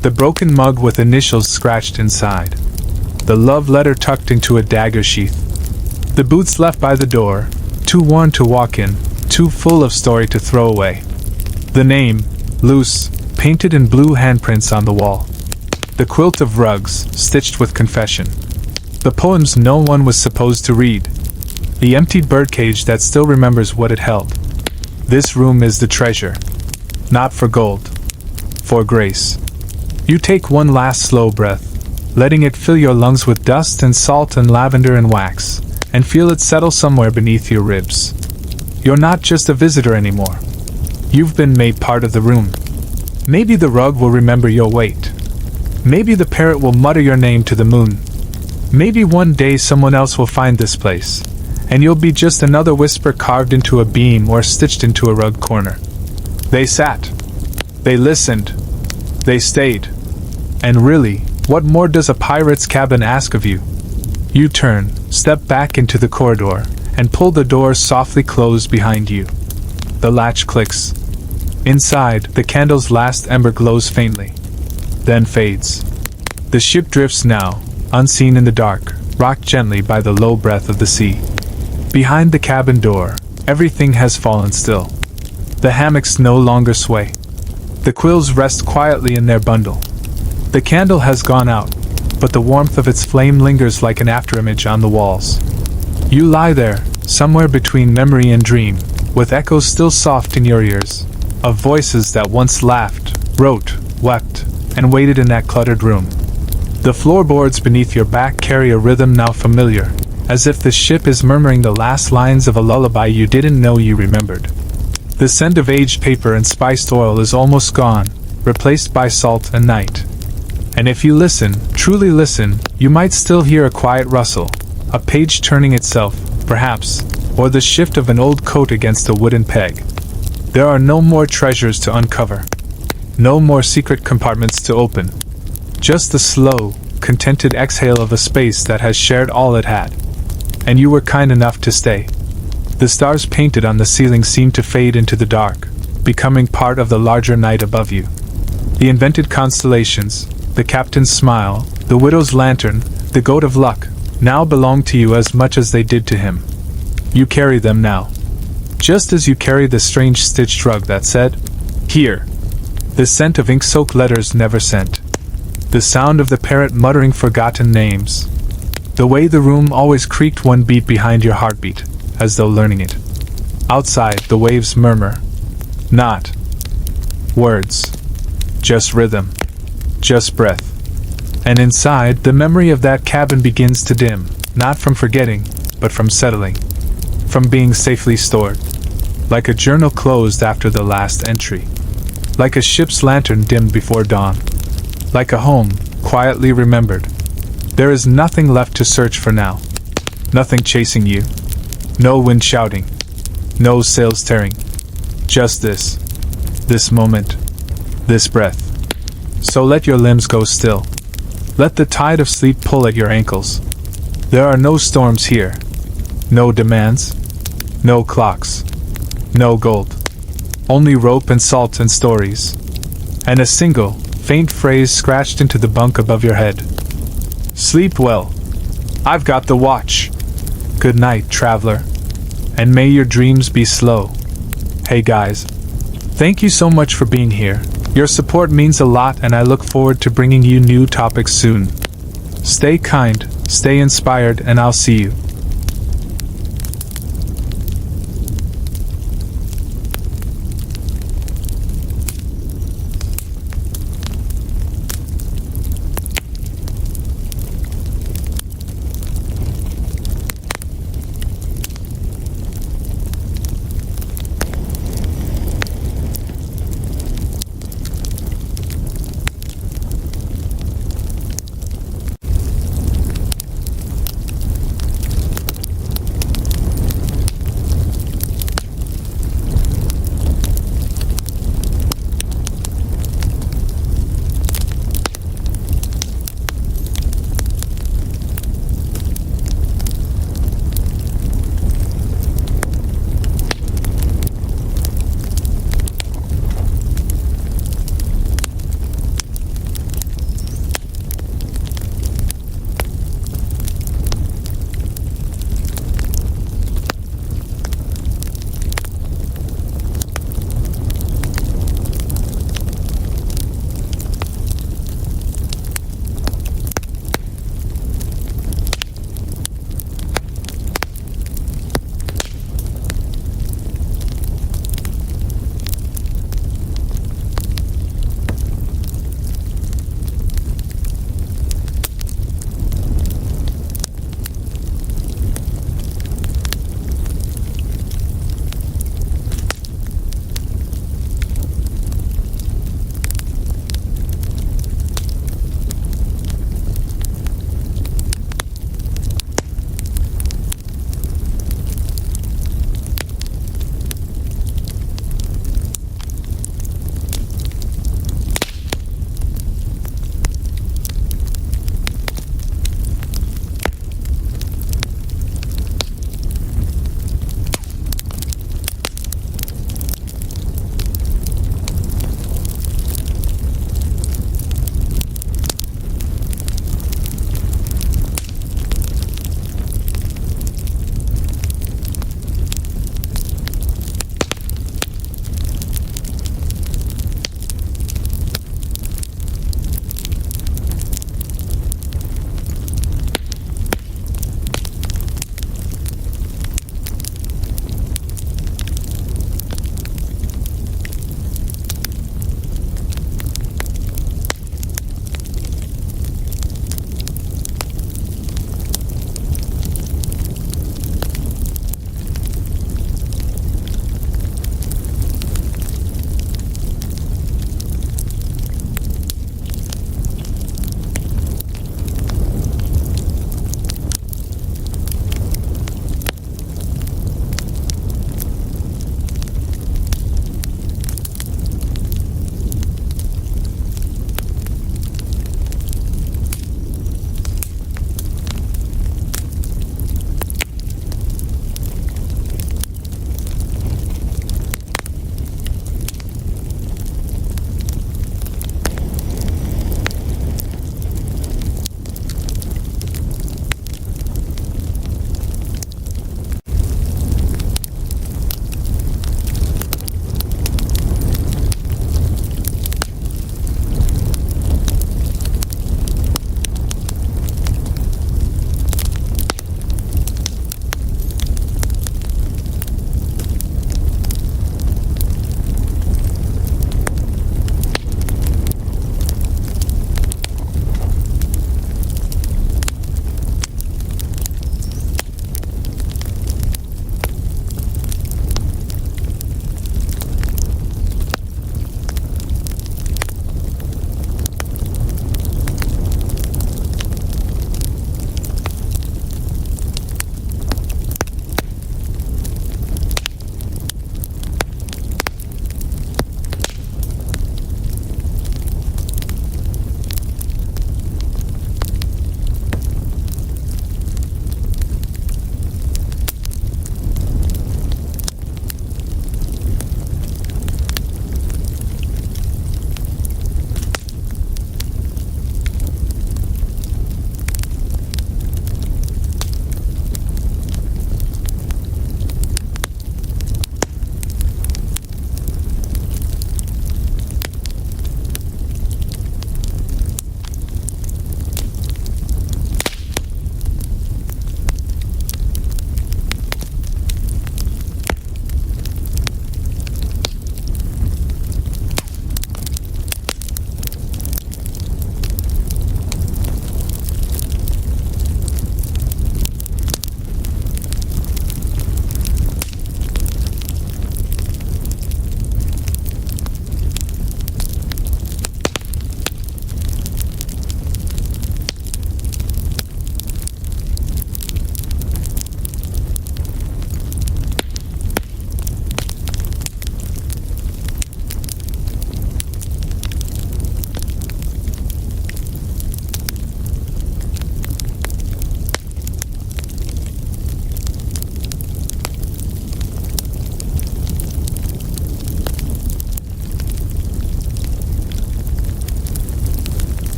The broken mug with initials scratched inside. The love letter tucked into a dagger sheath. The boots left by the door, too worn to walk in, too full of story to throw away. The name, loose, painted in blue handprints on the wall. The quilt of rugs, stitched with confession. The poems no one was supposed to read. The emptied birdcage that still remembers what it held. This room is the treasure. Not for gold. For grace. You take one last slow breath, letting it fill your lungs with dust and salt and lavender and wax, and feel it settle somewhere beneath your ribs. You're not just a visitor anymore. You've been made part of the room. Maybe the rug will remember your weight. Maybe the parrot will mutter your name to the moon. Maybe one day someone else will find this place, and you'll be just another whisper carved into a beam or stitched into a rug corner. They sat. They listened. They stayed. And really, what more does a pirate's cabin ask of you? You turn, step back into the corridor, and pull the door softly closed behind you. The latch clicks. Inside, the candle's last ember glows faintly, then fades. The ship drifts now, unseen in the dark, rocked gently by the low breath of the sea. Behind the cabin door, everything has fallen still. The hammocks no longer sway. The quills rest quietly in their bundle. The candle has gone out, but the warmth of its flame lingers like an afterimage on the walls. You lie there, somewhere between memory and dream, with echoes still soft in your ears, of voices that once laughed, wrote, wept, and waited in that cluttered room. The floorboards beneath your back carry a rhythm now familiar, as if the ship is murmuring the last lines of a lullaby you didn't know you remembered. The scent of aged paper and spiced oil is almost gone, replaced by salt and night. And if you listen, truly listen, you might still hear a quiet rustle, a page turning itself, perhaps, or the shift of an old coat against a wooden peg. There are no more treasures to uncover. No more secret compartments to open. Just the slow, contented exhale of a space that has shared all it had. And you were kind enough to stay. The stars painted on the ceiling seemed to fade into the dark, becoming part of the larger night above you. The invented constellations, the captain's smile, the widow's lantern, the goat of luck, now belong to you as much as they did to him. You carry them now. Just as you carry the strange stitched rug that said, "Here." The scent of ink-soaked letters never sent. The sound of the parrot muttering forgotten names. The way the room always creaked one beat behind your heartbeat, as though learning it. Outside, the waves murmur. Not words. Just rhythm. Just breath. And inside, the memory of that cabin begins to dim, not from forgetting, but from settling. From being safely stored. Like a journal closed after the last entry. Like a ship's lantern dimmed before dawn. Like a home, quietly remembered. There is nothing left to search for now. Nothing chasing you. No wind shouting. No sails tearing. Just this. This moment. This breath. So let your limbs go still. Let the tide of sleep pull at your ankles. There are no storms here. No demands. No clocks. No gold. Only rope and salt and stories. And a single, faint phrase scratched into the bunk above your head. Sleep well. I've got the watch. Good night, traveler. And may your dreams be slow. Hey guys. Thank you so much for being here. Your support means a lot and I look forward to bringing you new topics soon. Stay kind, stay inspired, and I'll see you.